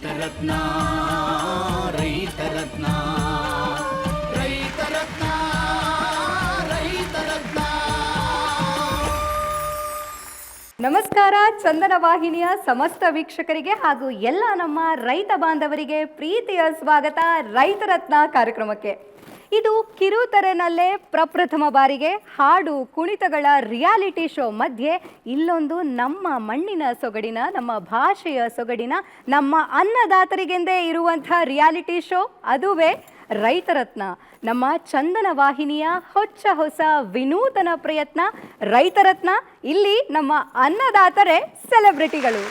ರೈತರತ್ನ ರೈತರತ್ನ ರೈತರತ್ನ ರೈತರತ್ನ. ನಮಸ್ಕಾರ. ಚಂದನ ವಾಹಿನಿಯ ಸಮಸ್ತ ವೀಕ್ಷಕರಿಗೆ ಹಾಗೂ ಎಲ್ಲ ನಮ್ಮ ರೈತ ಬಾಂಧವರಿಗೆ ಪ್ರೀತಿಯ ಸ್ವಾಗತ ರೈತರತ್ನ ಕಾರ್ಯಕ್ರಮಕ್ಕೆ. ಇದು ಕಿರುತೆರೆನಲ್ಲೇ ಪ್ರಪ್ರಥಮ ಬಾರಿಗೆ ಹಾಡು ಕುಣಿತಗಳ ರಿಯಾಲಿಟಿ ಶೋ ಮಧ್ಯೆ ಇಲ್ಲೊಂದು ನಮ್ಮ ಮಣ್ಣಿನ ಸೊಗಡಿನ, ನಮ್ಮ ಭಾಷೆಯ ಸೊಗಡಿನ, ನಮ್ಮ ಅನ್ನದಾತರಿಗೆಂದೇ ಇರುವಂಥ ರಿಯಾಲಿಟಿ ಶೋ, ಅದುವೇ ರೈತರತ್ನ. ನಮ್ಮ ಚಂದನ ವಾಹಿನಿಯ ಹೊಸ ವಿನೂತನ ಪ್ರಯತ್ನ ರೈತರತ್ನ. ಇಲ್ಲಿ ನಮ್ಮ ಅನ್ನದಾತರೇ ಸೆಲೆಬ್ರಿಟಿಗಳು.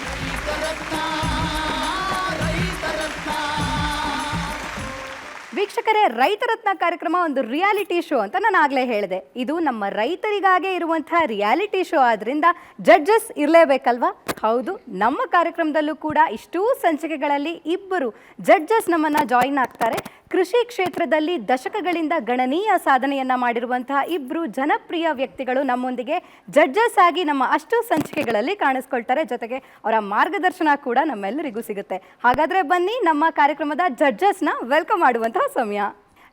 ವೀಕ್ಷಕರೇ, ರೈತರತ್ನ ಕಾರ್ಯಕ್ರಮ ಒಂದು ರಿಯಾಲಿಟಿ ಶೋ ಅಂತ ನಾನು ಆಗಲೇ ಹೇಳಿದೆ. ಇದು ನಮ್ಮ ರೈತರಿಗಾಗೇ ಇರುವಂಥ ರಿಯಾಲಿಟಿ ಶೋ ಆದ್ದರಿಂದ ಜಡ್ಜಸ್ ಇರಲೇಬೇಕಲ್ವಾ? ಹೌದು, ನಮ್ಮ ಕಾರ್ಯಕ್ರಮದಲ್ಲೂ ಕೂಡ ಇಷ್ಟೂ ಸಂಚಿಕೆಗಳಲ್ಲಿ ಇಬ್ಬರು ಜಡ್ಜಸ್ ನಮ್ಮನ್ನು ಜಾಯಿನ್ ಆಗ್ತಾರೆ. ಕೃಷಿ ಕ್ಷೇತ್ರದಲ್ಲಿ ದಶಕಗಳಿಂದ ಗಣನೀಯ ಸಾಧನೆಯನ್ನು ಮಾಡಿರುವಂತಹ ಇಬ್ಬರು ಜನಪ್ರಿಯ ವ್ಯಕ್ತಿಗಳು ನಮ್ಮೊಂದಿಗೆ ಜಡ್ಜಸ್ ಆಗಿ ನಮ್ಮ ಅಷ್ಟು ಸಂಚಿಕೆಗಳಲ್ಲಿ ಕಾಣಿಸ್ಕೊಳ್ತಾರೆ. ಜೊತೆಗೆ ಅವರ ಮಾರ್ಗದರ್ಶನ ಕೂಡ ನಮ್ಮೆಲ್ಲರಿಗೂ ಸಿಗುತ್ತೆ. ಹಾಗಾದರೆ ಬನ್ನಿ, ನಮ್ಮ ಕಾರ್ಯಕ್ರಮದ ಜಡ್ಜಸ್ನ ವೆಲ್ಕಮ್ ಮಾಡುವಂತಹ ಸಮಯ.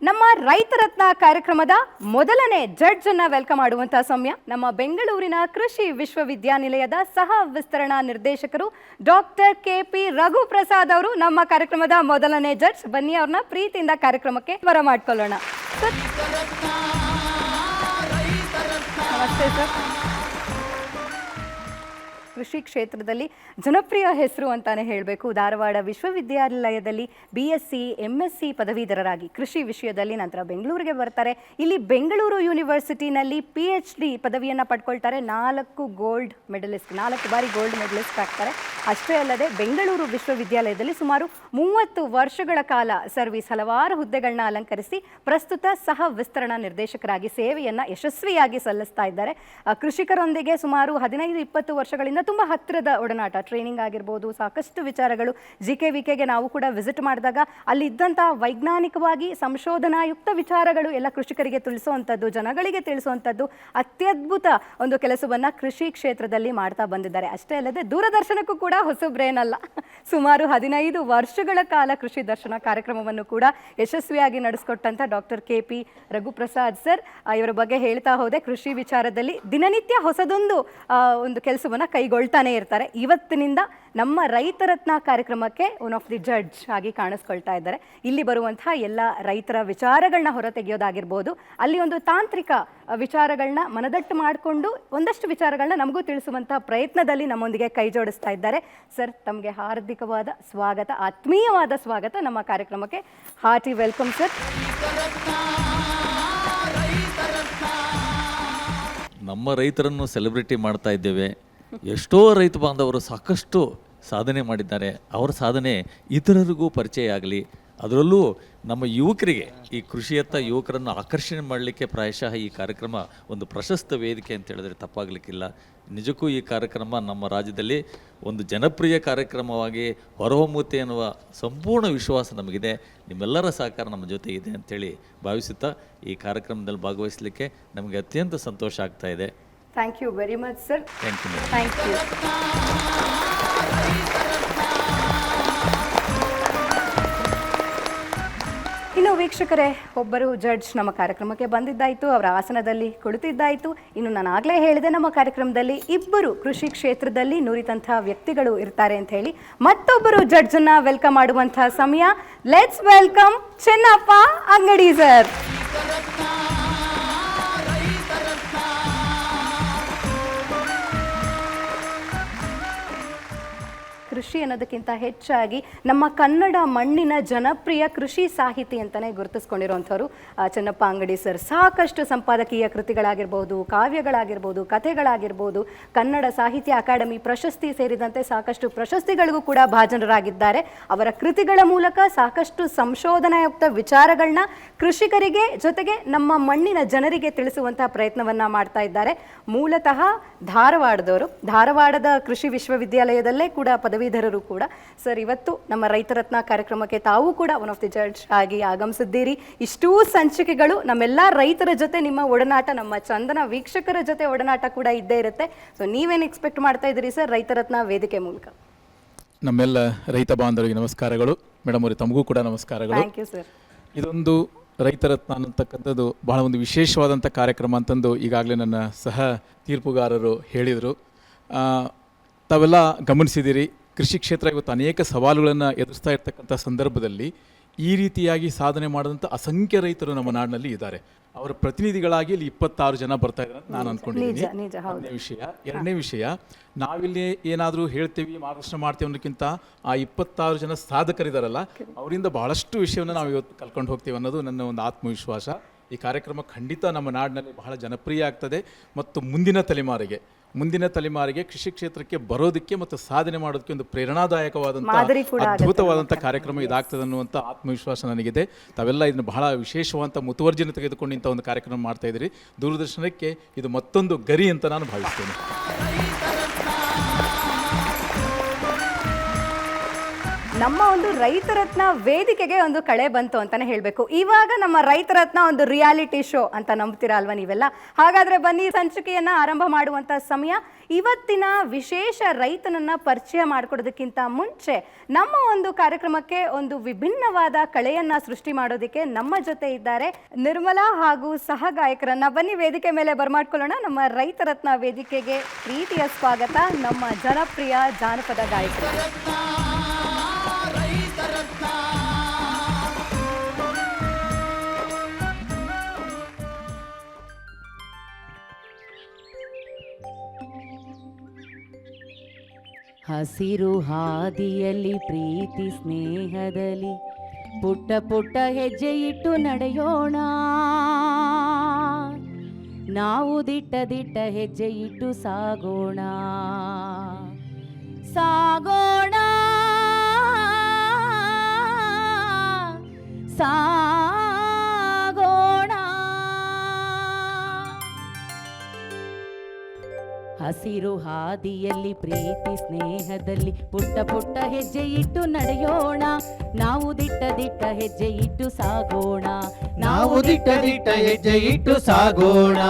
ನಮ್ಮ ರೈತರತ್ನ ಕಾರ್ಯಕ್ರಮದ ಮೊದಲನೇ ಜಡ್ಜ್ ಅನ್ನ ವೆಲ್ಕಮ್ ಮಾಡುವಂತಹ ಸಮಯ. ನಮ್ಮ ಬೆಂಗಳೂರಿನ ಕೃಷಿ ವಿಶ್ವವಿದ್ಯಾನಿಲಯದ ಸಹ ವಿಸ್ತರಣಾ ನಿರ್ದೇಶಕರು ಡಾಕ್ಟರ್ KP ರಘುಪ್ರಸಾದ್ ಅವರು ನಮ್ಮ ಕಾರ್ಯಕ್ರಮದ ಮೊದಲನೇ ಜಡ್ಜ್. ಬನ್ನಿ, ಅವ್ರನ್ನ ಪ್ರೀತಿಯಿಂದ ಕಾರ್ಯಕ್ರಮಕ್ಕೆ ಬರಮಾಡ್ಕೊಳ್ಳೋಣ. ನಮಸ್ತೆ ಸರ್. ಕೃಷಿ ಕ್ಷೇತ್ರದಲ್ಲಿ ಜನಪ್ರಿಯ ಹೆಸರು ಅಂತಾನೆ ಹೇಳಬೇಕು. ಧಾರವಾಡ ವಿಶ್ವವಿದ್ಯಾನಿಲಯದಲ್ಲಿ BSc MSc ಪದವೀಧರರಾಗಿ ಕೃಷಿ ವಿಷಯದಲ್ಲಿ ನಂತರ ಬೆಂಗಳೂರಿಗೆ ಬರ್ತಾರೆ. ಇಲ್ಲಿ ಬೆಂಗಳೂರು ಯೂನಿವರ್ಸಿಟಿನಲ್ಲಿ PhD ಪದವಿಯನ್ನು ಪಡ್ಕೊಳ್ತಾರೆ. 4 ಗೋಲ್ಡ್ ಮೆಡಲಿಸ್ಟ್, 4 ಬಾರಿ ಗೋಲ್ಡ್ ಮೆಡಲಿಸ್ಟ್ ಆಗ್ತಾರೆ. ಅಷ್ಟೇ ಅಲ್ಲದೆ ಬೆಂಗಳೂರು ವಿಶ್ವವಿದ್ಯಾಲಯದಲ್ಲಿ ಸುಮಾರು 30 ವರ್ಷಗಳ ಕಾಲ ಸರ್ವಿಸ್, ಹಲವಾರು ಹುದ್ದೆಗಳನ್ನ ಅಲಂಕರಿಸಿ ಪ್ರಸ್ತುತ ಸಹ ವಿಸ್ತರಣಾ ನಿರ್ದೇಶಕರಾಗಿ ಸೇವೆಯನ್ನು ಯಶಸ್ವಿಯಾಗಿ ಸಲ್ಲಿಸ್ತಾ ಇದ್ದಾರೆ. ಕೃಷಿಕರೊಂದಿಗೆ ಸುಮಾರು 15-20 ವರ್ಷಗಳಿಂದ ತುಂಬ ಹತ್ತಿರದ ಒಡನಾಟ, ಟ್ರೈನಿಂಗ್ ಆಗಿರ್ಬೋದು, ಸಾಕಷ್ಟು ವಿಚಾರಗಳು. GKVKಗೆ ನಾವು ಕೂಡ ವಿಸಿಟ್ ಮಾಡಿದಾಗ ಅಲ್ಲಿ ಇದ್ದಂಥ ವೈಜ್ಞಾನಿಕವಾಗಿ ಸಂಶೋಧನಾಯುಕ್ತ ವಿಚಾರಗಳು ಎಲ್ಲ ಕೃಷಿಕರಿಗೆ ತಿಳಿಸುವಂಥದ್ದು, ಜನಗಳಿಗೆ ತಿಳಿಸುವಂಥದ್ದು ಅತ್ಯದ್ಭುತ ಒಂದು ಕೆಲಸವನ್ನು ಕೃಷಿ ಕ್ಷೇತ್ರದಲ್ಲಿ ಮಾಡ್ತಾ ಬಂದಿದ್ದಾರೆ. ಅಷ್ಟೇ ಅಲ್ಲದೆ ದೂರದರ್ಶನಕ್ಕೂ ಕೂಡ ಹೊಸಬ್ರೇನಲ್ಲ. ಸುಮಾರು 15 ವರ್ಷಗಳ ಕಾಲ ಕೃಷಿ ದರ್ಶನ ಕಾರ್ಯಕ್ರಮವನ್ನು ಕೂಡ ಯಶಸ್ವಿಯಾಗಿ ನಡೆಸಿಕೊಟ್ಟಂಥ ಡಾಕ್ಟರ್ KP ರಘುಪ್ರಸಾದ್ ಸರ್, ಇವರ ಬಗ್ಗೆ ಹೇಳ್ತಾ ಹೋದೆ. ಕೃಷಿ ವಿಚಾರದಲ್ಲಿ ದಿನನಿತ್ಯ ಹೊಸದೊಂದು ಒಂದು ಕೆಲಸವನ್ನು ಕೈಗೊಳ್ತಾನೆ ಇರ್ತಾರೆ. ಇವತ್ತಿನಿಂದ ನಮ್ಮ ರೈತರತ್ನ ಕಾರ್ಯಕ್ರಮಕ್ಕೆ ಒನ್ ಆಫ್ ದಿ ಜಡ್ಜ್ ಆಗಿ ಕಾಣಿಸ್ಕೊಳ್ತಾ ಇದ್ದಾರೆ. ಇಲ್ಲಿ ಬರುವಂತಹ ಎಲ್ಲ ರೈತರ ವಿಚಾರಗಳನ್ನ ಹೊರತೆಗೆಯೋದಾಗಿರ್ಬೋದು, ಅಲ್ಲಿ ಒಂದು ತಾಂತ್ರಿಕ ವಿಚಾರಗಳನ್ನ ಮನದಟ್ಟು ಮಾಡಿಕೊಂಡು ಒಂದಷ್ಟು ವಿಚಾರಗಳನ್ನ ನಮಗೂ ತಿಳಿಸುವಂತಹ ಪ್ರಯತ್ನದಲ್ಲಿ ನಮ್ಮೊಂದಿಗೆ ಕೈ ಜೋಡಿಸ್ತಾ ಇದ್ದಾರೆ. ಸರ್, ತಮಗೆ ಹಾರ್ದಿಕವಾದ ಸ್ವಾಗತ, ಆತ್ಮೀಯವಾದ ಸ್ವಾಗತ ನಮ್ಮ ಕಾರ್ಯಕ್ರಮಕ್ಕೆ. Hearty welcome sir. ನಮ್ಮ ರೈತರನ್ನು ಸೆಲೆಬ್ರಿಟಿ ಮಾಡ್ತಾ ಇದ್ದೇವೆ. ಎಷ್ಟೋ ರೈತ ಬಾಂಧವರು ಸಾಕಷ್ಟು ಸಾಧನೆ ಮಾಡಿದ್ದಾರೆ. ಅವರ ಸಾಧನೆ ಇತರರಿಗೂ ಪರಿಚಯ ಆಗಲಿ, ಅದರಲ್ಲೂ ನಮ್ಮ ಯುವಕರಿಗೆ, ಈ ಕೃಷಿಯತ್ತ ಯುವಕರನ್ನು ಆಕರ್ಷಣೆ ಮಾಡಲಿಕ್ಕೆ ಪ್ರಾಯಶಃ ಈ ಕಾರ್ಯಕ್ರಮ ಒಂದು ಪ್ರಶಸ್ತ ವೇದಿಕೆ ಅಂತ ಹೇಳಿದ್ರೆ ತಪ್ಪಾಗಲಿಕ್ಕಿಲ್ಲ. ನಿಜಕ್ಕೂ ಈ ಕಾರ್ಯಕ್ರಮ ನಮ್ಮ ರಾಜ್ಯದಲ್ಲಿ ಒಂದು ಜನಪ್ರಿಯ ಕಾರ್ಯಕ್ರಮವಾಗಿ ಹೊರಹೊಮ್ಮುತ್ತೆ ಎನ್ನುವ ಸಂಪೂರ್ಣ ವಿಶ್ವಾಸ ನಮಗಿದೆ. ನಿಮ್ಮೆಲ್ಲರ ಸಹಕಾರ ನಮ್ಮ ಜೊತೆ ಇದೆ ಅಂಥೇಳಿ ಭಾವಿಸುತ್ತಾ ಈ ಕಾರ್ಯಕ್ರಮದಲ್ಲಿ ಭಾಗವಹಿಸಲಿಕ್ಕೆ ನಮಗೆ ಅತ್ಯಂತ ಸಂತೋಷ ಆಗ್ತಾ ಇದೆ. Thank you very much sir. Thank you. Thank you. ಇನ್ನು ವೀಕ್ಷಕರೇ, ಒಬ್ಬರು ಜಡ್ಜ್ ನಮ್ಮ ಕಾರ್ಯಕ್ರಮಕ್ಕೆ ಬಂದಿದ್ದಾಯಿತು, ಅವರ ಆಸನದಲ್ಲಿ ಕುಳಿತಿದ್ದಾಯಿತು. ಇನ್ನು ನಾನು ಆಗಲೇ ಹೇಳಿದೆ, ನಮ್ಮ ಕಾರ್ಯಕ್ರಮದಲ್ಲಿ ಇಬ್ಬರು ಕೃಷಿ ಕ್ಷೇತ್ರದಲ್ಲಿ ನುರಿತಂಥ ವ್ಯಕ್ತಿಗಳು ಇರ್ತಾರೆ ಅಂತ ಹೇಳಿ. ಮತ್ತೊಬ್ಬರು ಜಡ್ಜನ್ನು ವೆಲ್ಕಮ್ ಮಾಡುವಂಥ ಸಮಯ. ಲೆಟ್ಸ್ ವೆಲ್ಕಮ್ ಚೆನ್ನಪ್ಪ ಅಂಗಡಿ ಸರ್. ಕೃಷಿ ಅನ್ನೋದಕ್ಕಿಂತ ಹೆಚ್ಚಾಗಿ ನಮ್ಮ ಕನ್ನಡ ಮಣ್ಣಿನ ಜನಪ್ರಿಯ ಕೃಷಿ ಸಾಹಿತಿ ಅಂತಲೇ ಗುರುತಿಸ್ಕೊಂಡಿರುವಂಥವ್ರು ಚೆನ್ನಪ್ಪ ಅಂಗಡಿ ಸರ್. ಸಾಕಷ್ಟು ಸಂಪಾದಕೀಯ ಕೃತಿಗಳಾಗಿರ್ಬೋದು, ಕಾವ್ಯಗಳಾಗಿರ್ಬೋದು, ಕಥೆಗಳಾಗಿರ್ಬೋದು, ಕನ್ನಡ ಸಾಹಿತ್ಯ ಅಕಾಡೆಮಿ ಪ್ರಶಸ್ತಿ ಸೇರಿದಂತೆ ಸಾಕಷ್ಟು ಪ್ರಶಸ್ತಿಗಳಿಗೂ ಕೂಡ ಭಾಜನರಾಗಿದ್ದಾರೆ. ಅವರ ಕೃತಿಗಳ ಮೂಲಕ ಸಾಕಷ್ಟು ಸಂಶೋಧನಾಯುಕ್ತ ವಿಚಾರಗಳನ್ನ ಕೃಷಿಕರಿಗೆ ಜೊತೆಗೆ ನಮ್ಮ ಮಣ್ಣಿನ ಜನರಿಗೆ ತಿಳಿಸುವಂತಹ ಪ್ರಯತ್ನವನ್ನು ಮಾಡ್ತಾ ಇದ್ದಾರೆ. ಮೂಲತಃ ಧಾರವಾಡದವರು, ಧಾರವಾಡದ ಕೃಷಿ ವಿಶ್ವವಿದ್ಯಾಲಯದಲ್ಲೇ ಕೂಡ ಪದವೀಧರರು ಕೂಡ. ಸರ್, ಇವತ್ತು ನಮ್ಮ ರೈತರತ್ನ ಕಾರ್ಯಕ್ರಮಕ್ಕೆ ತಾವು ಕೂಡ ಒನ್ ಆಫ್ ದಿ ಜಡ್ಜ್ ಆಗಿ ಆಗಮಿಸಿದ್ದೀರಿ. ಇಷ್ಟೂ ಸಂಚಿಕೆಗಳು ನಮ್ಮೆಲ್ಲ ರೈತರ ಜೊತೆ ನಿಮ್ಮ ಒಡನಾಟ, ನಮ್ಮ ಚಂದನ ವೀಕ್ಷಕರ ಜೊತೆ ಒಡನಾಟ ಕೂಡ ಇದ್ದೇ ಇರುತ್ತೆ. ಸೊ ನೀವೇನು ಎಕ್ಸ್ಪೆಕ್ಟ್ ಮಾಡ್ತಾ ಇದ್ದೀರಿ ಸರ್ ರೈತರತ್ನ ವೇದಿಕೆ ಮೂಲಕ? ನಮ್ಮೆಲ್ಲ ರೈತ ಬಾಂಧವರಿಗೆ ನಮಸ್ಕಾರಗಳು. ಮೇಡಮ್ ಅವರೇ, ತಮಗೂ ಕೂಡ ನಮಸ್ಕಾರಗಳು. Thank you sir. ಇದೊಂದು ರೈತರತ್ನ ಅನ್ನತಕ್ಕಂಥದ್ದು ಬಹಳ ಒಂದು ವಿಶೇಷವಾದಂಥ ಕಾರ್ಯಕ್ರಮ ಅಂತಂದು ಈಗಾಗಲೇ ನನ್ನ ಸಹ ತೀರ್ಪುಗಾರರು ಹೇಳಿದರು. ತಾವೆಲ್ಲ ಗಮನಿಸಿದ್ದೀರಿ, ಕೃಷಿ ಕ್ಷೇತ್ರ ಇವತ್ತು ಅನೇಕ ಸವಾಲುಗಳನ್ನು ಎದುರಿಸ್ತಾ ಇರ್ತಕ್ಕಂಥ ಸಂದರ್ಭದಲ್ಲಿ ಈ ರೀತಿಯಾಗಿ ಸಾಧನೆ ಮಾಡಿದಂಥ ಅಸಂಖ್ಯ ರೈತರು ನಮ್ಮ ನಾಡಿನಲ್ಲಿ ಇದ್ದಾರೆ. ಅವರ ಪ್ರತಿನಿಧಿಗಳಾಗಿ ಇಲ್ಲಿ 26 ಜನ ಬರ್ತಾ ಇದ್ದಾರೆ ಅಂತ ನಾನು ಅಂದ್ಕೊಂಡಿದ್ದೀನಿ. ಒಂದನೇ ವಿಷಯ. ಎರಡನೇ ವಿಷಯ, ನಾವಿಲ್ಲಿ ಏನಾದರೂ ಹೇಳ್ತೀವಿ, ಮಾರ್ಗದರ್ಶನ ಮಾಡ್ತೀವಿ ಅನ್ನೋಕ್ಕಿಂತ ಆ 26 ಜನ ಸಾಧಕರಿದಾರಲ್ಲ, ಅವರಿಂದ ಬಹಳಷ್ಟು ವಿಷಯವನ್ನು ನಾವು ಇವತ್ತು ಕಲ್ಕೊಂಡು ಹೋಗ್ತೀವಿ ಅನ್ನೋದು ನನ್ನ ಒಂದು ಆತ್ಮವಿಶ್ವಾಸ. ಈ ಕಾರ್ಯಕ್ರಮ ಖಂಡಿತ ನಮ್ಮ ನಾಡಿನಲ್ಲಿ ಬಹಳ ಜನಪ್ರಿಯ ಆಗ್ತದೆ ಮತ್ತು ಮುಂದಿನ ತಲೆಮಾರಿಗೆ ಕೃಷಿ ಕ್ಷೇತ್ರಕ್ಕೆ ಬರೋದಕ್ಕೆ ಮತ್ತು ಸಾಧನೆ ಮಾಡೋದಕ್ಕೆ ಒಂದು ಪ್ರೇರಣಾದಾಯಕವಾದಂಥ ಅದ್ಭುತವಾದಂಥ ಕಾರ್ಯಕ್ರಮ ಇದಾಗ್ತದೆ ಅನ್ನುವಂಥ ಆತ್ಮವಿಶ್ವಾಸ ನನಗಿದೆ. ತಾವೆಲ್ಲ ಇದನ್ನು ಬಹಳ ವಿಶೇಷವಾದಂಥ ಮುತುವರ್ಜಿನ ತೆಗೆದುಕೊಂಡು ಇಂಥ ಒಂದು ಕಾರ್ಯಕ್ರಮ ಮಾಡ್ತಾ ಇದ್ದೀರಿ. ದೂರದರ್ಶನಕ್ಕೆ ಇದು ಮತ್ತೊಂದು ಗರಿ ಅಂತ ನಾನು ಭಾವಿಸ್ತೇನೆ. ನಮ್ಮ ಒಂದು ರೈತರತ್ನ ವೇದಿಕೆಗೆ ಒಂದು ಕಳೆ ಬಂತು ಅಂತಾನೆ ಹೇಳಬೇಕು. ಇವಾಗ ನಮ್ಮ ರೈತರತ್ನ ಒಂದು ರಿಯಾಲಿಟಿ ಶೋ ಅಂತ ನಂಬ್ತೀರಾ ಅಲ್ವಾ ನೀವೆಲ್ಲ? ಹಾಗಾದ್ರೆ ಬನ್ನಿ, ಸಂಚಿಕೆಯನ್ನ ಆರಂಭ ಮಾಡುವಂತ ಸಮಯ. ಇವತ್ತಿನ ವಿಶೇಷ ರೈತನನ್ನ ಪರಿಚಯ ಮಾಡಿಕೊಡೋದಕ್ಕಿಂತ ಮುಂಚೆ ನಮ್ಮ ಒಂದು ಕಾರ್ಯಕ್ರಮಕ್ಕೆ ಒಂದು ವಿಭಿನ್ನವಾದ ಕಳೆಯನ್ನ ಸೃಷ್ಟಿ ಮಾಡೋದಕ್ಕೆ ನಮ್ಮ ಜೊತೆ ಇದ್ದಾರೆ ನಿರ್ಮಲಾ ಹಾಗೂ ಸಹ ಗಾಯಕರನ್ನ. ಬನ್ನಿ ವೇದಿಕೆ ಮೇಲೆ ಬರ್ಮಾಡ್ಕೊಳ್ಳೋಣ. ನಮ್ಮ ರೈತರತ್ನ ವೇದಿಕೆಗೆ ಪ್ರೀತಿಯ ಸ್ವಾಗತ ನಮ್ಮ ಜನಪ್ರಿಯ ಜಾನಪದ ಗಾಯಕರು. ಹಸಿರು ಹಾದಿಯಲ್ಲಿ ಪ್ರೀತಿ ಸ್ನೇಹದಲ್ಲಿ ಪುಟ್ಟ ಪುಟ್ಟ ಹೆಜ್ಜೆ ಇಟ್ಟು ನಡೆಯೋಣ, ನಾವು ದಿಟ್ಟ ದಿಟ್ಟ ಹೆಜ್ಜೆ ಇಟ್ಟು ಸಾಗೋಣ ಸಾಗೋಣ ಸಾಗೋಣ. ಹಸಿರು ಹಾದಿಯಲ್ಲಿ ಪ್ರೀತಿ ಸ್ನೇಹದಲ್ಲಿ ಪುಟ್ಟ ಪುಟ್ಟ ಹೆಜ್ಜೆ ಇಟ್ಟು ನಡೆಯೋಣ, ನಾವು ದಿಟ್ಟ ದಿಟ್ಟ ಹೆಜ್ಜೆ ಇಟ್ಟು ಸಾಗೋಣ, ನಾವು ದಿಟ್ಟ ದಿಟ್ಟ ಹೆಜ್ಜೆ ಇಟ್ಟು ಸಾಗೋಣ.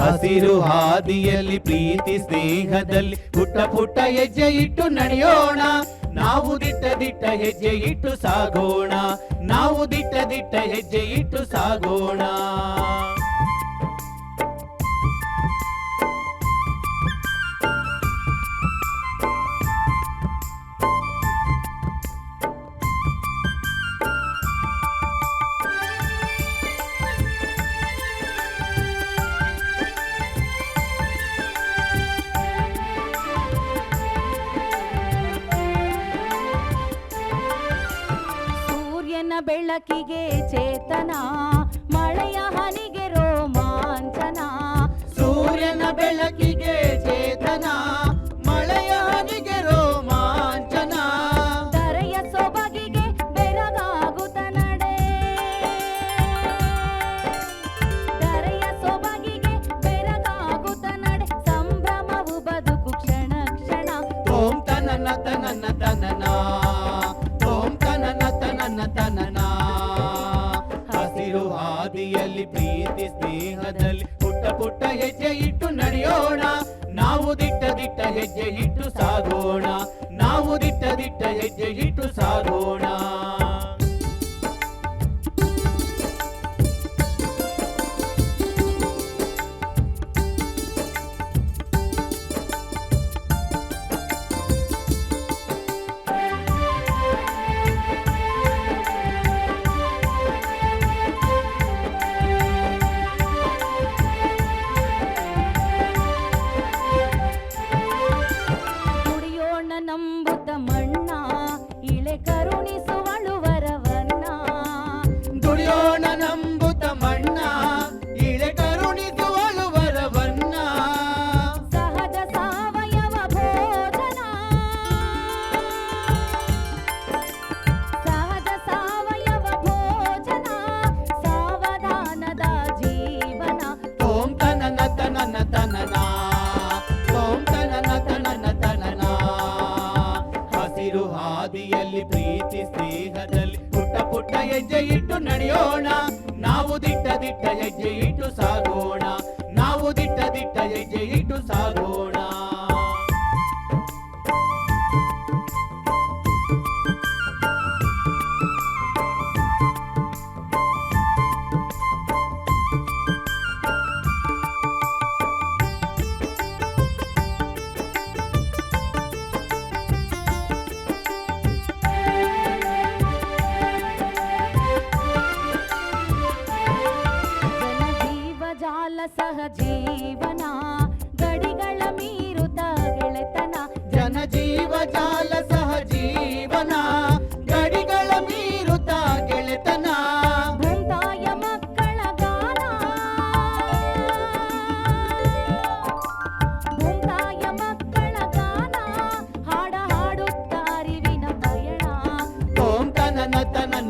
ಹಸಿರು ಹಾದಿಯಲ್ಲಿ ಪ್ರೀತಿ ಸ್ನೇಹದಲ್ಲಿ ಪುಟ್ಟ ಪುಟ್ಟ ಹೆಜ್ಜೆ ಇಟ್ಟು ನಡೆಯೋಣ, ನಾವು ದಿಟ್ಟ ದಿಟ್ಟ ಹೆಜ್ಜೆ ಇಟ್ಟು ಸಾಗೋಣ, ನಾವು ದಿಟ್ಟ ದಿಟ್ಟ ಹೆಜ್ಜೆ ಇಟ್ಟು ಸಾಗೋಣ. ಬೆಳಕಿಗೆ ಚೇತನ, ಮಳೆಯ ಹನಿಗೆ ರೋಮಾಂಚನ. ಸೂರ್ಯನ ಬೆಳಕಿಗೆ ಚೇತನ, ಮಳೆಯ ಹನಿಗೆ ರೋಮಾಂಚನ. ಧರೆಯ ಸೊಬಗಿಗೆ ಬೆರಗಾಗುತ್ತ ನಡೆ, ಧರೆಯ ಸೊಬಗಿಗೆ ಬೆರಗಾಗುತ್ತ ನಡೆ, ಸಂಭ್ರಮವು ಬದುಕು ಕ್ಷಣ ಕ್ಷಣ. ಓಂ ತನನ ತನನ ತನನ, ಓಂ ತನನ ತನನ ತನನ. ಹಸಿರು ಹಾದಿಯಲ್ಲಿ ಪ್ರೀತಿ ಸ್ನೇಹದಲ್ಲಿ ಪುಟ್ಟ ಪುಟ್ಟ ಹೆಜ್ಜೆ ಇಟ್ಟು ನಡೆಯೋಣ, ನಾವು ದಿಟ್ಟ ದಿಟ್ಟ ಹೆಜ್ಜೆ ಇಟ್ಟು ಸಾಗೋಣ, ನಾವು ದಿಟ್ಟ ದಿಟ್ಟ ಹೆಜ್ಜೆ ಇಟ್ಟು ಸಾಗೋಣ. ನಂಬುತ್ತ ಮಣ್ಣ ಇಳೆ ಕರುಣಿಸುವಳು ವರವನ್ನ, ದುಡಿಯೋಣ ನಂಬುತ್ತ ಮಣ್ಣ ಇಳೆ ಕರುಣಿಸುವಳು ವರವನ್ನ. ಸಹಜ ಸಾವಯವ ಭೋಜನ, ಸಹಜ ಸಾವಯವ ಭೋಜನ, ಸಾವಧಾನದ ಜೀವನ. ಓಂ ತನನ ತನನ ತನನ, ಓಂ ತನನ ತನನ ತನನ. ಹಸಿರು ಹಾದಿಯಲ್ಲಿ ಪ್ರೀತಿ ಸ್ನೇಹದಲ್ಲಿ ಪುಟ್ಟ ಪುಟ್ಟ ಹೆಜ್ಜೆ ಇಟ್ಟು ನಡೆಯೋಣ, ನಾವು ದಿಟ್ಟ ದಿಟ್ಟ ಹೆಜ್ಜೆ ಇಟ್ಟು ಸಾಗೋಣ, ನಾವು ದಿಟ್ಟ ದಿಟ್ಟ ಹೆಜ್ಜೆ ಇಟ್ಟು ಸಾಗೋಣ.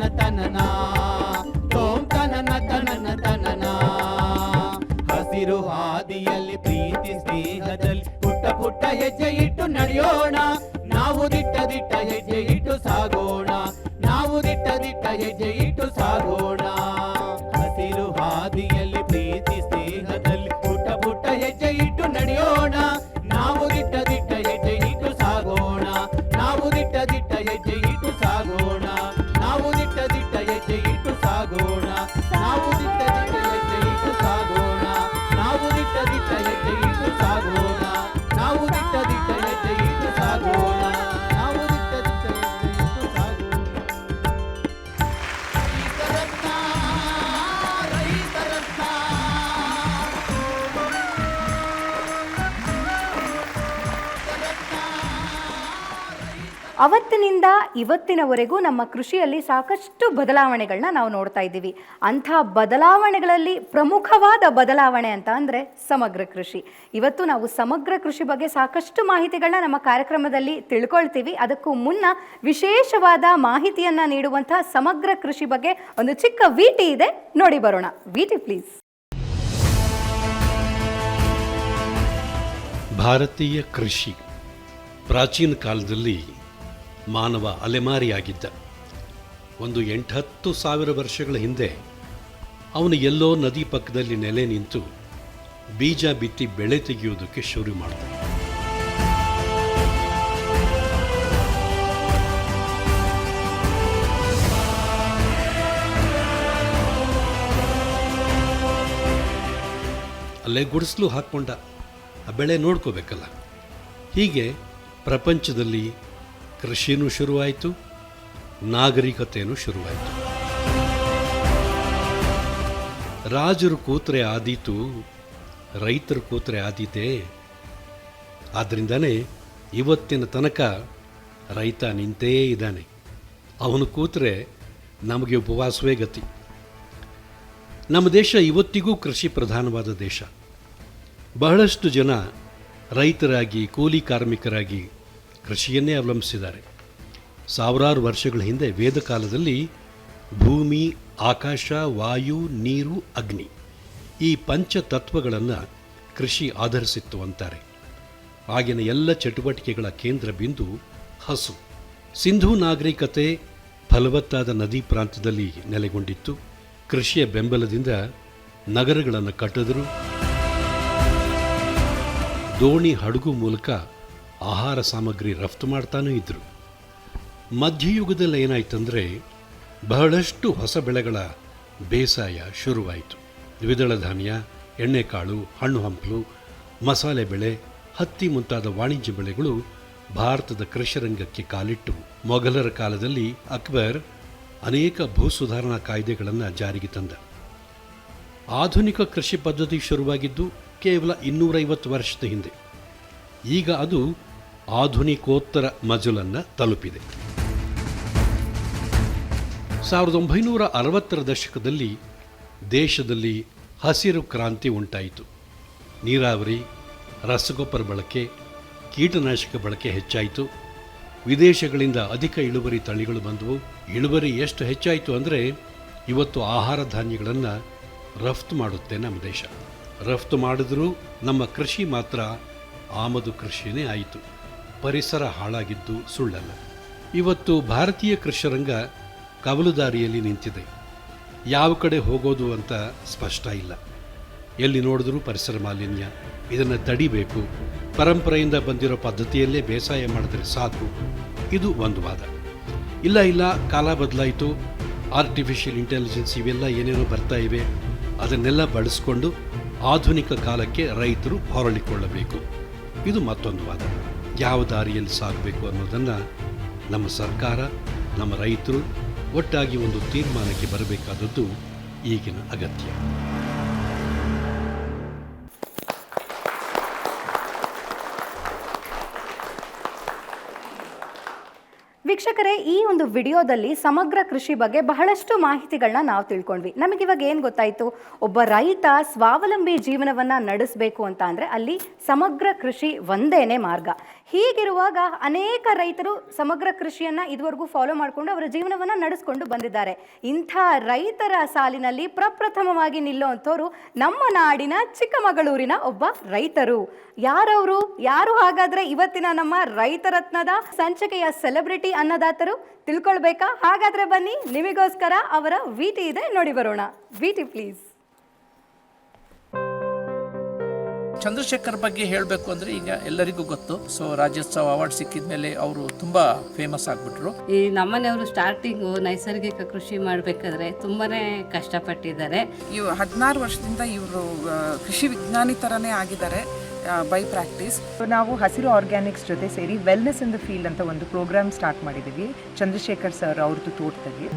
ತನನ ತನನ ತೋಂ ತನನ ತನನ ತನನ ಹಸಿರು ಹಾದಿಯಲ್ಲಿ ಪ್ರೀತಿ ಸ್ನೇಹದಲ್ಲಿ ಪುಟ್ಟ ಪುಟ್ಟ ಹೆಜ್ಜೆ ಇಟ್ಟು ನಡೆಯೋಣ ನಾವು ದಿಟ್ಟ ದಿಟ್ಟ ಹೆಜ್ಜೆ ಇಟ್ಟು ಸಾಗೋಣ ನಾವು ದಿಟ್ಟ ದಿಟ್ಟ ಹೆಜ್ಜೆ ಇಟ್ಟು ಸಾಗೋಣ ಹಸಿರು ಹಾದಿಯಲ್ಲಿ ಪ್ರೀತಿ ಸ್ನೇಹದಲ್ಲಿ ಪುಟ್ಟ ಪುಟ್ಟ ಹೆಜ್ಜೆ ಇಟ್ಟು ನಡೆಯೋಣ ನಾವು ದಿಟ್ಟ ದಿಟ್ಟ ಹೆಜ್ಜೆ ಇಟ್ಟು ಸಾಗೋಣ ನಾವು ದಿಟ್ಟ ದಿಟ್ಟ ಹೆಜ್ಜೆ ಇಟ್ಟು ಸಾಗೋಣ ನಾವು ದಿಟ್ಟ ದಿಟ್ಟ ಹೆಜ್ಜೆ ಇಟ್ಟು ಸಾಗೋಣ ನಾವು ದಿಟ್ಟ ದಿಟ್ಟ ಹೆಜ್ಜೆ ಇಟ್ಟು ಸಾಗೋಣ ನಾವು ದಿಟ್ಟ ದಿಟ್ಟ ಹೆಜ್ಜೆ ಇಟ್ಟು ಸಾಗೋಣ ನಾವು ದಿಟ್ಟ ದಿಟ್ಟ ಹೆಜ್ಜೆ ಇಟ್ಟು ಸಾಗೋಣ ನಾವು ದಿಟ್ಟ ದಿಟ್ಟ ಹೆಜ್ಜೆ ಇಟ್ಟು ಸಾಗೋಣ ರೈತರತ್ನ ಅವತ್ತಿನಿಂದ ಇವತ್ತಿನವರೆಗೂ ನಮ್ಮ ಕೃಷಿಯಲ್ಲಿ ಸಾಕಷ್ಟು ಬದಲಾವಣೆಗಳನ್ನ ನಾವು ನೋಡ್ತಾ ಇದ್ದೀವಿ. ಅಂಥ ಬದಲಾವಣೆಗಳಲ್ಲಿ ಪ್ರಮುಖವಾದ ಬದಲಾವಣೆ ಅಂತ ಅಂದರೆ ಸಮಗ್ರ ಕೃಷಿ. ಇವತ್ತು ನಾವು ಸಮಗ್ರ ಕೃಷಿ ಬಗ್ಗೆ ಸಾಕಷ್ಟು ಮಾಹಿತಿಗಳನ್ನ ನಮ್ಮ ಕಾರ್ಯಕ್ರಮದಲ್ಲಿ ತಿಳ್ಕೊಳ್ತೀವಿ. ಅದಕ್ಕೂ ಮುನ್ನ ವಿಶೇಷವಾದ ಮಾಹಿತಿಯನ್ನು ನೀಡುವಂಥ ಸಮಗ್ರ ಕೃಷಿ ಬಗ್ಗೆ ಒಂದು ಚಿಕ್ಕ ವಿಟಿ ಇದೆ, ನೋಡಿ ಬರೋಣ. VT please. ಭಾರತೀಯ ಕೃಷಿ ಪ್ರಾಚೀನ ಕಾಲದಲ್ಲಿ ಮಾನವ ಅಲೆಮಾರಿಯಾಗಿದ್ದ. ಒಂದು 8-10 ವರ್ಷಗಳ ಹಿಂದೆ ಅವನು ಎಲ್ಲೋ ನದಿ ಪಕ್ಕದಲ್ಲಿ ನೆಲೆ ನಿಂತು ಬೀಜ ಬಿತ್ತಿ ಬೆಳೆ ತೆಗೆಯುವುದಕ್ಕೆ ಶುರು ಮಾಡಿದ. ಅಲ್ಲೇ ಗುಡಿಸಲು ಹಾಕ್ಕೊಂಡ, ಆ ಬೆಳೆ ನೋಡ್ಕೋಬೇಕಲ್ಲ. ಹೀಗೆ ಪ್ರಪಂಚದಲ್ಲಿ ಕೃಷಿನೂ ಶುರುವಾಯಿತು, ನಾಗರಿಕತೆಯೂ ಶುರುವಾಯಿತು. ರಾಜರು ಕೂತ್ರೆ ಆದೀತು, ರೈತರು ಕೂತ್ರೆ ಆದೀತೆ. ಆದ್ದರಿಂದನೇ ಇವತ್ತಿನ ತನಕ ರೈತ ನಿಂತೇ ಇದ್ದಾನೆ. ಅವನು ಕೂತ್ರೆ ನಮಗೆ ಉಪವಾಸವೇ ಗತಿ. ನಮ್ಮ ದೇಶ ಇವತ್ತಿಗೂ ಕೃಷಿ ಪ್ರಧಾನವಾದ ದೇಶ. ಬಹಳಷ್ಟು ಜನ ರೈತರಾಗಿ, ಕೂಲಿ ಕಾರ್ಮಿಕರಾಗಿ ಕೃಷಿಯನ್ನೇ ಅವಲಂಬಿಸಿದ್ದಾರೆ. ಸಾವಿರಾರು ವರ್ಷಗಳ ಹಿಂದೆ ವೇದಕಾಲದಲ್ಲಿ ಭೂಮಿ, ಆಕಾಶ, ವಾಯು, ನೀರು, ಅಗ್ನಿ ಈ ಪಂಚತತ್ವಗಳನ್ನು ಕೃಷಿ ಆಧರಿಸಿತ್ತು ಅಂತಾರೆ. ಆಗಿನ ಎಲ್ಲ ಚಟುವಟಿಕೆಗಳ ಕೇಂದ್ರ ಬಿಂದು ಹಸು. ಸಿಂಧೂ ನಾಗರಿಕತೆ ಫಲವತ್ತಾದ ನದಿ ಪ್ರಾಂತ್ಯದಲ್ಲಿ ನೆಲೆಗೊಂಡಿತ್ತು. ಕೃಷಿಯ ಬೆಂಬಲದಿಂದ ನಗರಗಳನ್ನು ಕಟ್ಟಿದರು. ದೋಣಿ, ಹಡಗು ಮೂಲಕ ಆಹಾರ ಸಾಮಗ್ರಿ ರಫ್ತು ಮಾಡ್ತಾನೂ ಇದ್ದರು. ಮಧ್ಯಯುಗದಲ್ಲಿ ಏನಾಯ್ತಂದರೆ ಬಹಳಷ್ಟು ಹೊಸ ಬೆಳೆಗಳ ಬೇಸಾಯ ಶುರುವಾಯಿತು. ದ್ವಿದಳ ಧಾನ್ಯ, ಎಣ್ಣೆಕಾಳು, ಹಣ್ಣು ಹಂಪಲು, ಮಸಾಲೆ ಬೆಳೆ, ಹತ್ತಿ ಮುಂತಾದ ವಾಣಿಜ್ಯ ಬೆಳೆಗಳು ಭಾರತದ ಕೃಷಿರಂಗಕ್ಕೆ ಕಾಲಿಟ್ಟವು. ಮೊಘಲರ ಕಾಲದಲ್ಲಿ ಅಕ್ಬರ್ ಅನೇಕ ಭೂ ಸುಧಾರಣಾ ಕಾಯ್ದೆಗಳನ್ನು ಜಾರಿಗೆ ತಂದ. ಆಧುನಿಕ ಕೃಷಿ ಪದ್ಧತಿ ಶುರುವಾಗಿದ್ದು ಕೇವಲ 250 ವರ್ಷದ ಹಿಂದೆ. ಈಗ ಅದು ಆಧುನಿಕೋತ್ತರ ಮಜಲನ್ನು ತಲುಪಿದೆ. 1960ರ ದಶಕದಲ್ಲಿ ದೇಶದಲ್ಲಿ ಹಸಿರು ಕ್ರಾಂತಿ ಉಂಟಾಯಿತು. ನೀರಾವರಿ, ರಸಗೊಬ್ಬರ ಬಳಕೆ, ಕೀಟನಾಶಕ ಬಳಕೆ ಹೆಚ್ಚಾಯಿತು. ವಿದೇಶಗಳಿಂದ ಅಧಿಕ ಇಳುವರಿ ತಳಿಗಳು ಬಂದವು. ಇಳುವರಿ ಎಷ್ಟು ಹೆಚ್ಚಾಯಿತು ಅಂದರೆ ಇವತ್ತು ಆಹಾರ ಧಾನ್ಯಗಳನ್ನು ರಫ್ತು ಮಾಡುತ್ತೆ ನಮ್ಮ ದೇಶ. ರಫ್ತು ಮಾಡಿದ್ರೂ ನಮ್ಮ ಕೃಷಿ ಮಾತ್ರ ಆಮದು ಕೃಷಿಯೇ ಆಯಿತು. ಪರಿಸರ ಹಾಳಾಗಿದ್ದು ಸುಳ್ಳಲ್ಲ. ಇವತ್ತು ಭಾರತೀಯ ಕೃಷಿರಂಗ ಕವಲುದಾರಿಯಲ್ಲಿ ನಿಂತಿದೆ. ಯಾವ ಕಡೆ ಹೋಗೋದು ಅಂತ ಸ್ಪಷ್ಟ ಇಲ್ಲ. ಎಲ್ಲಿ ನೋಡಿದ್ರೂ ಪರಿಸರ ಮಾಲಿನ್ಯ. ಇದನ್ನು ತಡಿಬೇಕು. ಪರಂಪರೆಯಿಂದ ಬಂದಿರೋ ಪದ್ಧತಿಯಲ್ಲೇ ಬೇಸಾಯ ಮಾಡಿದ್ರೆ ಸಾಕು, ಇದು ಒಂದು ವಾದ. ಇಲ್ಲ ಕಾಲ ಬದಲಾಯಿತು, ಆರ್ಟಿಫಿಷಿಯಲ್ ಇಂಟೆಲಿಜೆನ್ಸ್ ಇವೆಲ್ಲ ಏನೇನೋ ಬರ್ತಾ ಇವೆ, ಅದನ್ನೆಲ್ಲ ಬಳಸ್ಕೊಂಡು ಆಧುನಿಕ ಕಾಲಕ್ಕೆ ರೈತರು ಹೊರಳಿಕೊಳ್ಳಬೇಕು, ಇದು ಮತ್ತೊಂದು ವಾದ. ಯಾವ ದಾರಿಯಲ್ಲಿ ಸಾಗಬೇಕು ಅನ್ನೋದನ್ನು ನಮ್ಮ ಸರ್ಕಾರ, ನಮ್ಮ ರೈತರು ಒಟ್ಟಾಗಿ ಒಂದು ತೀರ್ಮಾನಕ್ಕೆ ಬರಬೇಕಾದದ್ದು ಈಗಿನ ಅಗತ್ಯ. ವೀಕ್ಷಕರೇ, ಈ ಒಂದು ವಿಡಿಯೋದಲ್ಲಿ ಸಮಗ್ರ ಕೃಷಿ ಬಗ್ಗೆ ಬಹಳಷ್ಟು ಮಾಹಿತಿಗಳನ್ನ ನಾವು ತಿಳ್ಕೊಂಡ್ವಿ. ನಮಗಿವಾಗ ಏನು ಗೊತ್ತಾಯಿತು, ಒಬ್ಬ ರೈತ ಸ್ವಾವಲಂಬಿ ಜೀವನವನ್ನು ನಡೆಸಬೇಕು ಅಂತ ಅಂದರೆ ಅಲ್ಲಿ ಸಮಗ್ರ ಕೃಷಿ ಒಂದೇನೇ ಮಾರ್ಗ. ಹೀಗಿರುವಾಗ ಅನೇಕ ರೈತರು ಸಮಗ್ರ ಕೃಷಿಯನ್ನು ಇದುವರೆಗೂ ಫಾಲೋ ಮಾಡಿಕೊಂಡು ಅವರ ಜೀವನವನ್ನು ನಡೆಸ್ಕೊಂಡು ಬಂದಿದ್ದಾರೆ. ಇಂಥ ರೈತರ ಸಾಲಿನಲ್ಲಿ ಪ್ರಪ್ರಥಮವಾಗಿ ನಿಲ್ಲುವಂಥವ್ರು ನಮ್ಮ ನಾಡಿನ ಚಿಕ್ಕಮಗಳೂರಿನ ಒಬ್ಬ ರೈತರು. ಯಾರವರು? ಯಾರು ಹಾಗಾದ್ರೆ ಇವತ್ತಿನ ನಮ್ಮ ರೈತರತ್ನದ ಸಂಚಿಕೆಯ ಸೆಲೆಬ್ರಿಟಿ ಅನ್ನದಾತರು? ತಿಳ್ಕೊಳ್ಬೇಕಾ? ಹಾಗಾದ್ರೆ ಬನ್ನಿ, ನಿಮಗೋಸ್ಕರ ಅವರ ವಿಟಿ ಇದೆ, ನೋಡಿ ಬರೋಣ. VT please. ಚಂದ್ರಶೇಖರ್ ಬಗ್ಗೆ ಹೇಳಬೇಕು ಅಂದರೆ ಈಗ ಎಲ್ಲರಿಗೂ ಗೊತ್ತು. ಸೊ ರಾಜ್ಯೋತ್ಸವ ಅವಾರ್ಡ್ ಸಿಕ್ಕಿದ ಮೇಲೆ ಅವರು ತುಂಬ ಫೇಮಸ್ ಆಗಿಬಿಟ್ರು. ಈ ನಮ್ಮನೆಯವರು ಸ್ಟಾರ್ಟಿಂಗು ನೈಸರ್ಗಿಕ ಕೃಷಿ ಮಾಡಬೇಕಾದ್ರೆ ತುಂಬಾ ಕಷ್ಟಪಟ್ಟಿದ್ದಾರೆ. 16 ವರ್ಷದಿಂದ ಇವರು ಕೃಷಿ ವಿಜ್ಞಾನಿ ಥರನೇ ಆಗಿದ್ದಾರೆ ಬೈ ಪ್ರಾಕ್ಟೀಸ್. ನಾವು ಹಸಿರು ಆರ್ಗ್ಯಾನಿಕ್ಸ್ ಜೊತೆ ಸೇರಿ ವೆಲ್ನೆಸ್ ಇನ್ ದ ಫೀಲ್ಡ್ ಅಂತ ಒಂದು ಪ್ರೋಗ್ರಾಮ್ ಸ್ಟಾರ್ಟ್ ಮಾಡಿದ್ದೀವಿ ಚಂದ್ರಶೇಖರ್ ಸರ್ ಅವ್ರದ್ದು ತೋಟದಲ್ಲಿ.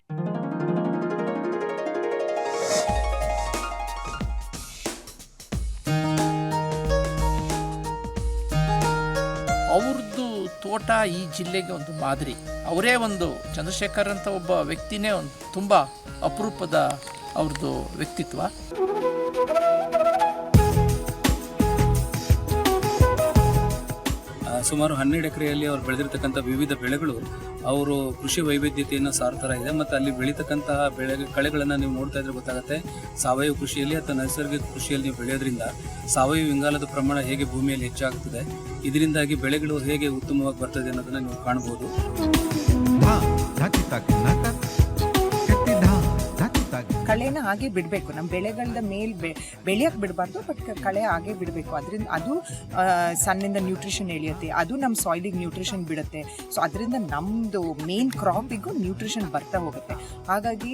ಅವ್ರದ್ದು ತೋಟ ಈ ಜಿಲ್ಲೆಗೆ ಒಂದು ಮಾದರಿ. ಅವರೇ ಒಂದು ಚಂದ್ರಶೇಖರ್ ಅಂತ ಒಬ್ಬ ವ್ಯಕ್ತಿನೇ ಒಂದು ತುಂಬ ಅಪರೂಪದ ಅವ್ರದ್ದು ವ್ಯಕ್ತಿತ್ವ. ಸುಮಾರು 12 ಎಕರೆಯಲ್ಲಿ ಅವರು ಬೆಳೆದಿರ್ತಕ್ಕಂಥ ವಿವಿಧ ಬೆಳೆಗಳು ಅವರು ಕೃಷಿ ವೈವಿಧ್ಯತೆಯನ್ನು ಸಾರ್ತರ ಇದೆ. ಮತ್ತು ಅಲ್ಲಿ ಬೆಳೀತಕ್ಕಂತಹ ಕಳೆಗಳನ್ನು ನೀವು ನೋಡ್ತಾ ಇದ್ರೆ ಗೊತ್ತಾಗುತ್ತೆ. ಸಾವಯವ ಕೃಷಿಯಲ್ಲಿ ಅಥವಾ ನೈಸರ್ಗಿಕ ಕೃಷಿಯಲ್ಲಿ ನೀವು ಬೆಳೆಯೋದ್ರಿಂದ ಸಾವಯವ ಇಂಗಾಲದ ಪ್ರಮಾಣ ಹೇಗೆ ಭೂಮಿಯಲ್ಲಿ ಹೆಚ್ಚಾಗುತ್ತದೆ, ಇದರಿಂದಾಗಿ ಬೆಳೆಗಳು ಹೇಗೆ ಉತ್ತಮವಾಗಿ ಬರ್ತದೆ ಅನ್ನೋದನ್ನು ನೀವು ಕಾಣಬಹುದು. ಕಳೆನ ಹಾಗೆ ಬಿಡಬೇಕು, ನಮ್ಮ ಬೆಳೆಗಳ ಬೆಳೆಯಕ್ಕೆ ಬಿಡಬಾರ್ದು, ಬಟ್ ಕಳೆ ಹಾಗೆ ಬಿಡಬೇಕು. ಅದರಿಂದ ಅದು ಸನ್ನಿಂದ ನ್ಯೂಟ್ರಿಷನ್ ಎಳೆಯುತ್ತೆ, ಅದು ನಮ್ಮ ಸಾಯಿಲಿಗೆ ನ್ಯೂಟ್ರಿಷನ್ ಬಿಡುತ್ತೆ. ಸೊ ಅದರಿಂದ ನಮ್ಮದು ಮೇನ್ ಕ್ರಾಪಿಗೂ ನ್ಯೂಟ್ರಿಷನ್ ಬರ್ತಾ ಹೋಗುತ್ತೆ. ಹಾಗಾಗಿ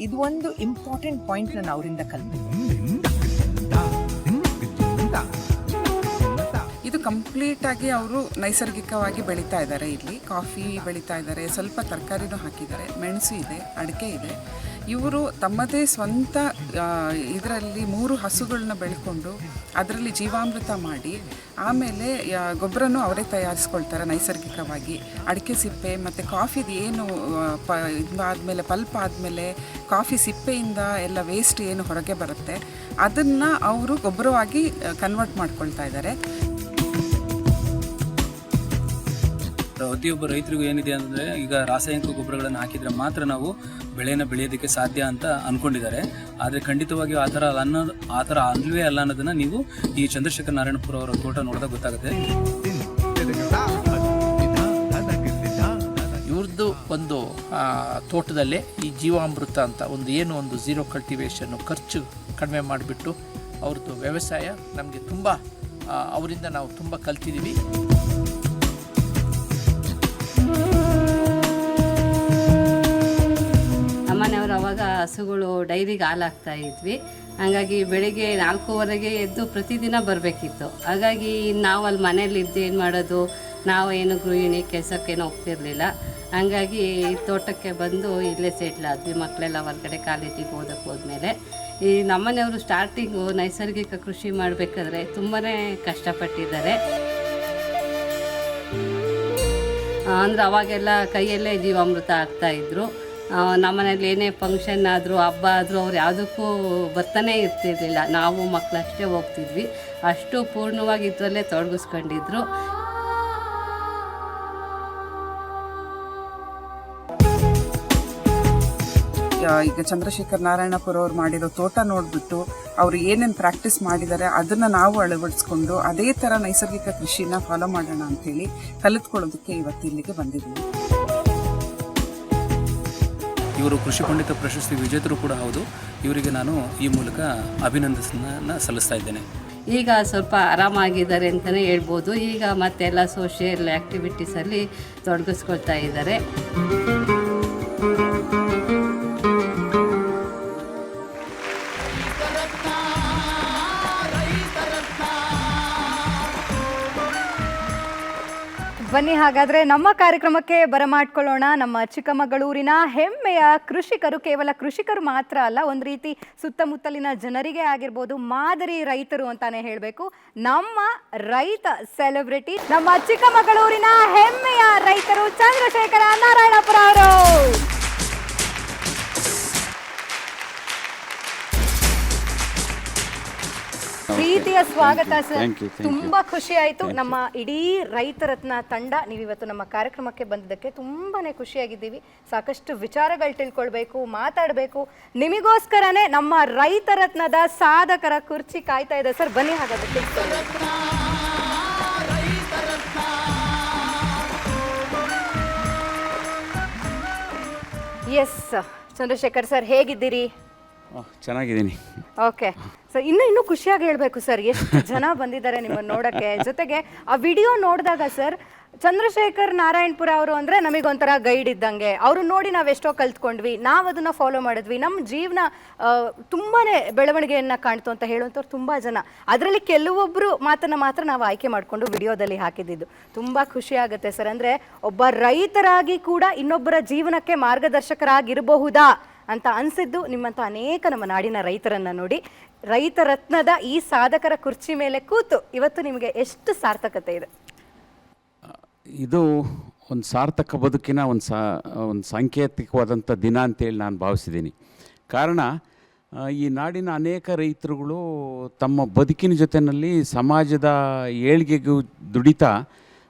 ಇದು ಒಂದು ಇಂಪಾರ್ಟೆಂಟ್ ಪಾಯಿಂಟ್ ನಾನು ಅವರಿಂದ ಕಲಿತೆ. ಇದು ಕಂಪ್ಲೀಟಾಗಿ ಅವರು ನೈಸರ್ಗಿಕವಾಗಿ ಬೆಳೀತಾ ಇದ್ದಾರೆ. ಇಲ್ಲಿ ಕಾಫಿ ಬೆಳೀತಾ ಇದ್ದಾರೆ, ಸ್ವಲ್ಪ ತರಕಾರಿನೂ ಹಾಕಿದ್ದಾರೆ, ಮೆಣಸು ಇದೆ, ಅಡಿಕೆ ಇದೆ. ಇವರು ತಮ್ಮದೇ ಸ್ವಂತ ಇದರಲ್ಲಿ 3 ಹಸುಗಳನ್ನ ಬೆಳ್ಕೊಂಡು ಅದರಲ್ಲಿ ಜೀವಾಮೃತ ಮಾಡಿ ಆಮೇಲೆ ಗೊಬ್ಬರನೂ ಅವರೇ ತಯಾರಿಸ್ಕೊಳ್ತಾರೆ ನೈಸರ್ಗಿಕವಾಗಿ. ಅಡಿಕೆ ಸಿಪ್ಪೆ ಮತ್ತು ಕಾಫಿದು ಏನು ಇದಾದಮೇಲೆ ಪಲ್ಪ್ ಆದಮೇಲೆ ಕಾಫಿ ಸಿಪ್ಪೆಯಿಂದ ಎಲ್ಲ ವೇಸ್ಟ್ ಏನು ಹೊರಗೆ ಬರುತ್ತೆ ಅದನ್ನು ಅವರು ಗೊಬ್ಬರವಾಗಿ ಕನ್ವರ್ಟ್ ಮಾಡ್ಕೊಳ್ತಾ ಇದ್ದಾರೆ. ಪ್ರತಿಯೊಬ್ಬ ರೈತರಿಗೂ ಏನಿದೆ ಅಂದರೆ, ಈಗ ರಾಸಾಯನಿಕ ಗೊಬ್ಬರಗಳನ್ನು ಹಾಕಿದರೆ ಮಾತ್ರ ನಾವು ಬೆಳೆಯನ್ನು ಬೆಳೆಯೋದಕ್ಕೆ ಸಾಧ್ಯ ಅಂತ ಅಂದ್ಕೊಂಡಿದ್ದಾರೆ. ಆದರೆ ಖಂಡಿತವಾಗಿಯೂ ಆ ಥರ ಅಲ್ವೇ ಅಲ್ಲ ಅನ್ನೋದನ್ನು ನೀವು ಈ ಚಂದ್ರಶೇಖರ್ ನಾರಾಯಣಪುರ ಅವರ ತೋಟ ನೋಡಿದಾಗ ಗೊತ್ತಾಗುತ್ತೆ. ಇವ್ರದ್ದು ಒಂದು ತೋಟದಲ್ಲೇ ಈ ಜೀವಾಮೃತ ಅಂತ ಒಂದು ಝೀರೋ ಕಲ್ಟಿವೇಷನ್ನು ಖರ್ಚು ಕಡಿಮೆ ಮಾಡಿಬಿಟ್ಟು ಅವ್ರದ್ದು ವ್ಯವಸಾಯ ನಮಗೆ ತುಂಬ ಅವರಿಂದ ನಾವು ತುಂಬ ಕಲ್ತಿದ್ದೀವಿ. ನಮ್ಮನೆಯವರು ಅವಾಗ ಹಸುಗಳು ಡೈರಿಗೆ ಹಾಲು ಹಾಕ್ತಾ ಇದ್ವಿ. ಹಾಗಾಗಿ ಬೆಳಿಗ್ಗೆ 4:15ಗೆ ಎದ್ದು ಪ್ರತಿದಿನ ಬರಬೇಕಿತ್ತು. ಹಾಗಾಗಿ ನಾವು ಅಲ್ಲಿ ಮನೇಲಿ ಇದ್ದು ಏನು ಮಾಡೋದು, ನಾವು ಏನು ಗೃಹಿಣಿ ಕೆಲಸಕ್ಕೇನು ಹೋಗ್ತಿರ್ಲಿಲ್ಲ. ಹಾಗಾಗಿ ತೋಟಕ್ಕೆ ಬಂದು ಇಲ್ಲೇ ಸೆಟ್ಲ್ ಆದ್ವಿ. ಮಕ್ಕಳೆಲ್ಲ ಹೊರಗಡೆ ಕಾಲೇಜಿಗೆ ಓದಕ್ಕೆ ಹೋದ್ಮೇಲೆ ಈ ನಮ್ಮನೆಯವರು ಸ್ಟಾರ್ಟಿಂಗು ನೈಸರ್ಗಿಕ ಕೃಷಿ ಮಾಡಬೇಕಾದ್ರೆ ತುಂಬಾ ಕಷ್ಟಪಟ್ಟಿದ್ದಾರೆ. ಅಂದರೆ ಅವಾಗೆಲ್ಲ ಕೈಯಲ್ಲೇ ಜೀವಾಮೃತ ಹಾಕ್ತಾಯಿದ್ರು. ನಮ್ಮನೇಲಿ ಏನೇ ಫಂಕ್ಷನ್ ಆದರೂ ಹಬ್ಬ ಆದರೂ ಅವ್ರು ಯಾವುದಕ್ಕೂ ಬರ್ತಾನೆ ಇರ್ತಿರ್ಲಿಲ್ಲ. ನಾವು ಮಕ್ಕಳಷ್ಟೇ ಹೋಗ್ತಿದ್ವಿ. ಅಷ್ಟು ಪೂರ್ಣವಾಗಿ ಇದರಲ್ಲೇ ತೊಡಗಿಸ್ಕೊಂಡಿದ್ರು. ಈಗ ಚಂದ್ರಶೇಖರ್ ನಾರಾಯಣಪುರ ಅವ್ರು ಮಾಡಿರೋ ತೋಟ ನೋಡಿಬಿಟ್ಟು ಅವರು ಏನೇನು ಪ್ರಾಕ್ಟೀಸ್ ಮಾಡಿದ್ದಾರೆ ಅದನ್ನು ನಾವು ಅಳವಡಿಸ್ಕೊಂಡು ಅದೇ ಥರ ನೈಸರ್ಗಿಕ ಕೃಷಿನ ಫಾಲೋ ಮಾಡೋಣ ಅಂಥೇಳಿ ಕಲಿತ್ಕೊಳ್ಳೋದಕ್ಕೆ ಇವತ್ತು ಇಲ್ಲಿಗೆ ಬಂದಿದ್ದೀವಿ. ಇವರು ಕೃಷಿ ಪಂಡಿತ ಪ್ರಶಸ್ತಿ ವಿಜೇತರು ಕೂಡ ಹೌದು. ಇವರಿಗೆ ನಾನು ಈ ಮೂಲಕ ಅಭಿನಂದನೆಯನ್ನು ಸಲ್ಲಿಸ್ತಾ ಇದ್ದೇನೆ. ಈಗ ಸ್ವಲ್ಪ ಆರಾಮಾಗಿದ್ದಾರೆ ಅಂತಲೇ ಹೇಳ್ಬೋದು. ಈಗ ಮತ್ತೆಲ್ಲ ಸೋಷಿಯಲ್ ಆ್ಯಕ್ಟಿವಿಟೀಸಲ್ಲಿ ತೊಡಗಿಸ್ಕೊಳ್ತಾ ಇದ್ದಾರೆ. ಬನ್ನಿ ಹಾಗಾದರೆ ನಮ್ಮ ಕಾರ್ಯಕ್ರಮಕ್ಕೆ ಬರಮಾಡ್ಕೊಳ್ಳೋಣ. ನಮ್ಮ ಚಿಕ್ಕಮಗಳೂರಿನ ಹೆಮ್ಮೆಯ ಕೃಷಿಕರು, ಕೇವಲ ಕೃಷಿಕರು ಮಾತ್ರ ಅಲ್ಲ, ಒಂದು ರೀತಿ ಸುತ್ತಮುತ್ತಲಿನ ಜನರಿಗೆ ಆಗಿರ್ಬೋದು ಮಾದರಿ ರೈತರು ಅಂತಾನೆ ಹೇಳಬೇಕು. ನಮ್ಮ ರೈತ ಸೆಲೆಬ್ರಿಟಿ, ನಮ್ಮ ಚಿಕ್ಕಮಗಳೂರಿನ ಹೆಮ್ಮೆಯ ರೈತರು ಚಂದ್ರಶೇಖರ ನಾರಾಯಣಪುರ ಅವರು. ಪ್ರೀತಿಯ ಪ್ರೀತಿಯ ಸ್ವಾಗತ ಸರ್. Thank you. ತುಂಬಾ ಖುಷಿ ಆಯ್ತು. ನಮ್ಮ ಇಡೀ ರೈತ ರತ್ನ ತಂಡ ನೀವಿವತ್ತು ನಮ್ಮ ಕಾರ್ಯಕ್ರಮಕ್ಕೆ ಬಂದಿದ್ದಕ್ಕೆ ತುಂಬಾನೇ ಖುಷಿಯಾಗಿದ್ದೀವಿ. ಸಾಕಷ್ಟು ವಿಚಾರಗಳು ತಿಳ್ಕೊಳ್ಬೇಕು, ಮಾತಾಡಬೇಕು. ನಿಮಗೋಸ್ಕರನೇ ನಮ್ಮ ರೈತ ರತ್ನದ ಸಾಧಕರ ಕುರ್ಚಿ ಕಾಯ್ತಾ ಇದೆ ಸರ್. ಬನ್ನಿ ಹಾಗಾದ್ರೆ. ಎಸ್ ಚಂದ್ರಶೇಖರ್ ಸರ್, ಹೇಗಿದ್ದೀರಿ? ಚೆನ್ನಾಗಿದ್ದೀನಿ. ಓಕೆ ಸರ್, ಇನ್ನೂ ಖುಷಿಯಾಗಿ ಹೇಳಬೇಕು ಸರ್, ಎಷ್ಟು ಜನ ಬಂದಿದ್ದಾರೆ ನಿಮ್ಮನ್ನು ನೋಡೋಕ್ಕೆ. ಜೊತೆಗೆ ಆ ವಿಡಿಯೋ ನೋಡಿದಾಗ ಸರ್, ಚಂದ್ರಶೇಖರ್ ನಾರಾಯಣಪುರ ಅವರು ಅಂದರೆ ನಮಗೊಂಥರ ಗೈಡ್ ಇದ್ದಂಗೆ. ಅವರು ನೋಡಿ ನಾವೆಷ್ಟೋ ಕಲ್ತ್ಕೊಂಡ್ವಿ, ನಾವು ಅದನ್ನು ಫಾಲೋ ಮಾಡಿದ್ವಿ, ನಮ್ಮ ಜೀವನ ತುಂಬಾ ಬೆಳವಣಿಗೆಯನ್ನು ಕಾಣ್ತು ಅಂತ ಹೇಳುವಂಥವ್ರು ತುಂಬ ಜನ. ಅದರಲ್ಲಿ ಕೆಲವೊಬ್ಬರು ಮಾತನ್ನು ಮಾತ್ರ ನಾವು ಆಯ್ಕೆ ಮಾಡಿಕೊಂಡು ವಿಡಿಯೋದಲ್ಲಿ ಹಾಕಿದ್ದು. ತುಂಬ ಖುಷಿ ಆಗುತ್ತೆ ಸರ್. ಅಂದರೆ ಒಬ್ಬ ರೈತರಾಗಿ ಕೂಡ ಇನ್ನೊಬ್ಬರ ಜೀವನಕ್ಕೆ ಮಾರ್ಗದರ್ಶಕರಾಗಿರಬಹುದಾ ಅಂತ ಅನಿಸಿದ್ದು ನಿಮ್ಮಂಥ ಅನೇಕ ನಮ್ಮ ನಾಡಿನ ರೈತರನ್ನು ನೋಡಿ. ರೈತ ರತ್ನದ ಈ ಸಾಧಕರ ಕುರ್ಚಿ ಮೇಲೆ ಕೂತು ಇವತ್ತು ನಿಮಗೆ ಎಷ್ಟು ಸಾರ್ಥಕತೆ ಇದೆ? ಇದು ಒಂದು ಸಾರ್ಥಕ ಬದುಕಿನ ಒಂದು ಸಾಂಕೇತಿಕವಾದಂಥ ದಿನ ಅಂತೇಳಿ ನಾನು ಭಾವಿಸಿದ್ದೀನಿ. ಕಾರಣ ಈ ನಾಡಿನ ಅನೇಕ ರೈತರುಗಳು ತಮ್ಮ ಬದುಕಿನ ಜೊತೆಯಲ್ಲಿ ಸಮಾಜದ ಏಳ್ಗೆಗೂ ದುಡಿತಾ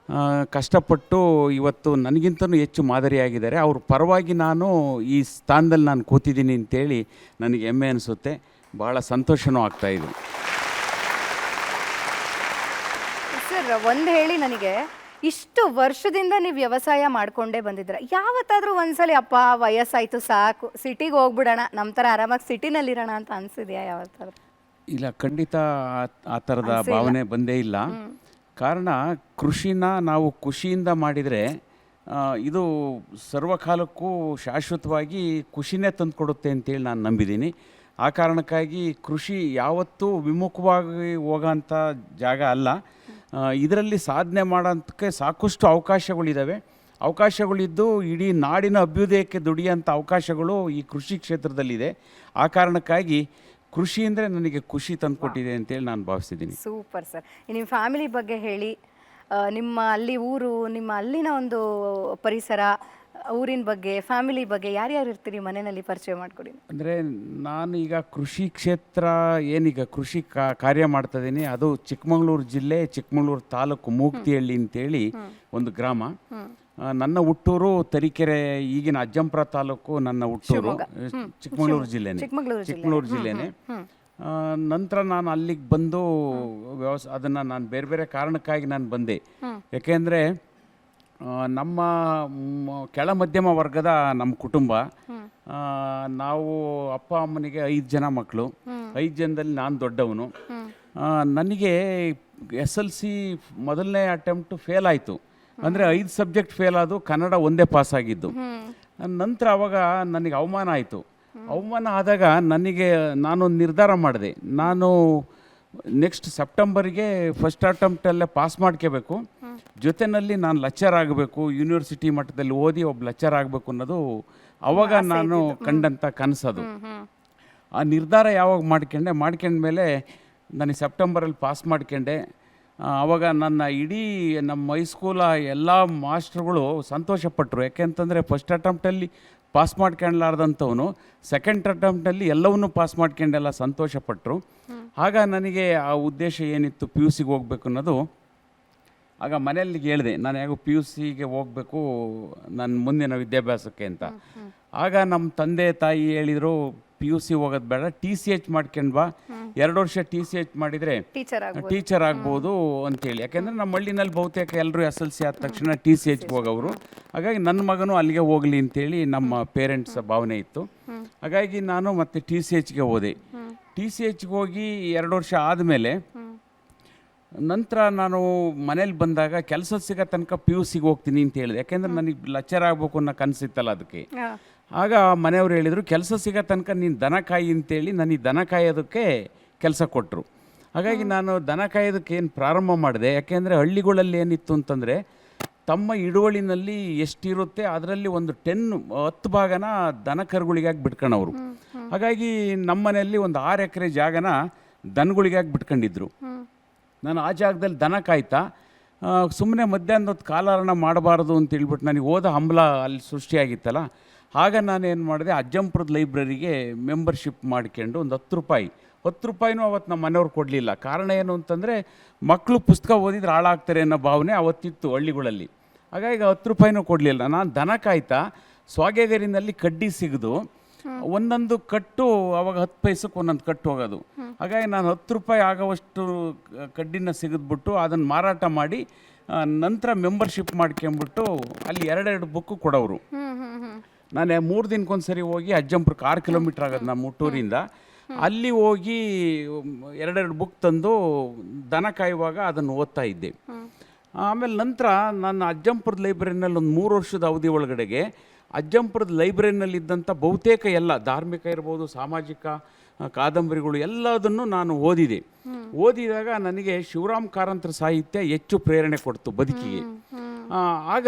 ಕಷ್ಟಪಟ್ಟು ಇವತ್ತು ನನಗಿಂತಲೂ ಹೆಚ್ಚು ಮಾದರಿಯಾಗಿದ್ದಾರೆ. ಅವ್ರ ಪರವಾಗಿ ನಾನು ಈ ಸ್ಥಾನದಲ್ಲಿ ನಾನು ಕೂತಿದ್ದೀನಿ ಅಂತೇಳಿ ನನಗೆ ಹೆಮ್ಮೆ ಅನಿಸುತ್ತೆ, ಭಾಳ ಸಂತೋಷನೂ ಆಗ್ತಾಯಿದೆ. ಸರ್, ಒಂದು ಹೇಳಿ, ನನಗೆ ಇಷ್ಟು ವರ್ಷದಿಂದ ನೀವು ವ್ಯವಸಾಯ ಮಾಡಿಕೊಂಡೇ ಬಂದಿದ್ದೀರ. ಯಾವತ್ತಾದರೂ ಒಂದ್ಸಲಿ ಅಪ್ಪ ವಯಸ್ಸಾಯಿತು ಸಾಕು ಸಿಟಿಗೆ ಹೋಗ್ಬಿಡೋಣ, ನಮ್ಮ ಥರ ಆರಾಮಾಗಿ ಸಿಟಿನಲ್ಲಿರೋಣ ಅಂತ ಅನಿಸಿದೆಯಾ ಯಾವತ್ತಾದ್ರೂ? ಇಲ್ಲ, ಖಂಡಿತ ಆ ಥರದ ಭಾವನೆ ಬಂದೇ ಇಲ್ಲ. ಕಾರಣ ಕೃಷಿನ ನಾವು ಖುಷಿಯಿಂದ ಮಾಡಿದರೆ ಇದು ಸರ್ವಕಾಲಕ್ಕೂ ಶಾಶ್ವತವಾಗಿ ಖುಷಿನೇ ತಂದುಕೊಡುತ್ತೆ ಅಂತೇಳಿ ನಾನು ನಂಬಿದ್ದೀನಿ. ಆ ಕಾರಣಕ್ಕಾಗಿ ಕೃಷಿ ಯಾವತ್ತೂ ವಿಮುಖವಾಗಿ ಹೋಗೋಂಥ ಜಾಗ ಅಲ್ಲ. ಇದರಲ್ಲಿ ಸಾಧನೆ ಮಾಡೋಂಥಕ್ಕೆ ಸಾಕಷ್ಟು ಅವಕಾಶಗಳಿದ್ದು ಇಡೀ ನಾಡಿನ ಅಭ್ಯುದಯಕ್ಕೆ ದುಡಿಯೋಂಥ ಅವಕಾಶಗಳು ಈ ಕೃಷಿ ಕ್ಷೇತ್ರದಲ್ಲಿದೆ. ಆ ಕಾರಣಕ್ಕಾಗಿ ಕೃಷಿ ಅಂದರೆ ನನಗೆ ಖುಷಿ ತಂದುಕೊಟ್ಟಿದೆ ಅಂತೇಳಿ ನಾನು ಭಾವಿಸ್ತಿದ್ದೀನಿ. Super sir. ನಿಮ್ಮ ಫ್ಯಾಮಿಲಿ ಬಗ್ಗೆ ಹೇಳಿ, ನಿಮ್ಮ ಅಲ್ಲಿ ಊರು, ನಿಮ್ಮ ಅಲ್ಲಿನ ಒಂದು ಪರಿಸರ, ಊರಿನ ಬಗ್ಗೆ, ಫ್ಯಾಮಿಲಿ ಬಗ್ಗೆ ಯಾರ್ಯಾರು ಇರ್ತೀರಿ ಮನೆಯಲ್ಲಿ ಪರಿಚಯ ಮಾಡಿಕೊಡಿ. ಅಂದರೆ ನಾನು ಈಗ ಕೃಷಿ ಕ್ಷೇತ್ರ ಏನೀಗ ಕೃಷಿ ಕಾರ್ಯ ಮಾಡ್ತಾಯಿದ್ದೀನಿ. ಅದು ಚಿಕ್ಕಮಗಳೂರು ಜಿಲ್ಲೆ, ಚಿಕ್ಕಮಗಳೂರು ತಾಲೂಕು ಮೂಗ್ತಿಹಳ್ಳಿ ಅಂತೇಳಿ ಒಂದು ಗ್ರಾಮ. ನನ್ನ ಹುಟ್ಟೂರು ತರೀಕೆರೆ, ಈಗಿನ ಅಜ್ಜಂಪುರ ತಾಲೂಕು ನನ್ನ ಹುಟ್ಟೂರು. ಚಿಕ್ಕಮಗಳೂರು ಜಿಲ್ಲೆನೇ. ನಂತರ ನಾನು ಅಲ್ಲಿಗೆ ಬಂದು ಅದನ್ನು ನಾನು ಬೇರೆ ಬೇರೆ ಕಾರಣಕ್ಕಾಗಿ ನಾನು ಬಂದೆ. ಯಾಕೆಂದರೆ ನಮ್ಮ ಕೆಳ ಮಧ್ಯಮ ವರ್ಗದ ನಮ್ಮ ಕುಟುಂಬ. ನಾವು ಅಪ್ಪ ಅಮ್ಮನಿಗೆ 5 ಜನ ಮಕ್ಕಳು. 5 ಜನದಲ್ಲಿ ನಾನು ದೊಡ್ಡವನು. ನನಗೆ SLC ಮೊದಲನೇ ಅಟೆಂಪ್ಟು ಫೇಲ್ ಆಯಿತು. ಅಂದರೆ 5 ಸಬ್ಜೆಕ್ಟ್ ಫೇಲ್ ಆದು, ಕನ್ನಡ ಒಂದೇ ಪಾಸ್ ಆಗಿದ್ದು. ನಂತರ ಅವಾಗ ನನಗೆ ಅವಮಾನ ಆಯಿತು. ಅವಮಾನ ಆದಾಗ ನಾನೊಂದು ನಿರ್ಧಾರ ಮಾಡಿದೆ. ನಾನು ನೆಕ್ಸ್ಟ್ ಸೆಪ್ಟೆಂಬರ್ಗೆ ಫಸ್ಟ್ ಅಟೆಂಪ್ಟಲ್ಲೇ ಪಾಸ್ ಮಾಡ್ಕೋಬೇಕು, ಜೊತೆಯಲ್ಲಿ ನಾನು ಲೆಕ್ಚರ್ ಆಗಬೇಕು, ಯೂನಿವರ್ಸಿಟಿ ಮಟ್ಟದಲ್ಲಿ ಓದಿ ಒಬ್ಬ ಲೆಕ್ಚರ್ ಆಗಬೇಕು ಅನ್ನೋದು ಅವಾಗ ನಾನು ಕಂಡಂಥ ಕನಸದು. ಆ ನಿರ್ಧಾರ ಯಾವಾಗ ಮಾಡ್ಕೊಂಡ್ಮೇಲೆ ನನಗೆ ಸೆಪ್ಟೆಂಬರಲ್ಲಿ ಪಾಸ್ ಮಾಡ್ಕೊಂಡೆ. ಆವಾಗ ನನ್ನ ಇಡೀ ನಮ್ಮ ಹೈಸ್ಕೂಲ ಎಲ್ಲ ಮಾಸ್ಟ್ರುಗಳು ಸಂತೋಷಪಟ್ಟರು. ಯಾಕೆಂತಂದರೆ ಫಸ್ಟ್ ಅಟೆಂಪ್ಟಲ್ಲಿ ಪಾಸ್ ಮಾಡ್ಕೊಳ್ಳಾರ್ದಂಥವನು ಸೆಕೆಂಡ್ ಅಟೆಂಪ್ಟಲ್ಲಿ ಎಲ್ಲವನ್ನೂ ಪಾಸ್ ಮಾಡ್ಕೊಂಡೆಲ್ಲ ಸಂತೋಷಪಟ್ಟರು. ಆಗ ನನಗೆ ಆ ಉದ್ದೇಶ ಏನಿತ್ತು, PUCಗೆ ಹೋಗ್ಬೇಕು ಅನ್ನೋದು. ಆಗ ಮನೆಯಲ್ಲಿ ಹೇಳಿದೆ, ನಾನು ಯಾಕೋ PUCಗೆ ಹೋಗಬೇಕು ನನ್ನ ಮುಂದಿನ ವಿದ್ಯಾಭ್ಯಾಸಕ್ಕೆ ಅಂತ. ಆಗ ನಮ್ಮ ತಂದೆ ತಾಯಿ ಹೇಳಿದರು, PUC ಹೋಗೋದು ಬೇಡ, TCH ಮಾಡ್ಕೊಂಡು ಬಾ, 2 ವರ್ಷ TCH ಮಾಡಿದರೆ ಟೀಚರ್ ಆಗ್ಬೋದು ಅಂತೇಳಿ. ಯಾಕೆಂದರೆ ನಮ್ಮ ಹಳ್ಳಿನಲ್ಲಿ ಬಹುತೇಕ ಎಲ್ಲರೂ SLC ಆದ ತಕ್ಷಣ TCHಗೆ ಹೋಗೋರು. ಹಾಗಾಗಿ ನನ್ನ ಮಗನೂ ಅಲ್ಲಿಗೆ ಹೋಗಲಿ ಅಂತೇಳಿ ನಮ್ಮ ಪೇರೆಂಟ್ಸ್ ಭಾವನೆ ಇತ್ತು. ಹಾಗಾಗಿ ನಾನು ಮತ್ತೆ TCHಗೆ ಹೋದೆ. TCHಗೆ ಹೋಗಿ 2 ವರ್ಷ ಆದಮೇಲೆ ನಂತರ ನಾನು ಮನೇಲಿ ಬಂದಾಗ ಕೆಲಸ ಸಿಗೋ ತನಕ PUCಗೆ ಹೋಗ್ತೀನಿ ಅಂತ ಹೇಳಿದೆ. ಯಾಕೆಂದರೆ ನನಗೆ ಲೆಕ್ಚರ್ ಆಗಬೇಕು ಅನ್ನೋ ಕನಸಿತ್ತಲ್ಲ ಅದಕ್ಕೆ. ಆಗ ಮನೆಯವರು ಹೇಳಿದರು, ಕೆಲಸ ಸಿಗೋ ತನಕ ನೀನು ದನ ಕಾಯಿ ಅಂತೇಳಿ ನನಗೆ ದನ ಕಾಯೋದಕ್ಕೆ ಕೆಲಸ ಕೊಟ್ಟರು. ಹಾಗಾಗಿ ನಾನು ದನ ಕಾಯೋದಕ್ಕೆ ಏನು ಪ್ರಾರಂಭ ಮಾಡಿದೆ. ಯಾಕೆಂದರೆ ಹಳ್ಳಿಗಳಲ್ಲಿ ಏನಿತ್ತು ಅಂತಂದರೆ ತಮ್ಮ ಹಿಡುವಳಿನಲ್ಲಿ ಎಷ್ಟಿರುತ್ತೆ ಅದರಲ್ಲಿ ಒಂದು 10 ಭಾಗನ ದನ ಕರುಗಳಿಗಾಗಿ ಬಿಟ್ಕೊಂಡವರು. ಹಾಗಾಗಿ ನಮ್ಮ ಮನೆಯಲ್ಲಿ ಒಂದು 6 ಎಕರೆ ಜಾಗನ ದನಗಳಿಗಾಗಿ ಬಿಟ್ಕೊಂಡಿದ್ರು. ನಾನು ಆ ಜಾಗದಲ್ಲಿ ದನ ಕಾಯ್ತಾ ಸುಮ್ಮನೆ ಮಧ್ಯಾಹ್ನದ ಹೊತ್ತು ಕಾಲಹರಣ ಮಾಡಬಾರ್ದು ಅಂತ ಹೇಳ್ಬಿಟ್ಟು ನನಗೆ ಓದೋ ಹಂಬಲ ಅಲ್ಲಿ ಸೃಷ್ಟಿಯಾಗಿತ್ತಲ್ಲ. ಆಗ ನಾನೇನು ಮಾಡಿದೆ, ಅಜ್ಜಂಪುರದ ಲೈಬ್ರರಿಗೆ ಮೆಂಬರ್ಶಿಪ್ ಮಾಡ್ಕೊಂಡು ಒಂದು 10 ರೂಪಾಯಿ ₹10 ಅವತ್ತು ನಮ್ಮ ಮನೆಯವ್ರು ಕೊಡಲಿಲ್ಲ. ಕಾರಣ ಏನು ಅಂತಂದರೆ ಮಕ್ಕಳು ಪುಸ್ತಕ ಓದಿದ್ರೆ ಹಾಳಾಗ್ತಾರೆ ಅನ್ನೋ ಭಾವನೆ ಅವತ್ತಿತ್ತು ಹಳ್ಳಿಗಳಲ್ಲಿ. ಹಾಗಾಗಿ ₹10 ಕೊಡಲಿಲ್ಲ. ನಾನು ದನ ಕಾಯ್ತಾ ಸ್ವಾಗೇಗರಿನಲ್ಲಿ ಕಡ್ಡಿ ಸಿಗದು ಒಂದೊಂದು ಕಟ್ಟು ಅವಾಗ 10 ಪೈಸಕ್ಕೆ ಒಂದೊಂದು ಕಟ್ಟು ಹೋಗೋದು. ಹಾಗಾಗಿ ನಾನು ₹10 ಆಗೋವಷ್ಟು ಕಡ್ಡಿನ ಸಿಗಿದ್ಬಿಟ್ಟು ಅದನ್ನು ಮಾರಾಟ ಮಾಡಿ ನಂತರ ಮೆಂಬರ್ಶಿಪ್ ಮಾಡ್ಕೊಂಬಿಟ್ಟು ಅಲ್ಲಿ 2 ಬುಕ್ಕು ಕೊಡೋರು. ನಾನು 3 ದಿನಕ್ಕೊಂದು ಸರಿ ಹೋಗಿ ಅಜ್ಜಂಪುರಕ್ಕೆ 6 ಕಿಲೋಮೀಟ್ರ್ ಆಗೋದು ನಮ್ಮ ಹುಟ್ಟೂರಿಂದ. ಅಲ್ಲಿ ಹೋಗಿ 2 ಬುಕ್ ತಂದು ದನ ಕಾಯುವಾಗ ಅದನ್ನು ಓದ್ತಾ ಇದ್ದೆ. ಆಮೇಲೆ ನಂತರ ನಾನು ಅಜ್ಜಂಪುರದ ಲೈಬ್ರರಿನಲ್ಲಿ ಒಂದು 3 ವರ್ಷದ ಅವಧಿ ಒಳಗಡೆಗೆ ಅಜ್ಜಂಪುರದ ಲೈಬ್ರರಿನಲ್ಲಿದ್ದಂಥ ಬಹುತೇಕ ಎಲ್ಲ ಧಾರ್ಮಿಕ ಇರ್ಬೋದು, ಸಾಮಾಜಿಕ ಕಾದಂಬರಿಗಳು ಎಲ್ಲದನ್ನು ನಾನು ಓದಿದೆ. ಓದಿದಾಗ ನನಗೆ ಶಿವರಾಮ್ ಕಾರಂತರ ಸಾಹಿತ್ಯ ಹೆಚ್ಚು ಪ್ರೇರಣೆ ಕೊಡ್ತು ಬದುಕಿಗೆ. ಆಗ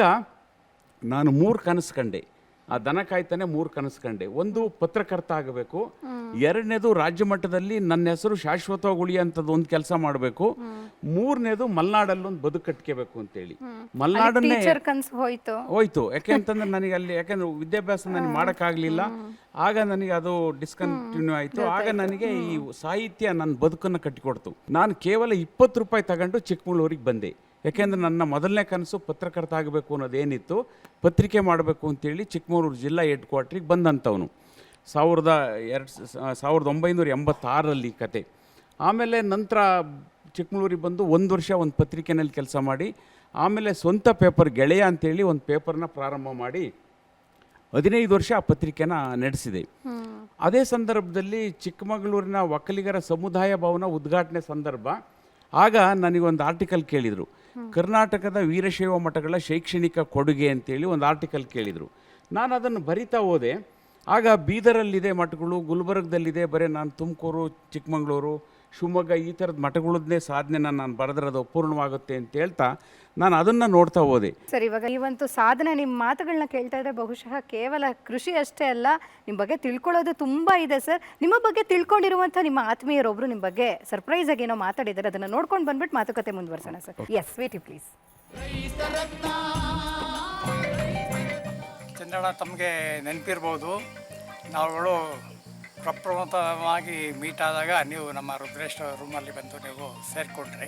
ನಾನು 3 ಕನಸು ಕಂಡೆ. ಆ ದನ ಕಾಯ್ತಾನೆ 3 ಕನಸು ಕಂಡೆ. ಒಂದು, ಪತ್ರಕರ್ತ ಆಗಬೇಕು. 2ನೇದು, ರಾಜ್ಯ ಮಟ್ಟದಲ್ಲಿ ನನ್ನ ಹೆಸರು ಶಾಶ್ವತವಾಗಿ ಉಳಿಯುವಂಥದ್ದು ಒಂದು ಕೆಲಸ ಮಾಡಬೇಕು. 3ನೇದು, ಮಲೆನಾಡಲ್ಲೊಂದು ಬದುಕು ಕಟ್ಕೋಬೇಕು ಅಂತೇಳಿ. ಮಲೆನಾಡನ್ನೇ ಹೋಯ್ತು. ಯಾಕೆಂತಂದ್ರೆ ನನಗೆ ಅಲ್ಲಿ ಯಾಕೆಂದ್ರೆ ವಿದ್ಯಾಭ್ಯಾಸ ನನಗೆ ಮಾಡೋಕ್ಕಾಗಲಿಲ್ಲ. ಆಗ ನನಗೆ ಅದು ಡಿಸ್ಕಂಟಿನ್ಯೂ ಆಯಿತು. ಆಗ ನನಗೆ ಈ ಸಾಹಿತ್ಯ ನನ್ನ ಬದುಕನ್ನು ಕಟ್ಟಿಕೊಡ್ತು. ನಾನು ಕೇವಲ ₹20 ತಗೊಂಡು ಚಿಕ್ಕಮಗಳೂರಿಗೆ ಬಂದೆ. ಯಾಕೆಂದರೆ ನನ್ನ ಮೊದಲನೇ ಕನಸು ಪತ್ರಕರ್ತ ಆಗಬೇಕು ಅನ್ನೋದೇನಿತ್ತು, ಪತ್ರಿಕೆ ಮಾಡಬೇಕು ಅಂತೇಳಿ ಚಿಕ್ಕಮಗಳೂರು ಜಿಲ್ಲಾ ಹೆಡ್ ಕ್ವಾರ್ಟ್ರಿಗೆ ಬಂದಂಥವನು 1986ರಲ್ಲಿ ಕತೆ. ಆಮೇಲೆ ನಂತರ ಚಿಕ್ಕಮಗಳೂರಿಗೆ ಬಂದು 1 ವರ್ಷ ಒಂದು ಪತ್ರಿಕೆಯಲ್ಲಿ ಕೆಲಸ ಮಾಡಿ, ಆಮೇಲೆ ಸ್ವಂತ ಪೇಪರ್ ಗೆಳೆಯ ಅಂತೇಳಿ ಒಂದು ಪೇಪರ್ನ ಪ್ರಾರಂಭ ಮಾಡಿ 15 ವರ್ಷ ಆ ಪತ್ರಿಕೆನ ನಡೆಸಿದೆ. ಅದೇ ಸಂದರ್ಭದಲ್ಲಿ ಚಿಕ್ಕಮಗಳೂರಿನ ಒಕ್ಕಲಿಗರ ಸಮುದಾಯ ಭವನ ಉದ್ಘಾಟನೆ ಸಂದರ್ಭ, ಆಗ ನನಗೊಂದು ಆರ್ಟಿಕಲ್ ಕೇಳಿದರು. ಕರ್ನಾಟಕದ ವೀರಶೈವ ಮಠಗಳ ಶೈಕ್ಷಣಿಕ ಕೊಡುಗೆ ಅಂತೇಳಿ ಒಂದು ಆರ್ಟಿಕಲ್ ಕೇಳಿದರು. ನಾನು ಅದನ್ನು ಬರಿತಾ ಹೋದೆ. ಆಗ ಬೀದರಲ್ಲಿದೆ ಮಠಗಳು, ಗುಲ್ಬರ್ಗದಲ್ಲಿದೆ, ಬರೀ ನಾನು ತುಮಕೂರು, ಚಿಕ್ಕಮಗಳೂರು, ಶಿವಮೊಗ್ಗ ಈ ಥರದ ಮಠಗಳದ್ದೇ ಸಾಧನೆನ ನಾನು ಬರೆದಿರೋದು ಅಪೂರ್ಣವಾಗುತ್ತೆ ಅಂತ ಹೇಳ್ತಾ ನಾನು ಅದನ್ನು ನೋಡ್ತಾ ಹೋದೆ. ಸರ್, ಇವಾಗ ನೀವಂತೂ ಸಾಧನೆ, ನಿಮ್ಮ ಮಾತುಗಳನ್ನ ಕೇಳ್ತಾ ಇದ್ರೆ ಬಹುಶಃ ಕೇವಲ ಕೃಷಿ ಅಷ್ಟೇ ಅಲ್ಲ, ನಿಮ್ಮ ಬಗ್ಗೆ ತಿಳ್ಕೊಳ್ಳೋದು ತುಂಬ ಇದೆ ಸರ್. ನಿಮ್ಮ ಬಗ್ಗೆ ತಿಳ್ಕೊಂಡಿರುವಂಥ ನಿಮ್ಮ ಆತ್ಮೀಯರೊಬ್ಬರು ನಿಮ್ಮ ಬಗ್ಗೆ ಸರ್ಪ್ರೈಸ್ ಆಗಿ ಏನೋ ಮಾತಾಡಿದ್ದಾರೆ. ಅದನ್ನು ನೋಡ್ಕೊಂಡು ಬಂದ್ಬಿಟ್ಟು ಮಾತುಕತೆ ಮುಂದುವರ್ಸೋಣ ಸರ್. Yes, wait please. ಚಂದ್ರಣ್ಣ, ತಮಗೆ ನೆನಪಿರ್ಬೋದು, ನಾವುಗಳು ಪ್ರಪ್ರಥಮವಾಗಿ ಮೀಟ್ ಆದಾಗ ನೀವು ನಮ್ಮ ರುದ್ರೇಶ್ ರೂಮಲ್ಲಿ ಬಂದು ನೀವು ಸೇರಿಕೊಂಡ್ರಿ.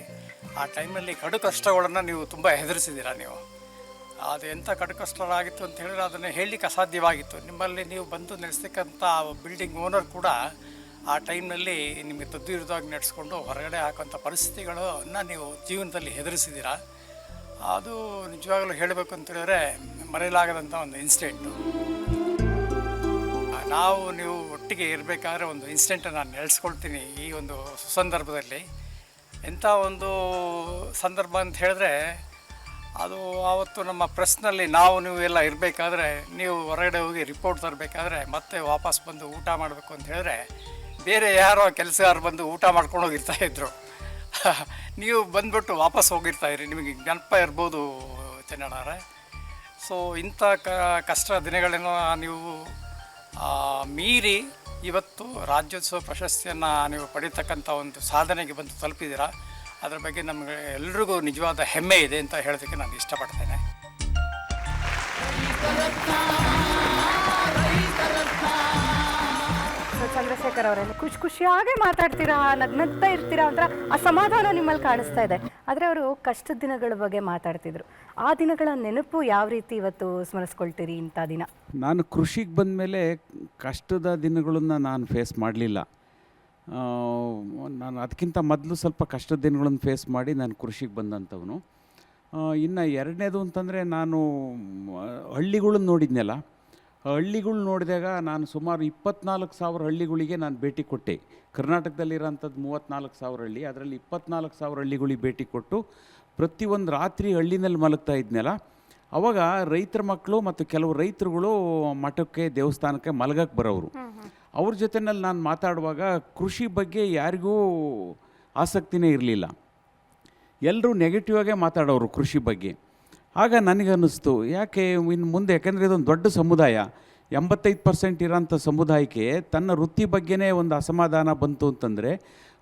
ಆ ಟೈಮಲ್ಲಿ ಕಡು ಕಷ್ಟಗಳನ್ನು ನೀವು ತುಂಬ ಹೆದರಿಸಿದ್ದೀರ. ನೀವು ಅದು ಎಂಥ ಕಡು ಕಷ್ಟಗಳಾಗಿತ್ತು ಅಂತ ಹೇಳಿದ್ರೆ ಅದನ್ನು ಹೇಳಲಿಕ್ಕೆ ಅಸಾಧ್ಯವಾಗಿತ್ತು. ನಿಮ್ಮಲ್ಲಿ ನೀವು ಬಂದು ನೆಲೆಸ್ತಕ್ಕಂಥ ಬಿಲ್ಡಿಂಗ್ ಓನರ್ ಕೂಡ ಆ ಟೈಮ್ನಲ್ಲಿ ನಿಮಗೆ ತದ್ದು ವಿರುದ್ಧವಾಗಿ ನಡೆಸ್ಕೊಂಡು ಹೊರಗಡೆ ಹಾಕುವಂಥ ಪರಿಸ್ಥಿತಿಗಳನ್ನು ನೀವು ಜೀವನದಲ್ಲಿ ಹೆದರಿಸಿದ್ದೀರ. ಅದು ನಿಜವಾಗಲೂ ಹೇಳಬೇಕು ಅಂತ ಹೇಳಿದ್ರೆ ಮರೆಯಲಾಗದಂಥ ಒಂದು ಇನ್ಸಿಡೆಂಟು. ನೀವು ಒಟ್ಟಿಗೆ ಇರಬೇಕಾದ್ರೆ ಒಂದು ಇನ್ಸಿಡೆಂಟನ್ನು ನಾನು ನೆಲೆಸ್ಕೊಳ್ತೀನಿ ಈ ಒಂದು ಸುಸಂದರ್ಭದಲ್ಲಿ. ಎಂಥ ಒಂದು ಸಂದರ್ಭ ಅಂತ ಹೇಳಿದ್ರೆ, ಅದು ಆವತ್ತು ನಮ್ಮ ಪ್ರೆಸ್ನಲ್ಲಿ ನೀವು ಎಲ್ಲ ಇರಬೇಕಾದ್ರೆ, ನೀವು ಹೊರಗಡೆ ಹೋಗಿ ರಿಪೋರ್ಟ್ ತರಬೇಕಾದ್ರೆ ಮತ್ತೆ ವಾಪಸ್ ಬಂದು ಊಟ ಮಾಡಬೇಕು ಅಂತ ಹೇಳಿದ್ರೆ ಬೇರೆ ಯಾರೋ ಕೆಲಸಗಾರರು ಬಂದು ಊಟ ಮಾಡ್ಕೊಂಡು ಹೋಗಿರ್ತಾಯಿದ್ರು. ನೀವು ಬಂದುಬಿಟ್ಟು ವಾಪಸ್ ಹೋಗಿರ್ತಾಯಿರಿ. ನಿಮಗೆ ಜ್ಞಾಪಕ ಇರ್ಬೋದು ಚನ್ನಣ್ಣವರೇ. ಸೊ ಇಂಥ ಕಷ್ಟ ದಿನಗಳನ್ನು ನೀವು ಮೀರಿ ಇವತ್ತು ರಾಜ್ಯೋತ್ಸವ ಪ್ರಶಸ್ತಿಯನ್ನು ನೀವು ಪಡೀತಕ್ಕಂಥ ಒಂದು ಸಾಧನೆಗೆ ಬಂದು ತಲುಪಿದ್ದೀರಾ. ಅದರ ಬಗ್ಗೆ ನಮಗೆ ಎಲ್ರಿಗೂ ನಿಜವಾದ ಹೆಮ್ಮೆ ಇದೆ ಅಂತ ಹೇಳೋದಕ್ಕೆ ನಾನು ಇಷ್ಟಪಡ್ತೇನೆ. ಚಂದ್ರಶೇಖರ್ ಅವರೇ, ಖುಷಿಯಾಗಿ ಮಾತಾಡ್ತೀರಾ, ನಗ್ನಗ್ತಾ ಇರ್ತೀರಾ, ಒಂಥರ ಅಸಮಾಧಾನ ನಿಮ್ಮಲ್ಲಿ ಕಾಣಿಸ್ತಾ ಇದೆ. ಆದರೆ ಅವರು ಕಷ್ಟದ ದಿನಗಳ ಬಗ್ಗೆ ಮಾತಾಡ್ತಿದ್ರು. ಆ ದಿನಗಳ ನೆನಪು ಯಾವ ರೀತಿ ಇವತ್ತು ಸ್ಮರಿಸ್ಕೊಳ್ತೀರಿ ಇಂಥ ದಿನ? ನಾನು ಕೃಷಿಗೆ ಬಂದ ಮೇಲೆ ಕಷ್ಟದ ದಿನಗಳನ್ನು ನಾನು ಫೇಸ್ ಮಾಡಲಿಲ್ಲ. ನಾನು ಅದಕ್ಕಿಂತ ಮೊದಲು ಸ್ವಲ್ಪ ಕಷ್ಟದ ದಿನಗಳನ್ನು ಫೇಸ್ ಮಾಡಿ ನಾನು ಕೃಷಿಗೆ ಬಂದಂಥವನು. ಇನ್ನು 2ನೇದು ಅಂತಂದರೆ, ನಾನು ಹಳ್ಳಿಗಳನ್ನ ನೋಡಿದ್ನಲ್ಲ, ಹಳ್ಳಿಗಳು ನೋಡಿದಾಗ ನಾನು ಸುಮಾರು 24,000 ಹಳ್ಳಿಗಳಿಗೆ ನಾನು ಭೇಟಿ ಕೊಟ್ಟೆ. ಕರ್ನಾಟಕದಲ್ಲಿರೋಂಥದ್ದು 34,000 ಹಳ್ಳಿ, ಅದರಲ್ಲಿ 24,000 ಹಳ್ಳಿಗಳಿಗೆ ಭೇಟಿ ಕೊಟ್ಟು ಪ್ರತಿಯೊಂದು ರಾತ್ರಿ ಹಳ್ಳಿನಲ್ಲಿ ಮಲಗ್ತಾ ಇದ್ನಲ್ಲ. ಅವಾಗ ರೈತರ ಮಕ್ಕಳು ಮತ್ತು ಕೆಲವು ರೈತರುಗಳು ಮಠಕ್ಕೆ, ದೇವಸ್ಥಾನಕ್ಕೆ ಮಲಗಕ್ಕೆ ಬರೋರು. ಅವ್ರ ಜೊತೆಯಲ್ಲಿ ನಾನು ಮಾತಾಡುವಾಗ ಕೃಷಿ ಬಗ್ಗೆ ಯಾರಿಗೂ ಆಸಕ್ತಿನೇ ಇರಲಿಲ್ಲ. ಎಲ್ಲರೂ ನೆಗೆಟಿವ್ ಆಗೇ ಮಾತಾಡೋರು ಕೃಷಿ ಬಗ್ಗೆ. ಆಗ ನನಗನ್ನಿಸ್ತು, ಯಾಕೆ ಇನ್ನು ಮುಂದೆ, ಯಾಕೆಂದರೆ ಇದೊಂದು ದೊಡ್ಡ ಸಮುದಾಯ, 85% ಇರೋಂಥ ಸಮುದಾಯಕ್ಕೆ ತನ್ನ ವೃತ್ತಿ ಬಗ್ಗೆನೇ ಒಂದು ಅಸಮಾಧಾನ ಬಂತು ಅಂತಂದರೆ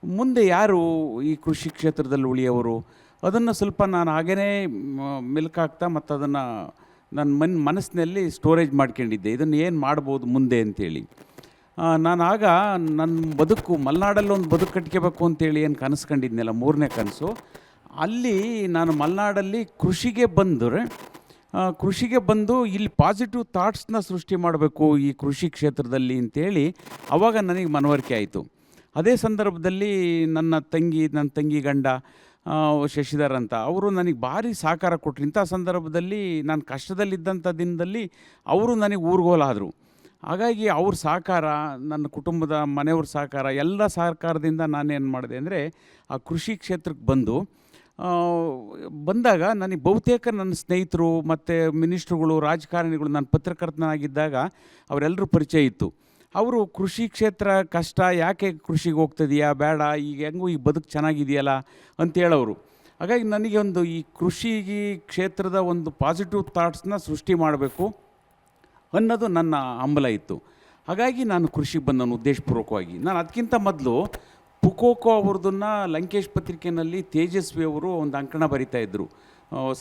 ಮುಂದೆ ಯಾರು ಈ ಕೃಷಿ ಕ್ಷೇತ್ರದಲ್ಲಿ ಉಳಿಯೋರು? ಅದನ್ನು ಸ್ವಲ್ಪ ನಾನು ಹಾಗೇ ಮೆಲುಕಾಗ್ತಾ ಮತ್ತು ಅದನ್ನು ನನ್ನ ಮನಸ್ಸಿನಲ್ಲಿ ಸ್ಟೋರೇಜ್ ಮಾಡ್ಕೊಂಡಿದ್ದೆ, ಇದನ್ನು ಏನು ಮಾಡ್ಬೋದು ಮುಂದೆ ಅಂತೇಳಿ. ನಾನು ಆಗ ನನ್ನ ಬದುಕು ಮಲೆನಾಡಲ್ಲಿ ಒಂದು ಬದುಕು ಕಟ್ಕೋಬೇಕು ಅಂತೇಳಿ ಏನು ಕನಸು ಕಂಡಿದ್ನಲ್ಲ, 3ನೇ ಕನಸು, ಅಲ್ಲಿ ನಾನು ಮಲೆನಾಡಲ್ಲಿ ಕೃಷಿಗೆ ಬಂದು ಇಲ್ಲಿ ಪಾಸಿಟಿವ್ ಥಾಟ್ಸ್ನ ಸೃಷ್ಟಿ ಮಾಡಬೇಕು ಈ ಕೃಷಿ ಕ್ಷೇತ್ರದಲ್ಲಿ ಅಂತೇಳಿ ಆವಾಗ ನನಗೆ ಮನವರಿಕೆ ಆಯಿತು. ಅದೇ ಸಂದರ್ಭದಲ್ಲಿ ನನ್ನ ತಂಗಿ ಗಂಡ ಶಶಿಧರ್ ಅಂತ ಅವರು ನನಗೆ ಭಾರಿ ಸಹಕಾರ ಕೊಟ್ಟರು. ಇಂಥ ಸಂದರ್ಭದಲ್ಲಿ ನಾನು ಕಷ್ಟದಲ್ಲಿದ್ದಂಥ ದಿನದಲ್ಲಿ ಅವರು ನನಗೆ ಊರುಗೋಲಾದರು. ಹಾಗಾಗಿ ಅವ್ರ ಸಹಕಾರ, ನನ್ನ ಕುಟುಂಬದ ಮನೆಯವ್ರ ಸಹಕಾರ, ಎಲ್ಲ ಸಹಕಾರದಿಂದ ನಾನೇನು ಮಾಡಿದೆ ಅಂದರೆ ಆ ಕೃಷಿ ಕ್ಷೇತ್ರಕ್ಕೆ ಬಂದಾಗ ನನಗೆ ಬಹುತೇಕ ನನ್ನ ಸ್ನೇಹಿತರು ಮತ್ತು ಮಿನಿಸ್ಟ್ರುಗಳು, ರಾಜಕಾರಣಿಗಳು, ನಾನು ಪತ್ರಕರ್ತನಾಗಿದ್ದಾಗ ಅವರೆಲ್ಲರೂ ಪರಿಚಯ ಇತ್ತು. ಅವರು ಕೃಷಿ ಕ್ಷೇತ್ರ ಕಷ್ಟ, ಯಾಕೆ ಕೃಷಿಗೆ ಹೋಗ್ತಿದೆಯಾ, ಬೇಡ, ಈಗ ಹೆಂಗೂ ಈ ಬದುಕು ಚೆನ್ನಾಗಿದೆಯಲ್ಲ ಅಂತೇಳೋರು. ಹಾಗಾಗಿ ನನಗೆ ಒಂದು ಈ ಕೃಷಿ ಕ್ಷೇತ್ರದ ಒಂದು ಪಾಸಿಟಿವ್ ಥಾಟ್ಸ್ನ ಸೃಷ್ಟಿ ಮಾಡಬೇಕು ಅನ್ನೋದು ನನ್ನ ಹಂಬಲ ಇತ್ತು. ಹಾಗಾಗಿ ನಾನು ಕೃಷಿಗೆ ಬಂದನು ಉದ್ದೇಶಪೂರ್ವಕವಾಗಿ. ನಾನು ಅದಕ್ಕಿಂತ ಮೊದಲು ಪುಕೋಕೋ ಅವ್ರದನ್ನು ಲಂಕೇಶ್ ಪತ್ರಿಕೆಯಲ್ಲಿ ತೇಜಸ್ವಿ ಅವರು ಒಂದು ಅಂಕಣ ಬರಿತಾಯಿದ್ರು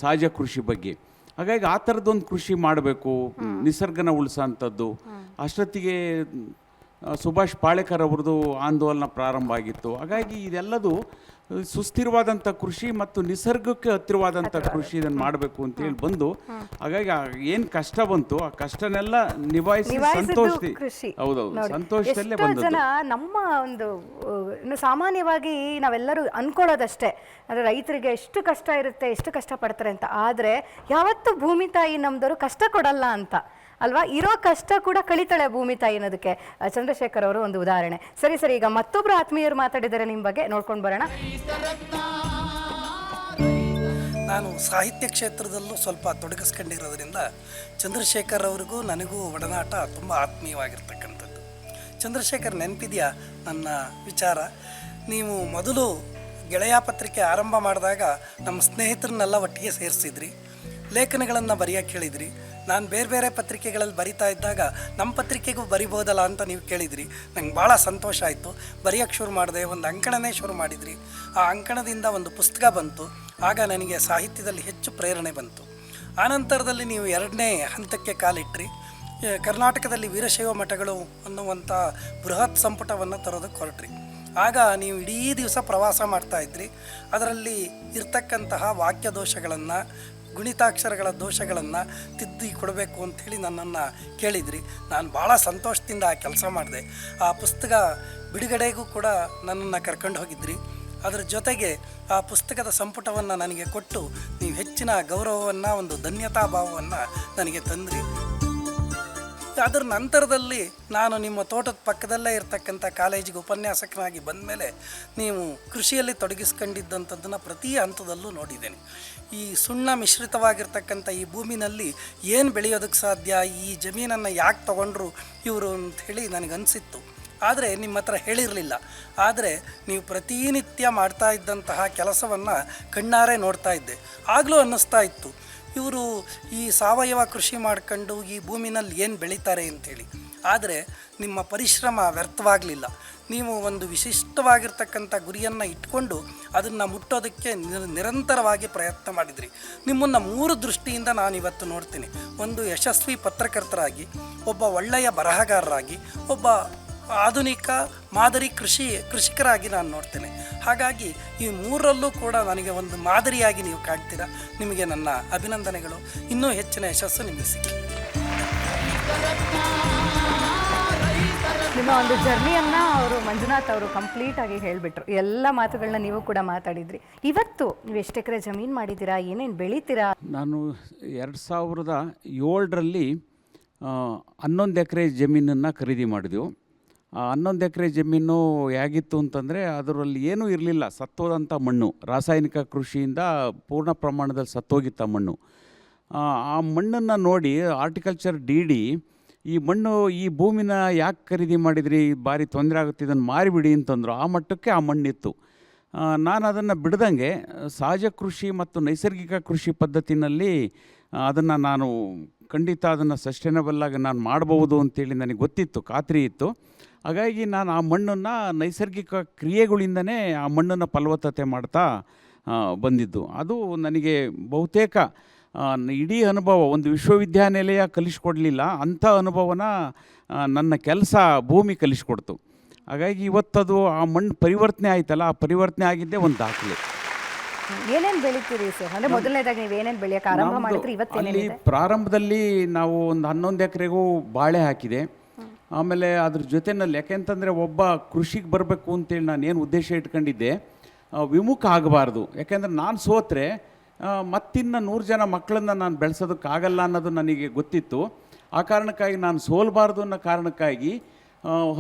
ಸಹಜ ಕೃಷಿ ಬಗ್ಗೆ. ಹಾಗಾಗಿ ಆ ಥರದ್ದೊಂದು ಕೃಷಿ ಮಾಡಬೇಕು, ನಿಸರ್ಗನ ಉಳಿಸೋಂಥದ್ದು. ಅಷ್ಟೊತ್ತಿಗೆ ಸುಭಾಷ್ ಪಾಳೇಕರ್ ಅವ್ರದ್ದು ಆಂದೋಲನ ಪ್ರಾರಂಭ ಆಗಿತ್ತು. ಹಾಗಾಗಿ ಇದೆಲ್ಲದು ಸುಸ್ಥಿರವಾದಂಥ ಕೃಷಿ ಮತ್ತು ನಿಸರ್ಗಕ್ಕೆ ಹತ್ತಿರವಾದಂಥ ಕೃಷಿ ಇದನ್ನು ಮಾಡಬೇಕು ಅಂತೇಳಿ ಬಂದು, ಹಾಗಾಗಿ ಏನು ಕಷ್ಟ ಬಂತು ಆ ಕಷ್ಟನೆಲ್ಲ ನಿಭಾಯಿಸಿ ಸಂತೋಷದಲ್ಲೇ ಬಂದದ್ದು. ಜನ ನಮ್ಮ ಒಂದು ಸಾಮಾನ್ಯವಾಗಿ ನಾವೆಲ್ಲರೂ ಅನ್ಕೊಳ್ಳೋದಷ್ಟೇ, ಅಂದರೆ ರೈತರಿಗೆ ಎಷ್ಟು ಕಷ್ಟ ಇರುತ್ತೆ, ಎಷ್ಟು ಕಷ್ಟಪಡ್ತಾರೆ ಅಂತ. ಆದರೆ ಯಾವತ್ತೂ ಭೂಮಿ ತಾಯಿ ನಮ್ದವರು ಕಷ್ಟ ಕೊಡಲ್ಲ ಅಂತ ಅಲ್ವಾ, ಇರೋ ಕಷ್ಟ ಕೂಡ ಕಳಿತಾಳೆ ಭೂಮಿ ತಾಯಿ ಅನ್ನೋದಕ್ಕೆ ಚಂದ್ರಶೇಖರ್ ಅವರು ಒಂದು ಉದಾಹರಣೆ. ಸರಿ, ಈಗ ಮತ್ತೊಬ್ರು ಆತ್ಮೀಯರು ಮಾತಾಡಿದ್ದಾರೆ ನಿಮ್ಮ ಬಗ್ಗೆ, ನೋಡ್ಕೊಂಡು ಬರೋಣ. ನಾನು ಸಾಹಿತ್ಯ ಕ್ಷೇತ್ರದಲ್ಲೂ ಸ್ವಲ್ಪ ತೊಡಗಿಸ್ಕೊಂಡಿರೋದ್ರಿಂದ ಚಂದ್ರಶೇಖರ್ ಅವ್ರಿಗೂ ನನಗೂ ಒಡನಾಟ ತುಂಬ ಆತ್ಮೀಯವಾಗಿರ್ತಕ್ಕಂಥದ್ದು. ಚಂದ್ರಶೇಖರ್, ನೆನಪಿದೆಯಾ ನನ್ನ ವಿಚಾರ? ನೀವು ಮೊದಲು ಗೆಳೆಯ ಪತ್ರಿಕೆ ಆರಂಭ ಮಾಡಿದಾಗ ನಮ್ಮ ಸ್ನೇಹಿತರನ್ನೆಲ್ಲ ಒಟ್ಟಿಗೆ ಸೇರಿಸಿದ್ರಿ, ಲೇಖನಗಳನ್ನು ಬರೆಯೋಕ್ಕೆ ಹೇಳಿದ್ರಿ. ನಾನು ಬೇರೆ ಪತ್ರಿಕೆಗಳಲ್ಲಿ ಬರಿತಾ ಇದ್ದಾಗ ನಮ್ಮ ಪತ್ರಿಕೆಗೂ ಬರಿಬೋದಲ್ಲ ಅಂತ ನೀವು ಕೇಳಿದ್ರಿ. ನಂಗೆ ಭಾಳ ಸಂತೋಷ ಆಯಿತು. ಬರೆಯೋಕ್ಕೆ ಶುರು ಮಾಡಿದೆ, ಒಂದು ಅಂಕಣನೇ ಶುರು ಮಾಡಿದ್ರಿ. ಆ ಅಂಕಣದಿಂದ ಒಂದು ಪುಸ್ತಕ ಬಂತು. ಆಗ ನನಗೆ ಸಾಹಿತ್ಯದಲ್ಲಿ ಹೆಚ್ಚು ಪ್ರೇರಣೆ ಬಂತು. ಆನಂತರದಲ್ಲಿ ನೀವು 2ನೇ ಹಂತಕ್ಕೆ ಕಾಲಿಟ್ರಿ. ಕರ್ನಾಟಕದಲ್ಲಿ ವೀರಶೈವ ಮಠಗಳು ಅನ್ನುವಂಥ ಬೃಹತ್ ಸಂಪುಟವನ್ನು ತರೋದಕ್ಕೆ ಹೊರಟ್ರಿ. ಆಗ ನೀವು ಇಡೀ ದಿವಸ ಪ್ರವಾಸ ಮಾಡ್ತಾಯಿದ್ರಿ. ಅದರಲ್ಲಿ ಇರ್ತಕ್ಕಂತಹ ವಾಕ್ಯ ದೋಷಗಳನ್ನು, ಗುಣಿತಾಕ್ಷರಗಳ ದೋಷಗಳನ್ನು ತಿದ್ದಿ ಕೊಡಬೇಕು ಅಂಥೇಳಿ ನನ್ನನ್ನು ಕೇಳಿದ್ರಿ. ನಾನು ಭಾಳ ಸಂತೋಷದಿಂದ ಆ ಕೆಲಸ ಮಾಡಿದೆ. ಆ ಪುಸ್ತಕ ಬಿಡುಗಡೆಗೂ ಕೂಡ ನನ್ನನ್ನು ಕರ್ಕೊಂಡು ಹೋಗಿದ್ರಿ. ಅದರ ಜೊತೆಗೆ ಆ ಪುಸ್ತಕದ ಸಂಪುಟವನ್ನು ನನಗೆ ಕೊಟ್ಟು ನೀವು ಹೆಚ್ಚಿನ ಗೌರವವನ್ನು, ಒಂದು ಧನ್ಯತಾ ಭಾವವನ್ನು ನನಗೆ ತಂದ್ರಿ. ಅದರ ನಂತರದಲ್ಲಿ ನಾನು ನಿಮ್ಮ ತೋಟದ ಪಕ್ಕದಲ್ಲೇ ಇರತಕ್ಕಂಥ ಕಾಲೇಜಿಗೆ ಉಪನ್ಯಾಸಕನಾಗಿ ಬಂದ ಮೇಲೆ ನೀವು ಕೃಷಿಯಲ್ಲಿ ತೊಡಗಿಸ್ಕೊಂಡಿದ್ದಂಥದ್ದನ್ನು ಪ್ರತಿ ಹಂತದಲ್ಲೂ ನೋಡಿದ್ದೇನೆ. ಈ ಸುಣ್ಣ ಮಿಶ್ರಿತವಾಗಿರ್ತಕ್ಕಂಥ ಈ ಭೂಮಿನಲ್ಲಿ ಏನು ಬೆಳೆಯೋದಕ್ಕೆ ಸಾಧ್ಯ, ಈ ಜಮೀನನ್ನು ಯಾಕೆ ತೊಗೊಂಡ್ರು ಇವರು ಅಂಥೇಳಿ ನನಗನ್ಸಿತ್ತು. ಆದರೆ ನಿಮ್ಮ ಹತ್ರ ಹೇಳಿರಲಿಲ್ಲ. ಆದರೆ ನೀವು ಪ್ರತಿನಿತ್ಯ ಮಾಡ್ತಾ ಇದ್ದಂತಹ ಕೆಲಸವನ್ನು ಕಣ್ಣಾರೆ ನೋಡ್ತಾ ಇದ್ದೆ. ಆಗಲೂ ಅನ್ನಿಸ್ತಾ ಇತ್ತು, ಇವರು ಈ ಸಾವಯವ ಕೃಷಿ ಮಾಡ್ಕೊಂಡು ಈ ಭೂಮಿನಲ್ಲಿ ಏನು ಬೆಳೀತಾರೆ ಅಂಥೇಳಿ. ಆದರೆ ನಿಮ್ಮ ಪರಿಶ್ರಮ ವ್ಯರ್ಥವಾಗಲಿಲ್ಲ. ನೀವು ಒಂದು ವಿಶಿಷ್ಟವಾಗಿರ್ತಕ್ಕಂಥ ಗುರಿಯನ್ನು ಇಟ್ಕೊಂಡು ಅದನ್ನು ಮುಟ್ಟೋದಕ್ಕೆ ನಿರಂತರವಾಗಿ ಪ್ರಯತ್ನ ಮಾಡಿದ್ರಿ. ನಿಮ್ಮನ್ನು 3 ದೃಷ್ಟಿಯಿಂದ ನಾನಿವತ್ತು ನೋಡ್ತೀನಿ. ಒಂದು ಯಶಸ್ವಿ ಪತ್ರಕರ್ತರಾಗಿ, ಒಬ್ಬ ಒಳ್ಳೆಯ ಬರಹಗಾರರಾಗಿ, ಒಬ್ಬ ಆಧುನಿಕ ಮಾದರಿ ಕೃಷಿಕರಾಗಿ ನಾನು ನೋಡ್ತೇನೆ. ಹಾಗಾಗಿ ಈ 3ರಲ್ಲೂ ಕೂಡ ನನಗೆ ಒಂದು ಮಾದರಿಯಾಗಿ ನೀವು ಕಾಣ್ತೀರಾ. ನಿಮಗೆ ನನ್ನ ಅಭಿನಂದನೆಗಳು. ಇನ್ನೂ ಹೆಚ್ಚಿನ ಯಶಸ್ಸು ನಿಮಗೆ ಸಿಗಲಿ. ನಿಮ್ಮ ಒಂದು ಜರ್ನಿಯನ್ನು ಅವರು ಮಂಜುನಾಥ್ ಅವರು ಕಂಪ್ಲೀಟ್ ಆಗಿ ಹೇಳಿಬಿಟ್ರು. ಎಲ್ಲ ಮಾತುಗಳನ್ನ ನೀವು ಕೂಡ ಮಾತಾಡಿದ್ರಿ. ಇವತ್ತು ನೀವು ಎಷ್ಟು ಎಕರೆ ಜಮೀನು ಮಾಡಿದ್ದೀರಾ, ಏನೇನು ಬೆಳೀತೀರಾ? ನಾನು 2007ರಲ್ಲಿ 11 ಎಕರೆ ಜಮೀನನ್ನು ಖರೀದಿ ಮಾಡಿದೆವು. 11 ಎಕರೆ ಜಮೀನು ಹೇಗಿತ್ತು ಅಂತಂದರೆ ಅದರಲ್ಲಿ ಏನೂ ಇರಲಿಲ್ಲ, ಸತ್ತೋದಂಥ ಮಣ್ಣು. ರಾಸಾಯನಿಕ ಕೃಷಿಯಿಂದ ಪೂರ್ಣ ಪ್ರಮಾಣದಲ್ಲಿ ಸತ್ತೋಗಿತ್ತ ಮಣ್ಣು. ಆ ಮಣ್ಣನ್ನು ನೋಡಿ ಆರ್ಟಿಕಲ್ಚರ್ DD ಈ ಮಣ್ಣು, ಈ ಭೂಮಿನ ಯಾಕೆ ಖರೀದಿ ಮಾಡಿದ್ರಿ, ಭಾರಿ ತೊಂದರೆ ಆಗುತ್ತೆ, ಇದನ್ನು ಮಾರಿಬಿಡಿ ಅಂತಂದರು. ಆ ಮಟ್ಟಕ್ಕೆ ಆ ಮಣ್ಣಿತ್ತು. ನಾನು ಅದನ್ನು ಬಿಡ್ದಂಗೆ ಸಹಜ ಕೃಷಿ ಮತ್ತು ನೈಸರ್ಗಿಕ ಕೃಷಿ ಪದ್ಧತಿನಲ್ಲಿ ಅದನ್ನು ನಾನು ಖಂಡಿತ ಅದನ್ನು ಸಸ್ಟೈನಬಲ್ಲಾಗಿ ನಾನು ಮಾಡ್ಬೋದು ಅಂತೇಳಿ ನನಗೆ ಗೊತ್ತಿತ್ತು, ಖಾತ್ರಿ ಇತ್ತು. ಹಾಗಾಗಿ ನಾನು ಆ ಮಣ್ಣನ್ನು ನೈಸರ್ಗಿಕ ಕ್ರಿಯೆಗಳಿಂದನೇ ಆ ಮಣ್ಣನ್ನು ಫಲವತ್ತತೆ ಮಾಡ್ತಾ ಬಂದಿದ್ದು. ಅದು ನನಗೆ ಬಹುತೇಕ ಇಡೀ ಅನುಭವ ಒಂದು ವಿಶ್ವವಿದ್ಯಾನಿಲಯ ಕಲಿಸ್ಕೊಡ್ಲಿಲ್ಲ, ಅಂಥ ಅನುಭವನ ನನ್ನ ಕೆಲಸ ಭೂಮಿ ಕಲಿಸ್ಕೊಡ್ತು. ಹಾಗಾಗಿ ಇವತ್ತದು ಆ ಮಣ್ಣು ಪರಿವರ್ತನೆ ಆಯ್ತಲ್ಲ, ಆ ಪರಿವರ್ತನೆ ಆಗಿದ್ದೇ ಒಂದು ದಾಖಲೆ. ಏನೇನು ಬೆಳಿತೀರಿ ಸರ್? ಅಂದರೆ ಮೊದಲನೇದಾಗಿ ನೀವು ಏನೇನು ಬೆಳೆಯೋಕೆ ಆರಂಭ ಮಾಡಿದ್ರಿ? ಅಲ್ಲಿ ಇವತ್ತೇನಿದೆ? ಪ್ರಾರಂಭದಲ್ಲಿ ನಾವು ಒಂದು 11 ಎಕರೆಗೂ ಬಾಳೆ ಹಾಕಿದೆ. ಆಮೇಲೆ ಅದ್ರ ಜೊತೆಯಲ್ಲಿ ಯಾಕೆಂತಂದರೆ ಒಬ್ಬ ಕೃಷಿಗೆ ಬರಬೇಕು ಅಂತೇಳಿ ನಾನು ಏನು ಉದ್ದೇಶ ಇಟ್ಕೊಂಡಿದ್ದೆ, ವಿಮುಖ ಆಗಬಾರ್ದು. ಯಾಕೆಂದರೆ ನಾನು ಸೋತ್ರೆ ಮತ್ತಿನ್ನು 100 ಜನ ಮಕ್ಕಳನ್ನು ನಾನು ಬೆಳೆಸೋದಕ್ಕಾಗಲ್ಲ ಅನ್ನೋದು ನನಗೆ ಗೊತ್ತಿತ್ತು. ಆ ಕಾರಣಕ್ಕಾಗಿ ನಾನು ಸೋಲ್ಬಾರ್ದು ಅನ್ನೋ ಕಾರಣಕ್ಕಾಗಿ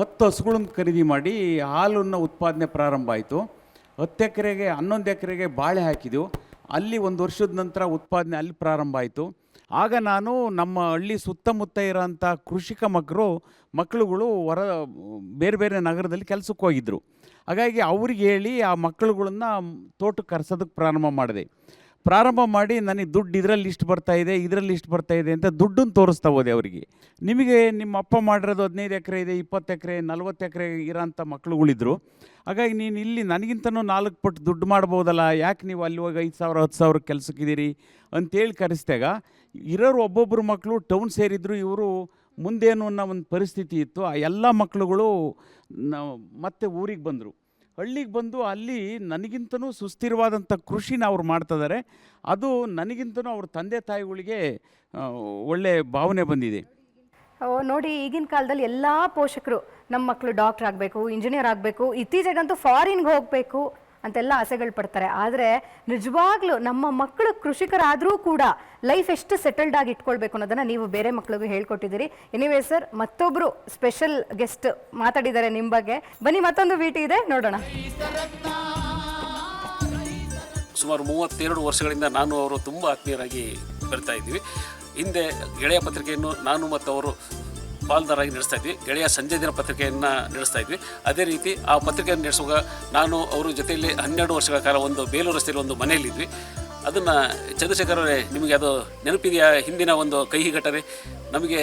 10 ಹಸುಗಳನ್ನು ಖರೀದಿ ಮಾಡಿ ಹಾಲನ್ನು ಉತ್ಪಾದನೆ ಪ್ರಾರಂಭ ಆಯಿತು. 10 ಎಕರೆಗೆ 11 ಎಕರೆಗೆ ಬಾಳೆ ಹಾಕಿದೆವು. ಅಲ್ಲಿ 1 ವರ್ಷದ ನಂತರ ಉತ್ಪಾದನೆ ಅಲ್ಲಿ ಪ್ರಾರಂಭ ಆಯಿತು. ಆಗ ನಾನು ನಮ್ಮ ಹಳ್ಳಿ ಸುತ್ತಮುತ್ತ ಇರೋಂಥ ಕೃಷಿಕ ಮಕ್ಕಳುಗಳು ಬೇರೆ ಬೇರೆ ನಗರದಲ್ಲಿ ಕೆಲಸಕ್ಕೆ ಹೋಗಿದ್ದರು. ಹಾಗಾಗಿ ಅವ್ರಿಗೆ ಹೇಳಿ ಆ ಮಕ್ಕಳುಗಳನ್ನ ತೋಟಕ್ಕೆ ಕರೆಸೋದಕ್ಕೆ ಪ್ರಾರಂಭ ಮಾಡಿ ನನಗೆ ದುಡ್ಡು ಇದರಲ್ಲಿ ಇಷ್ಟು ಬರ್ತಾಯಿದೆ, ಇದರಲ್ಲಿ ಇಷ್ಟು ಬರ್ತಾಯಿದೆ ಅಂತ ದುಡ್ಡನ್ನು ತೋರಿಸ್ತಾ ಹೋದೆ ಅವರಿಗೆ. ನಿಮಗೆ ನಿಮ್ಮ ಅಪ್ಪ ಮಾಡಿರೋದು 15 ಎಕರೆ ಇದೆ, 20 ಎಕರೆ, 40 ಎಕರೆ ಇರೋಂಥ ಮಕ್ಕಳುಗಳಿದ್ರು. ಹಾಗಾಗಿ ನೀನು ಇಲ್ಲಿ ನನಗಿಂತನೂ 4 ಪಟ್ಟು ದುಡ್ಡು ಮಾಡ್ಬೋದಲ್ಲ, ಯಾಕೆ ನೀವು ಅಲ್ಲಿ ಹೋಗಿ 5,000 10,000 ಕೆಲಸಕ್ಕಿದ್ದೀರಿ ಅಂತೇಳಿ ಕರೆಸಿದಾಗ ಇರೋರು ಒಬ್ಬೊಬ್ಬರು ಮಕ್ಕಳು ಟೌನ್ ಸೇರಿದ್ರು. ಇವರು ಮುಂದೇನು ಅನ್ನೋ ಒಂದು ಪರಿಸ್ಥಿತಿ ಇತ್ತು. ಆ ಎಲ್ಲ ಮಕ್ಕಳುಗಳು ಮತ್ತೆ ಊರಿಗೆ ಬಂದರು. ಹಳ್ಳಿಗೆ ಬಂದು ಅಲ್ಲಿ ನನಗಿಂತನೂ ಸುಸ್ಥಿರವಾದಂಥ ಕೃಷಿನ ಅವ್ರು ಮಾಡ್ತಿದ್ದಾರೆ. ಅದು ನನಗಿಂತನೂ ಅವ್ರ ತಂದೆ ತಾಯಿಗಳಿಗೆ ಒಳ್ಳೆ ಭಾವನೆ ಬಂದಿದೆ. ನೋಡಿ, ಈಗಿನ ಕಾಲದಲ್ಲಿ ಎಲ್ಲ ಪೋಷಕರು ನಮ್ಮ ಮಕ್ಕಳು ಡಾಕ್ಟರ್ ಆಗಬೇಕು, ಇಂಜಿನಿಯರ್ ಆಗಬೇಕು, ಇತ್ತೀಚೆಗಂತೂ ಫಾರಿನ್ಗೆ ಹೋಗಬೇಕು ಅಂತೆಲ್ಲ ಆಸೆಗಳು ಪಡ್ತಾರೆ. ಆದರೆ ನಿಜವಾಗ್ಲೂ ನಮ್ಮ ಮಕ್ಕಳು ಕೃಷಿಕರಾದರೂ ಕೂಡ ಲೈಫ್ ಎಷ್ಟು ಸೆಟಲ್ಡ್ ಆಗಿ ಇಟ್ಕೊಳ್ಬೇಕು ಅನ್ನೋದನ್ನು ನೀವು ಬೇರೆ ಮಕ್ಕಳಿಗೂ ಹೇಳ್ಕೊಟ್ಟಿದ್ದೀರಿ. ಎನಿವೇ ಸರ್, ಮತ್ತೊಬ್ಬರು ಸ್ಪೆಷಲ್ ಗೆಸ್ಟ್ ಮಾತಾಡಿದ್ದಾರೆ ನಿಮ್ಮ ಬಗ್ಗೆ. ಬನ್ನಿ, ಮತ್ತೊಂದು ಭೇಟಿ ಇದೆ, ನೋಡೋಣ. ಸುಮಾರು 32 ವರ್ಷಗಳಿಂದ ನಾನು ಅವರು ತುಂಬ ಆತ್ಮೀಯರಾಗಿ ಬರ್ತಾ ಇದ್ದೀವಿ. ಹಿಂದೆ ಗೆಳೆಯ ಪತ್ರಿಕೆಯನ್ನು ನಾನು ಮತ್ತು ಅವರು ಪಾಲ್ದಾರಾಗಿ ನಡೆಸ್ತಾ ಇದ್ವಿ. ಗೆಳೆಯ ಸಂಜೆ ದಿನ ಪತ್ರಿಕೆಯನ್ನು ನಡೆಸ್ತಾ ಇದ್ವಿ. ಅದೇ ರೀತಿ ಆ ಪತ್ರಿಕೆಯನ್ನು ನಡೆಸುವಾಗ ನಾನು ಅವರು ಜೊತೆಯಲ್ಲಿ 12 ವರ್ಷಗಳ ಕಾಲ ಒಂದು ಬೇಲೂರು ರಸ್ತೆಯಲ್ಲಿ ಒಂದು ಮನೆಯಲ್ಲಿದ್ವಿ. ಅದನ್ನು ಚಂದ್ರಶೇಖರ್ ಅವರೇ, ನಿಮಗೆ ಅದು ನೆನಪಿದೆಯಾ? ಹಿಂದಿನ ಒಂದು ಕಹಿ ಘಟನೆ. ನಿಮಗೆ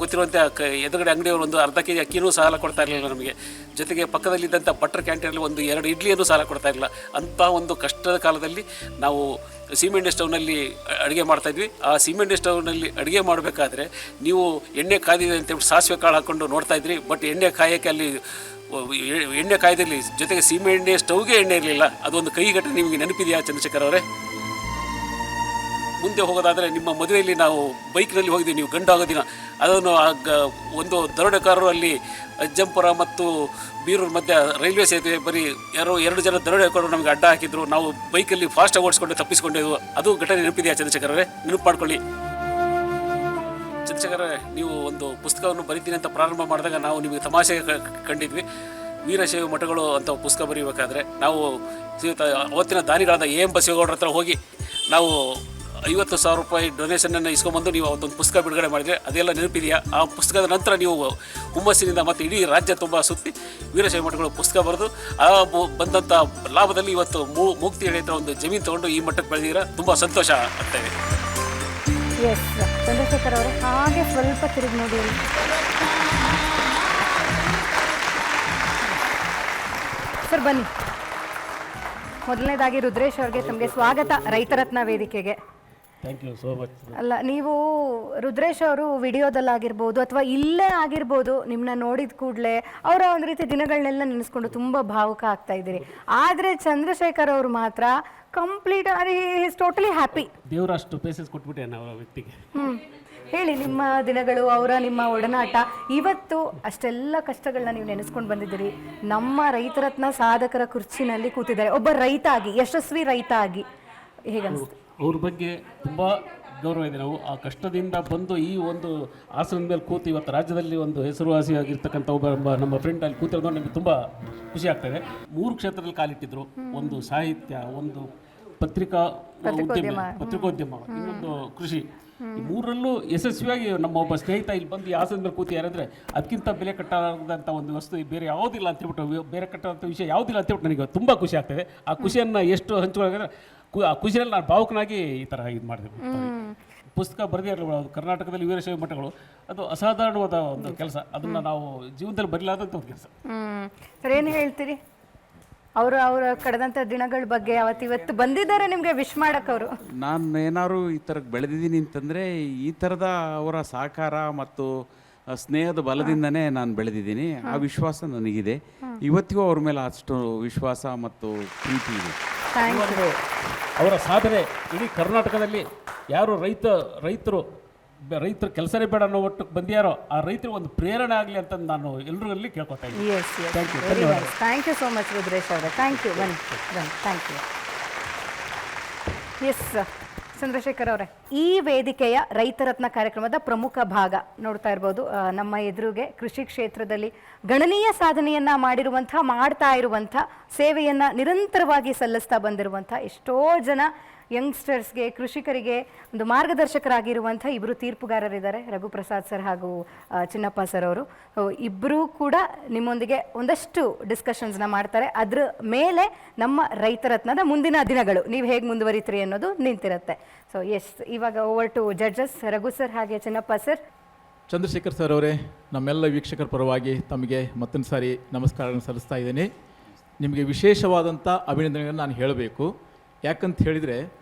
ಗೊತ್ತಿರುವಂತೆ ಎದುರುಗಡೆ ಅಂಗಡಿಯವರು ಒಂದು ಅರ್ಧ ಕೆಜಿ ಅಕ್ಕಿನೂ ಸಾಲ ಕೊಡ್ತಾ ಇರಲಿಲ್ಲ ನಮಗೆ. ಜೊತೆಗೆ ಪಕ್ಕದಲ್ಲಿದ್ದಂಥ ಭಟ್ರ ಕ್ಯಾಂಟೀನಲ್ಲಿ ಒಂದು 2 ಇಡ್ಲಿಯನ್ನು ಸಾಲ ಕೊಡ್ತಾ ಇರಲಿಲ್ಲ. ಅಂಥ ಒಂದು ಕಷ್ಟದ ಕಾಲದಲ್ಲಿ ನಾವು ಸಿಮೆಂಟ್ ಸ್ಟವ್ನಲ್ಲಿ ಅಡುಗೆ ಮಾಡ್ತಾಯಿದ್ವಿ. ಆ ಸಿಮೆಂಟ್ ಸ್ಟವ್ನಲ್ಲಿ ಅಡುಗೆ ಮಾಡಬೇಕಾದ್ರೆ ನೀವು ಎಣ್ಣೆ ಕಾದಿದೆ ಅಂತೇಳಿ ಸಾಸಿವೆ ಕಾಳು ಹಾಕ್ಕೊಂಡು ನೋಡ್ತಾಯಿದ್ರಿ. ಬಟ್ ಎಣ್ಣೆ ಕಾಯೋಕ್ಕೆ ಅಲ್ಲಿ ಎಣ್ಣೆ ಕಾಯ್ದಲ್ಲಿ ಜೊತೆಗೆ ಸೀಮೆ ಸ್ಟವ್ಗೆ ಎಣ್ಣೆ ಇರಲಿಲ್ಲ. ಅದೊಂದು ಕೈ ಘಟನೆ ನಿಮಗೆ ನೆನಪಿದೆಯಾ ಚಂದ್ರಶೇಖರ್ ಅವರೇ? ಮುಂದೆ ಹೋಗೋದಾದರೆ ನಿಮ್ಮ ಮದುವೆಯಲ್ಲಿ ನಾವು ಬೈಕ್ನಲ್ಲಿ ಹೋಗಿದ್ದೀವಿ, ನೀವು ಗಂಡು ಆಗೋ ದಿನ. ಅದನ್ನು ಒಂದು ದರೋಡೆಕಾರರು ಅಲ್ಲಿ ಅಜ್ಜಂಪುರ ಮತ್ತು ಬೀರೂರು ಮಧ್ಯೆ ರೈಲ್ವೆ ಸೇತುವೆ ಬರೀ 2 ಜನ ದರೋಡೆಕಾರರು ನಮಗೆ ಅಡ್ಡ ಹಾಕಿದ್ರು. ನಾವು ಬೈಕಲ್ಲಿ ಫಾಸ್ಟಾಗಿ ಓಡಿಸ್ಕೊಂಡು ತಪ್ಪಿಸ್ಕೊಂಡಿದ್ವು. ಅದು ಘಟನೆ ನೆನಪಿದೆಯಾ ಚಂದ್ರಶೇಖರ್ ಅವರೇ? ನೆನಪು ಮಾಡ್ಕೊಳ್ಳಿ. ಚಂದ್ರಶೇಖರ್ ಅವರೇ, ನೀವು ಒಂದು ಪುಸ್ತಕವನ್ನು ಬರೀತೀನಿ ಅಂತ ಪ್ರಾರಂಭ ಮಾಡಿದಾಗ ನಾವು ನಿಮಗೆ ತಮಾಷೆಗೆ ಕಂಡಿದ್ವಿ. ವೀರಶೈವ ಮಠಗಳು ಅಂತ ಪುಸ್ತಕ ಬರೀಬೇಕಾದ್ರೆ ನಾವು ಅವತ್ತಿನ ದಾನಿಗಳಾದ AM ಬಸವೇಗೌಡರ ಹತ್ರ ಹೋಗಿ ನಾವು 50,000 ರೂಪಾಯಿ ಡೊನೇಷನನ್ನು ಇಸ್ಕೊಂಬಂದು ನೀವು ಅವತ್ತೊಂದು ಪುಸ್ತಕ ಬಿಡುಗಡೆ ಮಾಡಿದರೆ ಅದೆಲ್ಲ ನೆನಪಿದೆಯಾ? ಆ ಪುಸ್ತಕದ ನಂತರ ನೀವು ಹುಮ್ಮಸ್ಸಿನಿಂದ ಮತ್ತು ಇಡೀ ರಾಜ್ಯ ತುಂಬ ಸುತ್ತಿ ವೀರಶೈವ ಮಠಗಳು ಪುಸ್ತಕ ಬರೆದು ಆ ಬಂದಂಥ ಲಾಭದಲ್ಲಿ ಇವತ್ತು ಮುಕ್ತಿ ಹೇಳಿ ಹತ್ರ ಒಂದು ಜಮೀನು ತೊಗೊಂಡು ಈ ಮಟ್ಟಕ್ಕೆ ಬೆಳೆದಿದ್ದೀರಾ. ತುಂಬ ಸಂತೋಷ ಆಗ್ತಾಯಿದೆ. ಎಸ್ ಚಂದ್ರಶೇಖರ್ ಅವರೇ, ಹಾಗೆ ಸ್ವಲ್ಪ ತಿರುಗಿ ನೋಡಿ. ಸರ್ ಬನ್ನಿ. ಮೊದಲನೇದಾಗಿ ರುದ್ರೇಶ್ ಅವ್ರಿಗೆ ತಮಗೆ ಸ್ವಾಗತ ರೈತರತ್ನ ವೇದಿಕೆಗೆ. Thank you so much. ಅಲ್ಲ, ನೀವು ರುದ್ರೇಶ್ ಅವರು ವಿಡಿಯೋದಲ್ಲಾಗಿರ್ಬೋದು ಅಥವಾ ಇಲ್ಲೇ ಆಗಿರ್ಬೋದು, ನಿಮ್ಮನ್ನ ನೋಡಿದ ಕೂಡಲೇ ಅವರ ಒಂದು ರೀತಿ ದಿನಗಳನ್ನೆಲ್ಲ ನೆನೆಸ್ಕೊಂಡು ತುಂಬ ಭಾವುಕ ಆಗ್ತಾ ಇದ್ದೀರಿ. ಆದರೆ ಚಂದ್ರಶೇಖರ್ ಅವರು ಮಾತ್ರ ಕಂಪ್ಲೀಟ್ ಈಸ್ ಟೋಟಲಿ ಹ್ಯಾಪಿ. ದೇವ್ರ ಅಷ್ಟು ಪೇಸಸ್ ಕೊಟ್ಬಿಟ್ಟೆ ನಾವು ವ್ಯಕ್ತಿಗೆ. ಹೇಳಿ, ನಿಮ್ಮ ದಿನಗಳು, ನಿಮ್ಮ ಒಡನಾಟ, ಇವತ್ತು ಅಷ್ಟೆಲ್ಲ ಕಷ್ಟಗಳನ್ನ ನೀವು ನೆನೆಸ್ಕೊಂಡು ಬಂದಿದ್ದೀರಿ. ನಮ್ಮ ರೈತರತ್ನ ಸಾಧಕರ ಕುರ್ಚಿನಲ್ಲಿ ಕೂತಿದ್ದಾರೆ, ಒಬ್ಬ ರೈತ ಆಗಿ, ಯಶಸ್ವಿ ರೈತ ಆಗಿ. ಹೇಗನ್ನಿಸ್ತು? ಅವ್ರ ಬಗ್ಗೆ ತುಂಬ ಗೌರವ ಇದೆ. ನಾವು ಆ ಕಷ್ಟದಿಂದ ಬಂದು ಈ ಒಂದು ಆಸನದ ಮೇಲೆ ಕೂತು ಇವತ್ತು ರಾಜ್ಯದಲ್ಲಿ ಒಂದು ಹೆಸರುವಾಸಿಯಾಗಿರ್ತಕ್ಕಂಥ ಒಬ್ಬ ನಮ್ಮ ಫ್ರೆಂಡ್ ಅಲ್ಲಿ ಕೂತಿರೋದು ನಮಗೆ ತುಂಬ ಖುಷಿ ಆಗ್ತಾಯಿದೆ. 3 ಕ್ಷೇತ್ರದಲ್ಲಿ ಕಾಲಿಟ್ಟಿದ್ರು. ಒಂದು ಸಾಹಿತ್ಯ, ಒಂದು ಪತ್ರಿಕೋದ್ಯಮ, ಇನ್ನೊಂದು ಕೃಷಿ. ಈ 3ರಲ್ಲೂ ಯಶಸ್ವಿಯಾಗಿ ನಮ್ಮ ಒಬ್ಬ ಸ್ನೇಹಿತ ಇಲ್ಲಿ ಬಂದು ಈ ಆಸನದ ಮೇಲೆ ಕೂತಿ ಯಾರಂದರೆ ಅದಕ್ಕಿಂತ ಬೆಲೆ ಕಟ್ಟಾದಂಥ ಒಂದು ವಸ್ತು ಬೇರೆ ಯಾವುದಿಲ್ಲ ಅಂತ ಹೇಳ್ಬಿಟ್ಟು, ಬೇರೆ ಕಟ್ಟೋಂಥ ವಿಷಯ ಯಾವುದಿಲ್ಲ ಅಂತ ಹೇಳ್ಬಿಟ್ಟು ನನಗೆ ತುಂಬ ಖುಷಿ ಆಗ್ತದೆ. ಆ ಖುಷಿಯನ್ನು ಎಷ್ಟು ಹಂಚ್ಕೊಳ್ಳೋದ್ರೆ ಆ ಖುಷಿಯಲ್ಲಿ ನಾನು ಭಾವುಕನಾಗಿ ಈ ಥರ ಇದು ಮಾಡಿದೆ. ಪುಸ್ತಕ ಬರೆದೇ ಇರಲಿಲ್ಲ. ಕರ್ನಾಟಕದಲ್ಲಿ ವೀರಶೈವ ಮಠಗಳು ಅದು ಅಸಾಧಾರಣವಾದ ಒಂದು ಕೆಲಸ. ಅದನ್ನು ನಾವು ಜೀವನದಲ್ಲಿ ಬರಲಾದಂಥ ಒಂದು ಕೆಲಸ. ಸರ್, ಏನು ಹೇಳ್ತೀರಿ? ಅವರ ಕಳೆದಂಥ ದಿನಗಳ ಬಗ್ಗೆ ಇವತ್ತು ಬಂದಿದ್ದಾರೆ ನಿಮಗೆ ವಿಶ್ ಮಾಡಕ್ಕೆ ಅವರು. ನಾನು ಏನಾದ್ರು ಈ ಥರಕ್ಕೆ ಬೆಳೆದಿದ್ದೀನಿ ಅಂತಂದರೆ ಈ ಥರದ ಅವರ ಸಹಕಾರ ಮತ್ತು ಸ್ನೇಹದ ಬಲದಿಂದನೇ ನಾನು ಬೆಳೆದಿದ್ದೀನಿ. ಆ ವಿಶ್ವಾಸ ನನಗಿದೆ. ಇವತ್ತಿಗೂ ಅವ್ರ ಮೇಲೆ ಅಷ್ಟು ವಿಶ್ವಾಸ ಮತ್ತು ಪ್ರೀತಿ ಇದೆ. ಅವರ ಸಾಧನೆ ಇಡೀ ಕರ್ನಾಟಕದಲ್ಲಿ ಯಾರು ರೈತರು ಕೆಲಸನೇ ಬೇಡ ಅನ್ನೋ ಒಟ್ಟು ಬಂದ್ಯಾರೋ ಆ ರೈತರು ಒಂದು ಪ್ರೇರಣೆ ಆಗಲಿ ಅಂತ ನಾನು ಎಲ್ಲರಲ್ಲಿ ಕೇಳ್ಕೊತಾ ಇದ್ದೀನಿ. Thank you so much Rudresh ಅವರೇ. Thank you. Thank you. S Chandrashekar ಅವರೇ, ಈ ವೇದಿಕೆಯ ರೈತರತ್ನ ಕಾರ್ಯಕ್ರಮದ ಪ್ರಮುಖ ಭಾಗ ನೋಡ್ತಾ ಇರ್ಬೋದು. ನಮ್ಮ ಎದುರುಗೆ ಕೃಷಿ ಕ್ಷೇತ್ರದಲ್ಲಿ ಗಣನೀಯ ಸಾಧನೆಯನ್ನ ಮಾಡ್ತಾ ಇರುವಂಥ ಸೇವೆಯನ್ನ ನಿರಂತರವಾಗಿ ಸಲ್ಲಿಸ್ತಾ ಬಂದಿರುವಂಥ ಎಷ್ಟೋ ಜನ ಯಂಗ್ಸ್ಟರ್ಸ್ಗೆ, ಕೃಷಿಕರಿಗೆ ಒಂದು ಮಾರ್ಗದರ್ಶಕರಾಗಿರುವಂಥ ಇಬ್ಬರು ತೀರ್ಪುಗಾರರಿದ್ದಾರೆ, ರಘುಪ್ರಸಾದ್ ಸರ್ ಹಾಗೂ ಚಿನ್ನಪ್ಪ ಸರ್ ಅವರು. ಇಬ್ಬರೂ ಕೂಡ ನಿಮ್ಮೊಂದಿಗೆ ಒಂದಷ್ಟು ಡಿಸ್ಕಷನ್ಸ್ನ ಮಾಡ್ತಾರೆ. ಅದ್ರ ಮೇಲೆ ನಮ್ಮ ರೈತರತ್ನದ ಮುಂದಿನ ದಿನಗಳು ನೀವು ಹೇಗೆ ಮುಂದುವರಿತೀರಿ ಅನ್ನೋದು ನಿಂತಿರುತ್ತೆ. ಸೊ ಎಸ್, ಇವಾಗ over to judges, Raghu sir ಹಾಗೆ ಚಿನ್ನಪ್ಪ ಸರ್. ಚಂದ್ರಶೇಖರ್ ಸರ್ ಅವರೇ, ನಮ್ಮೆಲ್ಲ ವೀಕ್ಷಕರ ಪರವಾಗಿ ತಮಗೆ ಮತ್ತೊಂದು ಸಾರಿ ನಮಸ್ಕಾರಗಳನ್ನು ಸಲ್ಲಿಸ್ತಾ ಇದ್ದೀನಿ. ನಿಮಗೆ ವಿಶೇಷವಾದಂಥ ಅಭಿನಂದನೆಗಳನ್ನು ನಾನು ಹೇಳಬೇಕು. ಯಾಕಂತ ಹೇಳಿದರೆ,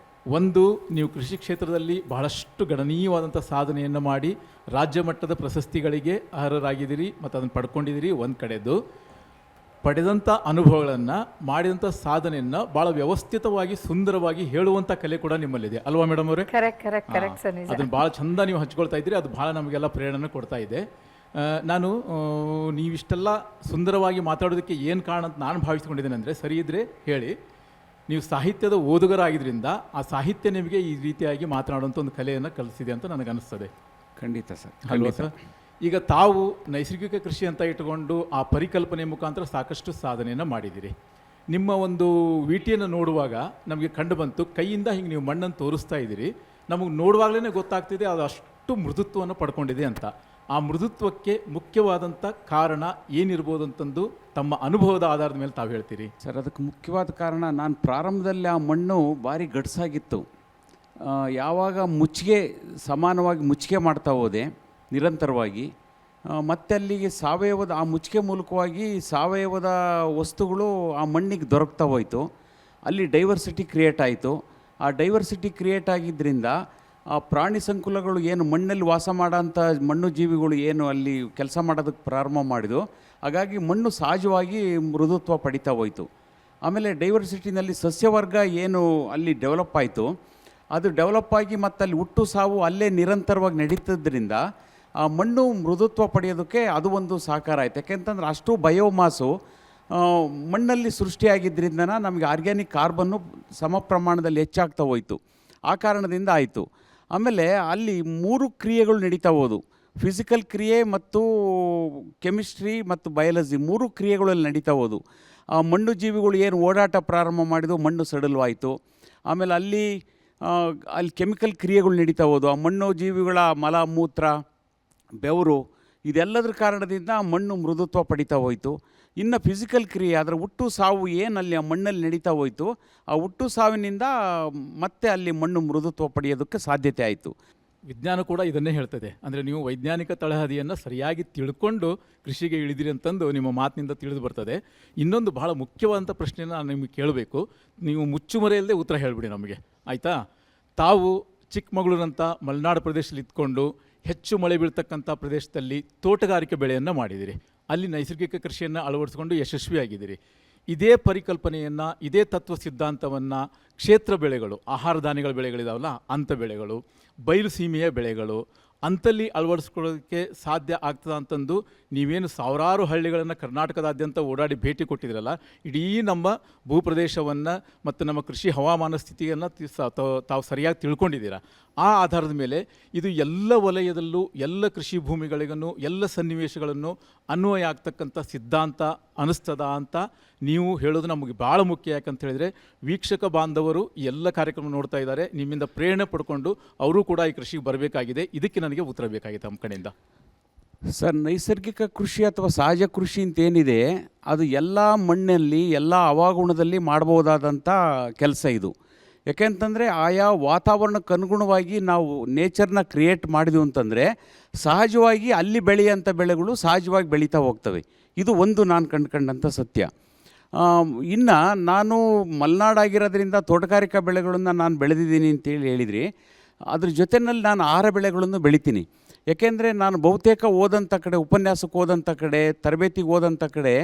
ಒಂದು, ನೀವು ಕೃಷಿ ಕ್ಷೇತ್ರದಲ್ಲಿ ಬಹಳಷ್ಟು ಗಣನೀಯವಾದಂಥ ಸಾಧನೆಯನ್ನು ಮಾಡಿ ರಾಜ್ಯ ಮಟ್ಟದ ಪ್ರಶಸ್ತಿಗಳಿಗೆ ಅರ್ಹರಾಗಿದ್ದೀರಿ ಮತ್ತು ಅದನ್ನು ಪಡ್ಕೊಂಡಿದ್ದೀರಿ. ಒಂದು ಕಡೆದು ಪಡೆದಂಥ ಅನುಭವಗಳನ್ನು, ಮಾಡಿದಂಥ ಸಾಧನೆಯನ್ನು ಭಾಳ ವ್ಯವಸ್ಥಿತವಾಗಿ ಸುಂದರವಾಗಿ ಹೇಳುವಂಥ ಕಲೆ ಕೂಡ ನಿಮ್ಮಲ್ಲಿದೆ ಅಲ್ವಾ ಮೇಡಮ್ ಅವರೇ? ಅದನ್ನು ಭಾಳ ಚಂದ ನೀವು ಹಂಚ್ಕೊಳ್ತಾ ಇದ್ದೀರಿ. ಅದು ಭಾಳ ನಮಗೆಲ್ಲ ಪ್ರೇರಣೆ ಕೊಡ್ತಾ ಇದೆ. ನಾನು ನೀವಿಷ್ಟೆಲ್ಲ ಸುಂದರವಾಗಿ ಮಾತಾಡೋದಕ್ಕೆ ಏನು ಕಾರಣ ಅಂತ ನಾನು ಭಾವಿಸ್ಕೊಂಡಿದ್ದೇನೆ ಅಂದರೆ, ಸರಿ ಇದ್ದರೆ ಹೇಳಿ, ನೀವು ಸಾಹಿತ್ಯದ ಓದುಗರಾಗಿದ್ದರಿಂದ ಆ ಸಾಹಿತ್ಯ ನಿಮಗೆ ಈ ರೀತಿಯಾಗಿ ಮಾತನಾಡುವಂಥ ಒಂದು ಕಲೆಯನ್ನು ಕಲಿಸಿದೆ ಅಂತ ನನಗನ್ನಿಸ್ತದೆ. ಖಂಡಿತ ಸರ್. ಅಲ್ವಾ ಸರ್? ಈಗ ತಾವು ನೈಸರ್ಗಿಕ ಕೃಷಿ ಅಂತ ಇಟ್ಟುಕೊಂಡು ಆ ಪರಿಕಲ್ಪನೆ ಮುಖಾಂತರ ಸಾಕಷ್ಟು ಸಾಧನೆಯನ್ನು ಮಾಡಿದ್ದೀರಿ. ನಿಮ್ಮ ಒಂದು ವಿಟಿಯನ್ನು ನೋಡುವಾಗ ನಮಗೆ ಕಂಡು ಬಂತು, ಕೈಯಿಂದ ಹಿಂಗೆ ನೀವು ಮಣ್ಣನ್ನು ತೋರಿಸ್ತಾ ಇದ್ದೀರಿ. ನಮಗೆ ನೋಡುವಾಗಲೇ ಗೊತ್ತಾಗ್ತಿದೆ ಅದು ಅಷ್ಟು ಮೃದುತ್ವವನ್ನು ಪಡ್ಕೊಂಡಿದೆ ಅಂತ. ಆ ಮೃದುತ್ವಕ್ಕೆ ಮುಖ್ಯವಾದಂಥ ಕಾರಣ ಏನಿರ್ಬೋದು ಅಂತಂದು ತಮ್ಮ ಅನುಭವದ ಆಧಾರದ ಮೇಲೆ ತಾವು ಹೇಳ್ತೀರಿ? ಸರ್, ಅದಕ್ಕೆ ಮುಖ್ಯವಾದ ಕಾರಣ, ನಾನು ಪ್ರಾರಂಭದಲ್ಲಿ ಆ ಮಣ್ಣು ಭಾರಿ ಗಡ್ಸಾಗಿತ್ತು. ಯಾವಾಗ ಸಮಾನವಾಗಿ ಮುಚ್ಚಿಗೆ ಮಾಡ್ತಾ ಹೋದೆ ನಿರಂತರವಾಗಿ, ಮತ್ತೆ ಅಲ್ಲಿಗೆ ಸಾವಯವದ ಆ ಮುಚ್ಚಿಗೆ ಮೂಲಕವಾಗಿ ಸಾವಯವದ ವಸ್ತುಗಳು ಆ ಮಣ್ಣಿಗೆ ದೊರಕ್ತಾ ಹೋಯಿತು. ಅಲ್ಲಿ ಡೈವರ್ಸಿಟಿ ಕ್ರಿಯೇಟ್ ಆಯಿತು. ಆ ಡೈವರ್ಸಿಟಿ ಕ್ರಿಯೇಟ್ ಆಗಿದ್ದರಿಂದ ಆ ಪ್ರಾಣಿ ಸಂಕುಲಗಳು ಏನು ಮಣ್ಣಲ್ಲಿ ವಾಸ ಮಾಡೋಂಥ ಮಣ್ಣು ಜೀವಿಗಳು ಏನು ಅಲ್ಲಿ ಕೆಲಸ ಮಾಡೋದಕ್ಕೆ ಪ್ರಾರಂಭ ಮಾಡಿದವು. ಹಾಗಾಗಿ ಮಣ್ಣು ಸಹಜವಾಗಿ ಮೃದುತ್ವ ಪಡಿತಾ ಹೋಯಿತು. ಆಮೇಲೆ ಡೈವರ್ಸಿಟಿನಲ್ಲಿ ಸಸ್ಯವರ್ಗ ಏನು ಅಲ್ಲಿ ಡೆವಲಪ್ ಆಯಿತು, ಅದು ಡೆವಲಪ್ ಆಗಿ ಮತ್ತು ಅಲ್ಲಿ ಹುಟ್ಟು ಸಾವು ಅಲ್ಲೇ ನಿರಂತರವಾಗಿ ನಡೀತದ್ರಿಂದ ಆ ಮಣ್ಣು ಮೃದುತ್ವ ಪಡೆಯೋದಕ್ಕೆ ಅದು ಒಂದು ಸಹಕಾರ ಆಯಿತು. ಯಾಕೆಂತಂದ್ರೆ ಅಷ್ಟು ಬಯೋಮಾಸು ಮಣ್ಣಲ್ಲಿ ಸೃಷ್ಟಿಯಾಗಿದ್ದರಿಂದ ನಮಗೆ ಆರ್ಗ್ಯಾನಿಕ್ ಕಾರ್ಬನ್ನು ಸಮ ಪ್ರಮಾಣದಲ್ಲಿ ಹೆಚ್ಚಾಗ್ತಾ ಹೋಯಿತು. ಆ ಕಾರಣದಿಂದ ಆಯಿತು. ಆಮೇಲೆ ಅಲ್ಲಿ 3 ಕ್ರಿಯೆಗಳು ನಡೀತಾ ಹೋದು. ಫಿಸಿಕಲ್ ಕ್ರಿಯೆ ಮತ್ತು ಕೆಮಿಸ್ಟ್ರಿ ಮತ್ತು ಬಯಾಲಜಿ 3 ಕ್ರಿಯೆಗಳಲ್ಲಿ ನಡೀತಾ ಹೋದು. ಆ ಮಣ್ಣು ಜೀವಿಗಳು ಏನು ಓಡಾಟ ಪ್ರಾರಂಭ ಮಾಡಿದವು, ಮಣ್ಣು ಸಡಲವಾಯಿತು. ಆಮೇಲೆ ಅಲ್ಲಿ ಕೆಮಿಕಲ್ ಕ್ರಿಯೆಗಳು ನಡೀತಾ ಹೋದು. ಆ ಮಣ್ಣು ಜೀವಿಗಳ ಮಲ, ಮೂತ್ರ, ಬೆವರು ಇದೆಲ್ಲದರ ಕಾರಣದಿಂದ ಮಣ್ಣು ಮೃದುತ್ವ ಪಡಿತಾ ಹೋಯಿತು. ಇನ್ನು ಫಿಸಿಕಲ್ ಕ್ರಿಯೆ, ಅದರ ಹುಟ್ಟು ಸಾವು ಏನಲ್ಲಿ ಆ ಮಣ್ಣಲ್ಲಿ ನಡೀತಾ ಹೋಯಿತು, ಆ ಹುಟ್ಟು ಸಾವಿನಿಂದ ಮತ್ತೆ ಅಲ್ಲಿ ಮಣ್ಣು ಮೃದುತ್ವ ಪಡೆಯೋದಕ್ಕೆ ಸಾಧ್ಯತೆ ಆಯಿತು. ವಿಜ್ಞಾನ ಕೂಡ ಇದನ್ನೇ ಹೇಳ್ತದೆ. ಅಂದರೆ ನೀವು ವೈಜ್ಞಾನಿಕ ತಳಹದಿಯನ್ನು ಸರಿಯಾಗಿ ತಿಳ್ಕೊಂಡು ಕೃಷಿಗೆ ಇಳಿದಿರಿ ಅಂತಂದು ನಿಮ್ಮ ಮಾತಿನಿಂದ ತಿಳಿದು ಬರ್ತದೆ. ಇನ್ನೊಂದು ಬಹಳ ಮುಖ್ಯವಾದಂಥ ಪ್ರಶ್ನೆಯನ್ನು ನಾನು ನಿಮಗೆ ಕೇಳಬೇಕು. ನೀವು ಮುಚ್ಚುಮರೆಯಲ್ಲದೆ ಉತ್ತರ ಹೇಳಿಬಿಡಿ ನಮಗೆ, ಆಯಿತಾ? ತಾವು ಚಿಕ್ಕಮಗಳೂರಂಥ ಮಲೆನಾಡು ಪ್ರದೇಶದಲ್ಲಿ ಇದ್ಕೊಂಡು ಹೆಚ್ಚು ಮಳೆ ಬೀಳ್ತಕ್ಕಂಥ ಪ್ರದೇಶದಲ್ಲಿ ತೋಟಗಾರಿಕೆ ಬೆಳೆಯನ್ನು ಮಾಡಿದಿರಿ. ಅಲ್ಲಿ ನೈಸರ್ಗಿಕ ಕೃಷಿಯನ್ನು ಅಳವಡಿಸಿಕೊಂಡು ಯಶಸ್ವಿಯಾಗಿದ್ದೀರಿ. ಇದೇ ಪರಿಕಲ್ಪನೆಯನ್ನು, ಇದೇ ತತ್ವ ಸಿದ್ಧಾಂತವನ್ನು ಕ್ಷೇತ್ರ ಬೆಳೆಗಳು, ಆಹಾರ ಧಾನ್ಯಗಳ ಬೆಳೆಗಳಿದಾವಲ್ಲ ಅಂಥ ಬೆಳೆಗಳು, ಬಯಲು ಸೀಮೆಯ ಬೆಳೆಗಳು ಅಂಥಲ್ಲಿ ಅಳವಡಿಸ್ಕೊಳ್ಳೋದಕ್ಕೆ ಸಾಧ್ಯ ಆಗ್ತದೆ ಅಂತಂದು ನೀವೇನು ಸಾವಿರಾರು ಹಳ್ಳಿಗಳನ್ನು ಕರ್ನಾಟಕದಾದ್ಯಂತ ಓಡಾಡಿ ಭೇಟಿ ಕೊಟ್ಟಿದ್ದೀರಲ್ಲ, ಇಡೀ ನಮ್ಮ ಭೂಪ್ರದೇಶವನ್ನು ಮತ್ತು ನಮ್ಮ ಕೃಷಿ ಹವಾಮಾನ ಸ್ಥಿತಿಯನ್ನು ತಾವು ಸರಿಯಾಗಿ ತಿಳ್ಕೊಂಡಿದ್ದೀರಾ. ಆ ಆಧಾರದ ಮೇಲೆ ಇದು ಎಲ್ಲ ವಲಯದಲ್ಲೂ ಎಲ್ಲ ಕೃಷಿ ಭೂಮಿಗಳಿಗೂ ಎಲ್ಲ ಸನ್ನಿವೇಶಗಳನ್ನು ಅನ್ವಯ ಆಗ್ತಕ್ಕಂಥ ಸಿದ್ಧಾಂತ ಅನಿಸ್ತದ ಅಂತ ನೀವು ಹೇಳೋದು ನಮಗೆ ಭಾಳ ಮುಖ್ಯ. ಯಾಕಂತ ಹೇಳಿದರೆ ವೀಕ್ಷಕ ಬಾಂಧವರು ಎಲ್ಲ ಕಾರ್ಯಕ್ರಮ ನೋಡ್ತಾ ಇದ್ದಾರೆ, ನಿಮ್ಮಿಂದ ಪ್ರೇರಣೆ ಪಡ್ಕೊಂಡು ಅವರು ಕೂಡ ಈ ಕೃಷಿಗೆ ಬರಬೇಕಾಗಿದೆ. ಇದಕ್ಕೆ ನನಗೆ ಉತ್ತರ ಬೇಕಾಗಿದೆ ನಮ್ಮ ಕಡೆಯಿಂದ. ಸರ್, ನೈಸರ್ಗಿಕ ಕೃಷಿ ಅಥವಾ ಸಹಜ ಕೃಷಿ ಅಂತೇನಿದೆ, ಅದು ಎಲ್ಲ ಮಣ್ಣಲ್ಲಿ ಎಲ್ಲ ಹವಾಗುಣದಲ್ಲಿ ಮಾಡ್ಬೋದಾದಂಥ ಕೆಲಸ ಇದು. ಯಾಕೆಂತಂದರೆ ಆಯಾ ವಾತಾವರಣಕ್ಕೆ ಅನುಗುಣವಾಗಿ ನಾವು ನೇಚರ್ನ ಕ್ರಿಯೇಟ್ ಮಾಡಿದ್ವು ಅಂತಂದರೆ ಸಹಜವಾಗಿ ಅಲ್ಲಿ ಬೆಳೆಯೋಂಥ ಬೆಳೆಗಳು ಸಹಜವಾಗಿ ಬೆಳೀತಾ ಹೋಗ್ತವೆ. ಇದು ಒಂದು ನಾನು ಕಂಡುಕೊಂಡಂಥ ಸತ್ಯ. ಇನ್ನು ನಾನು ಮಲೆನಾಡಾಗಿರೋದ್ರಿಂದ ತೋಟಗಾರಿಕಾ ಬೆಳೆಗಳನ್ನು ನಾನು ಬೆಳೆದಿದ್ದೀನಿ ಅಂತೇಳಿ ಹೇಳಿದ್ರಿ. ಅದ್ರ ಜೊತೆಯಲ್ಲಿ ನಾನು ಆಹಾರ ಬೆಳೆಗಳನ್ನು ಬೆಳಿತೀನಿ. ಯಾಕೆಂದರೆ ನಾನು ಬಹುತೇಕ ಓದಂಥ ಕಡೆ, ಉಪನ್ಯಾಸಕ್ಕೆ ಹೋದಂಥ ಕಡೆ, ತರಬೇತಿಗೆ ಹೋದಂಥ ಕಡೆ,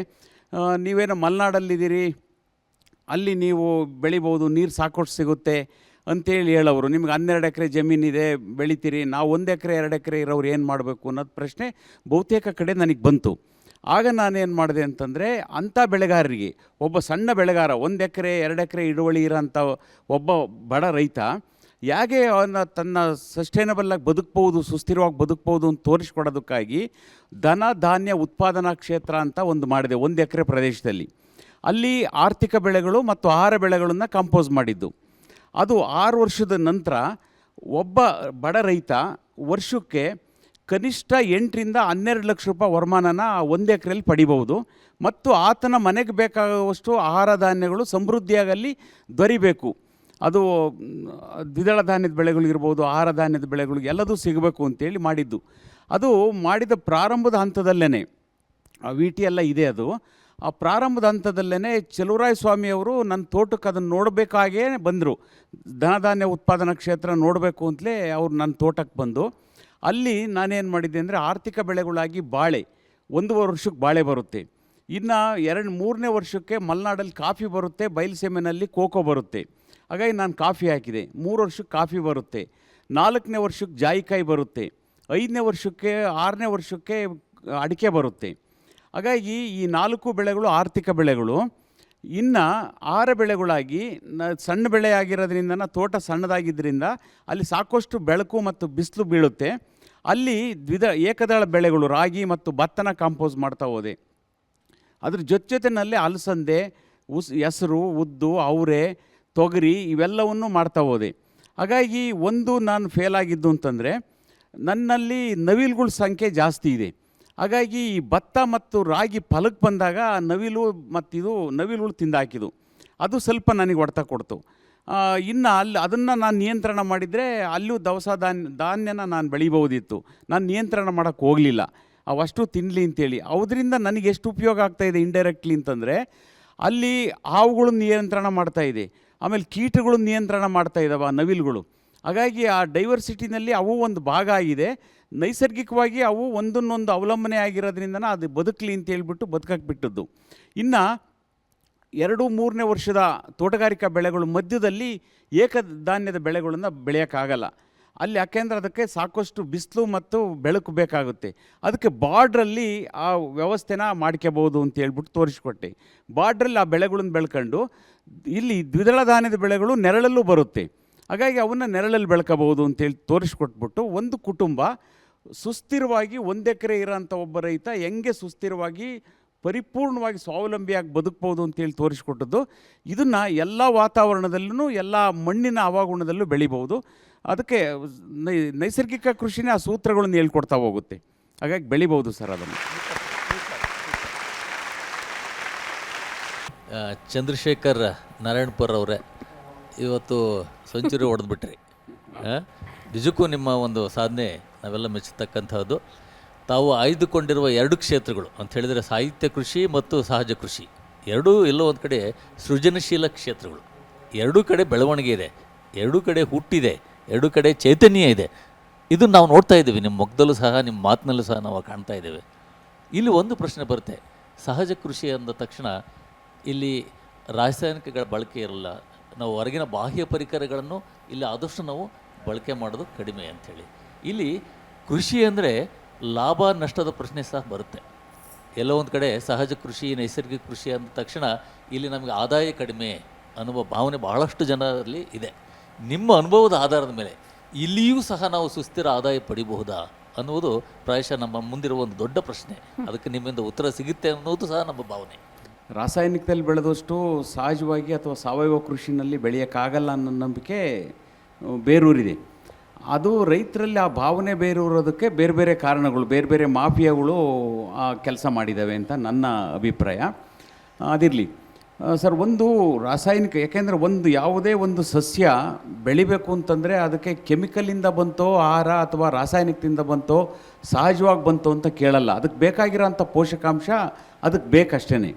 ನೀವೇನೋ ಮಲೆನಾಡಲ್ಲಿದ್ದೀರಿ, ಅಲ್ಲಿ ನೀವು ಬೆಳಿಬೋದು, ನೀರು ಸಾಕಷ್ಟು ಸಿಗುತ್ತೆ ಅಂತೇಳಿ ಹೇಳೋರು. ನಿಮ್ಗೆ 12 ಎಕರೆ ಜಮೀನಿದೆ, ಬೆಳಿತೀರಿ, ನಾವು 1 ಎಕರೆ 2 ಎಕರೆ ಇರೋರು ಏನು ಮಾಡಬೇಕು ಅನ್ನೋದು ಪ್ರಶ್ನೆ ಬಹುತೇಕ ಕಡೆ ನನಗೆ ಬಂತು. ಆಗ ನಾನೇನು ಮಾಡಿದೆ ಅಂತಂದರೆ, ಅಂಥ ಬೆಳೆಗಾರರಿಗೆ, ಒಬ್ಬ ಸಣ್ಣ ಬೆಳೆಗಾರ 1 ಎಕರೆ 2 ಎಕರೆ ಹಿಡುವಳಿ ಇರೋಂಥ ಒಬ್ಬ ಬಡ ರೈತ ಹೇಗೆ ಅವನ್ನ ತನ್ನ ಸಸ್ಟೈನಬಲ್ಲಾಗಿ ಬದುಕ್ಬೋದು, ಸುಸ್ಥಿರವಾಗಿ ಬದುಕ್ಬೋದು ಅಂತ ತೋರಿಸ್ಕೊಡೋದಕ್ಕಾಗಿ ಧನ ಧಾನ್ಯ ಉತ್ಪಾದನಾ ಕ್ಷೇತ್ರ ಅಂತ ಒಂದು ಮಾಡಿದೆ 1 ಎಕರೆ ಪ್ರದೇಶದಲ್ಲಿ. ಅಲ್ಲಿ ಆರ್ಥಿಕ ಬೆಳೆಗಳು ಮತ್ತು ಆಹಾರ ಬೆಳೆಗಳನ್ನು ಕಂಪೋಸ್ ಮಾಡಿದ್ದು. ಅದು 6 ವರ್ಷದ ನಂತರ ಒಬ್ಬ ಬಡ ರೈತ ವರ್ಷಕ್ಕೆ ಕನಿಷ್ಠ 8 ರಿಂದ 12 ಲಕ್ಷ ರೂಪಾಯಿ ವರಮಾನನ 1 ಎಕರೆಯಲ್ಲಿ ಪಡಿಬೋದು. ಮತ್ತು ಆತನ ಮನೆಗೆ ಬೇಕಾಗುವಷ್ಟು ಆಹಾರ ಧಾನ್ಯಗಳು ಸಮೃದ್ಧಿಯಾಗಲ್ಲಿ ದೊರಿಬೇಕು. ಅದು ದ್ವಿದಳ ಧಾನ್ಯದ ಬೆಳೆಗಳಿರ್ಬೋದು, ಆಹಾರ ಧಾನ್ಯದ ಬೆಳೆಗಳು ಎಲ್ಲದೂ ಸಿಗಬೇಕು ಅಂತೇಳಿ ಮಾಡಿದ್ದು. ಅದು ಮಾಡಿದ ಪ್ರಾರಂಭದ ಹಂತದಲ್ಲೇ VT ಎಲ್ಲ ಇದೆ. ಅದು ಆ ಪ್ರಾರಂಭದ ಹಂತದಲ್ಲೇ ಚಲುವರಾಯ ಸ್ವಾಮಿಯವರು ನನ್ನ ತೋಟಕ್ಕೆ ಅದನ್ನು ನೋಡಬೇಕಾಗೇ ಬಂದರು. ಧನಧಾನ್ಯ ಉತ್ಪಾದನಾ ಕ್ಷೇತ್ರ ನೋಡಬೇಕು ಅಂತಲೇ ಅವ್ರು ನನ್ನ ತೋಟಕ್ಕೆ ಬಂದು, ಅಲ್ಲಿ ನಾನೇನು ಮಾಡಿದ್ದೆ ಅಂದರೆ, ಆರ್ಥಿಕ ಬೆಳೆಗಳಾಗಿ ಬಾಳೆ 1 ವರ್ಷಕ್ಕೆ ಬಾಳೆ ಬರುತ್ತೆ, ಇನ್ನು 2-3ನೇ ವರ್ಷಕ್ಕೆ ಮಲೆನಾಡಲ್ಲಿ ಕಾಫಿ ಬರುತ್ತೆ, ಬಯಲುಸೀಮೆನಲ್ಲಿ ಕೋಕೋ ಬರುತ್ತೆ. ಹಾಗಾಗಿ ನಾನು ಕಾಫಿ ಹಾಕಿದೆ. 3 ವರ್ಷಕ್ಕೆ ಕಾಫಿ ಬರುತ್ತೆ, 4ನೇ ವರ್ಷಕ್ಕೆ ಜಾಯಿಕಾಯಿ ಬರುತ್ತೆ, 5ನೇ ವರ್ಷಕ್ಕೆ 6ನೇ ವರ್ಷಕ್ಕೆ ಅಡಿಕೆ ಬರುತ್ತೆ. ಹಾಗಾಗಿ ಈ 4 ಬೆಳೆಗಳು ಆರ್ಥಿಕ ಬೆಳೆಗಳು. ಇನ್ನು ಆಹಾರ ಬೆಳೆಗಳಾಗಿ ಸಣ್ಣ ಬೆಳೆ ಆಗಿರೋದ್ರಿಂದ, ತೋಟ ಸಣ್ಣದಾಗಿದ್ದರಿಂದ ಅಲ್ಲಿ ಸಾಕಷ್ಟು ಬೆಳಕು ಮತ್ತು ಬಿಸಿಲು ಬೀಳುತ್ತೆ. ಅಲ್ಲಿ ಏಕದಳ ಬೆಳೆಗಳು ರಾಗಿ ಮತ್ತು ಭತ್ತನ ಕಾಂಪೋಸ್ ಮಾಡ್ತಾ ಹೋದೆ. ಅದ್ರ ಜೊತೆಯಲ್ಲಿ ಅಲಸಂದೆ, ಹೆಸರು, ಉದ್ದು, ಅವರೆ, ತೊಗರಿ ಇವೆಲ್ಲವನ್ನು ಮಾಡ್ತಾ ಹೋದೆ. ಹಾಗಾಗಿ ಒಂದು ನಾನು ಫೇಲ್ ಆಗಿದ್ದು ಅಂತಂದರೆ, ನನ್ನಲ್ಲಿ ನವಿಲುಗಳ ಸಂಖ್ಯೆ ಜಾಸ್ತಿ ಇದೆ. ಹಾಗಾಗಿ ಈ ಭತ್ತ ಮತ್ತು ರಾಗಿ ಫಲಕ್ಕೆ ಬಂದಾಗ ನವಿಲು ಮತ್ತು ನವಿಲುಗಳು ತಿಂದಾಕಿದ್ದು, ಅದು ಸ್ವಲ್ಪ ನನಗೆ ಹೊಡೆತ ಕೊಡ್ತು. ಇನ್ನು ಅದನ್ನು ನಾನು ನಿಯಂತ್ರಣ ಮಾಡಿದರೆ ಅಲ್ಲೂ ದವಸ ಧಾನ್ಯನ ನಾನು ಬೆಳಿಬೋದಿತ್ತು. ನಾನು ನಿಯಂತ್ರಣ ಮಾಡೋಕ್ಕೆ ಹೋಗಲಿಲ್ಲ, ಅವಷ್ಟು ತಿನ್ನಲಿ ಅಂತೇಳಿ. ಅದರಿಂದ ನನಗೆ ಎಷ್ಟು ಉಪಯೋಗ ಆಗ್ತಾಯಿದೆ ಇಂಡೈರೆಕ್ಟ್ಲಿ ಅಂತಂದರೆ, ಅಲ್ಲಿ ಹಾವುಗಳು ನಿಯಂತ್ರಣ ಮಾಡ್ತಾಯಿದೆ, ಆಮೇಲೆ ಕೀಟಗಳು ನಿಯಂತ್ರಣ ಮಾಡ್ತಾ ಇದ್ದಾವೆ ನವಿಲುಗಳು. ಹಾಗಾಗಿ ಆ ಡೈವರ್ಸಿಟಿನಲ್ಲಿ ಅವು ಒಂದು ಭಾಗ ಆಗಿದೆ. ನೈಸರ್ಗಿಕವಾಗಿ ಅವು ಒಂದನ್ನೊಂದು ಅವಲಂಬನೆ ಆಗಿರೋದ್ರಿಂದ ಅದು ಬದುಕಲಿ ಅಂತ ಹೇಳ್ಬಿಟ್ಟು ಬದುಕಕ್ಕೆ ಬಿಟ್ಟದ್ದು. ಇನ್ನು 2-3ನೇ ವರ್ಷದ ತೋಟಗಾರಿಕಾ ಬೆಳೆಗಳು ಮಧ್ಯದಲ್ಲಿ ಏಕಧಾನ್ಯದ ಬೆಳೆಗಳನ್ನು ಬೆಳೆಯೋಕ್ಕಾಗಲ್ಲ ಅಲ್ಲಿ, ಯಾಕೆಂದರೆ ಅದಕ್ಕೆ ಸಾಕಷ್ಟು ಬಿಸಿಲು ಮತ್ತು ಬೆಳಕು ಬೇಕಾಗುತ್ತೆ. ಅದಕ್ಕೆ ಬಾರ್ಡ್ರಲ್ಲಿ ಆ ವ್ಯವಸ್ಥೆನ ಮಾಡ್ಕೋಬೋದು ಅಂತ ಹೇಳ್ಬಿಟ್ಟು ತೋರಿಸ್ಕೊಟ್ಟೆ. ಬಾರ್ಡ್ರಲ್ಲಿ ಆ ಬೆಳೆಗಳನ್ನು ಬೆಳ್ಕೊಂಡು ಇಲ್ಲಿ ದ್ವಿದಳ ಧಾನ್ಯದ ಬೆಳೆಗಳು ನೆರಳಲ್ಲೂ ಬರುತ್ತೆ, ಹಾಗಾಗಿ ಅವನ್ನ ನೆರಳಲ್ಲಿ ಬೆಳ್ಕೋಬೋದು ಅಂತೇಳಿ ತೋರಿಸ್ಕೊಟ್ಬಿಟ್ಟು, ಒಂದು ಕುಟುಂಬ ಸುಸ್ಥಿರವಾಗಿ 1 ಎಕರೆ ಇರೋಂಥ ಒಬ್ಬ ರೈತ ಹೆಂಗೆ ಸುಸ್ಥಿರವಾಗಿ ಪರಿಪೂರ್ಣವಾಗಿ ಸ್ವಾವಲಂಬಿಯಾಗಿ ಬದುಕ್ಬೋದು ಅಂತೇಳಿ ತೋರಿಸ್ಕೊಟ್ಟದ್ದು. ಇದನ್ನು ಎಲ್ಲ ವಾತಾವರಣದಲ್ಲೂ, ಎಲ್ಲ ಮಣ್ಣಿನ ಹವಾಗುಣದಲ್ಲೂ ಬೆಳಿಬೋದು. ಅದಕ್ಕೆ ನೈಸರ್ಗಿಕ ಕೃಷಿನೇ ಆ ಸೂತ್ರಗಳನ್ನು ಹೇಳ್ಕೊಡ್ತಾ ಹೋಗುತ್ತೆ. ಹಾಗಾಗಿ ಬೆಳಿಬೋದು ಸರ್ ಅದನ್ನು. ಚಂದ್ರಶೇಖರ್ ನಾರಾಯಣಪುರ ಅವರೇ, ಇವತ್ತು ಸೆಂಚುರಿ ಹೊಡೆದ್ಬಿಟ್ರಿ. ನಿಜಕ್ಕೂ ನಿಮ್ಮ ಒಂದು ಸಾಧನೆ ನಾವೆಲ್ಲ ಮೆಚ್ಚತಕ್ಕಂಥದ್ದು. ತಾವು ಆಯ್ದುಕೊಂಡಿರುವ 2 ಕ್ಷೇತ್ರಗಳು ಅಂತ ಹೇಳಿದರೆ ಸಾಹಿತ್ಯ ಕೃಷಿ ಮತ್ತು ಸಹಜ ಕೃಷಿ, ಎರಡೂ ಎಲ್ಲೋ ಒಂದು ಕಡೆ ಸೃಜನಶೀಲ ಕ್ಷೇತ್ರಗಳು. 2 ಕಡೆ ಬೆಳವಣಿಗೆ ಇದೆ, 2 ಕಡೆ ಹುಟ್ಟಿದೆ, 2 ಕಡೆ ಚೈತನ್ಯ ಇದೆ. ಇದು ನಾವು ನೋಡ್ತಾ ಇದ್ದೀವಿ, ನಿಮ್ಮ ಮುಖದಲ್ಲೂ ಸಹ ನಿಮ್ಮ ಮಾತಿನಲ್ಲೂ ಸಹ ನಾವು ಕಾಣ್ತಾ ಇದ್ದೇವೆ. ಇಲ್ಲಿ ಒಂದು ಪ್ರಶ್ನೆ ಬರುತ್ತೆ, ಸಹಜ ಕೃಷಿ ಅಂದ ತಕ್ಷಣ ಇಲ್ಲಿ ರಾಸಾಯನಿಕಗಳ ಬಳಕೆ ಇರಲ್ಲ, ನಾವು ಹೊರಗಿನ ಬಾಹ್ಯ ಪರಿಕರಗಳನ್ನು ಇಲ್ಲಿ ಆದಷ್ಟು ನಾವು ಬಳಕೆ ಮಾಡೋದು ಕಡಿಮೆ ಅಂಥೇಳಿ. ಇಲ್ಲಿ ಕೃಷಿ ಅಂದರೆ ಲಾಭ ನಷ್ಟದ ಪ್ರಶ್ನೆ ಸಹ ಬರುತ್ತೆ. ಎಲ್ಲೋ ಒಂದು ಕಡೆ ಸಹಜ ಕೃಷಿ, ನೈಸರ್ಗಿಕ ಕೃಷಿ ಅಂದ ತಕ್ಷಣ ಇಲ್ಲಿ ನಮಗೆ ಆದಾಯ ಕಡಿಮೆ ಅನ್ನುವ ಭಾವನೆ ಬಹಳಷ್ಟು ಜನರಲ್ಲಿ ಇದೆ. ನಿಮ್ಮ ಅನುಭವದ ಆಧಾರದ ಮೇಲೆ ಇಲ್ಲಿಯೂ ಸಹ ನಾವು ಸುಸ್ಥಿರ ಆದಾಯ ಪಡಿಬಹುದಾ ಅನ್ನುವುದು ಪ್ರಾಯಶಃ ನಮ್ಮ ಮುಂದಿರುವ ಒಂದು ದೊಡ್ಡ ಪ್ರಶ್ನೆ. ಅದಕ್ಕೆ ನಿಮ್ಮಿಂದ ಉತ್ತರ ಸಿಗುತ್ತೆ ಅನ್ನೋದು ಸಹ ನಮ್ಮ ಭಾವನೆ. ರಾಸಾಯನಿಕದಲ್ಲಿ ಬೆಳೆದಷ್ಟು ಸಹಜವಾಗಿ ಅಥವಾ ಸಾವಯವ ಕೃಷಿನಲ್ಲಿ ಬೆಳೆಯೋಕ್ಕಾಗಲ್ಲ ಅನ್ನೋ ನಂಬಿಕೆ ಬೇರೂರಿದೆ. ಅದು ರೈತರಲ್ಲಿ ಆ ಭಾವನೆ ಬೇರೂರೋದಕ್ಕೆ ಬೇರೆ ಬೇರೆ ಕಾರಣಗಳು, ಬೇರೆ ಬೇರೆ ಮಾಫಿಯಾಗಳು ಆ ಕೆಲಸ ಮಾಡಿದ್ದಾವೆ ಅಂತ ನನ್ನ ಅಭಿಪ್ರಾಯ. ಅದಿರಲಿ ಸರ್, ಒಂದು ರಾಸಾಯನಿಕ, ಯಾಕೆಂದರೆ ಯಾವುದೇ ಒಂದು ಸಸ್ಯ ಬೆಳಿಬೇಕು ಅಂತಂದರೆ ಅದಕ್ಕೆ ಕೆಮಿಕಲಿಂದ ಬಂತೋ ಆಹಾರ ಅಥವಾ ರಾಸಾಯನಿಕದಿಂದ ಬಂತೋ ಸಹಜವಾಗಿ ಬಂತೋ ಅಂತ ಕೇಳಲ್ಲ. ಅದಕ್ಕೆ ಬೇಕಾಗಿರೋ ಅಂಥ ಪೋಷಕಾಂಶ ಅದಕ್ಕೆ ಬೇಕಷ್ಟೇ.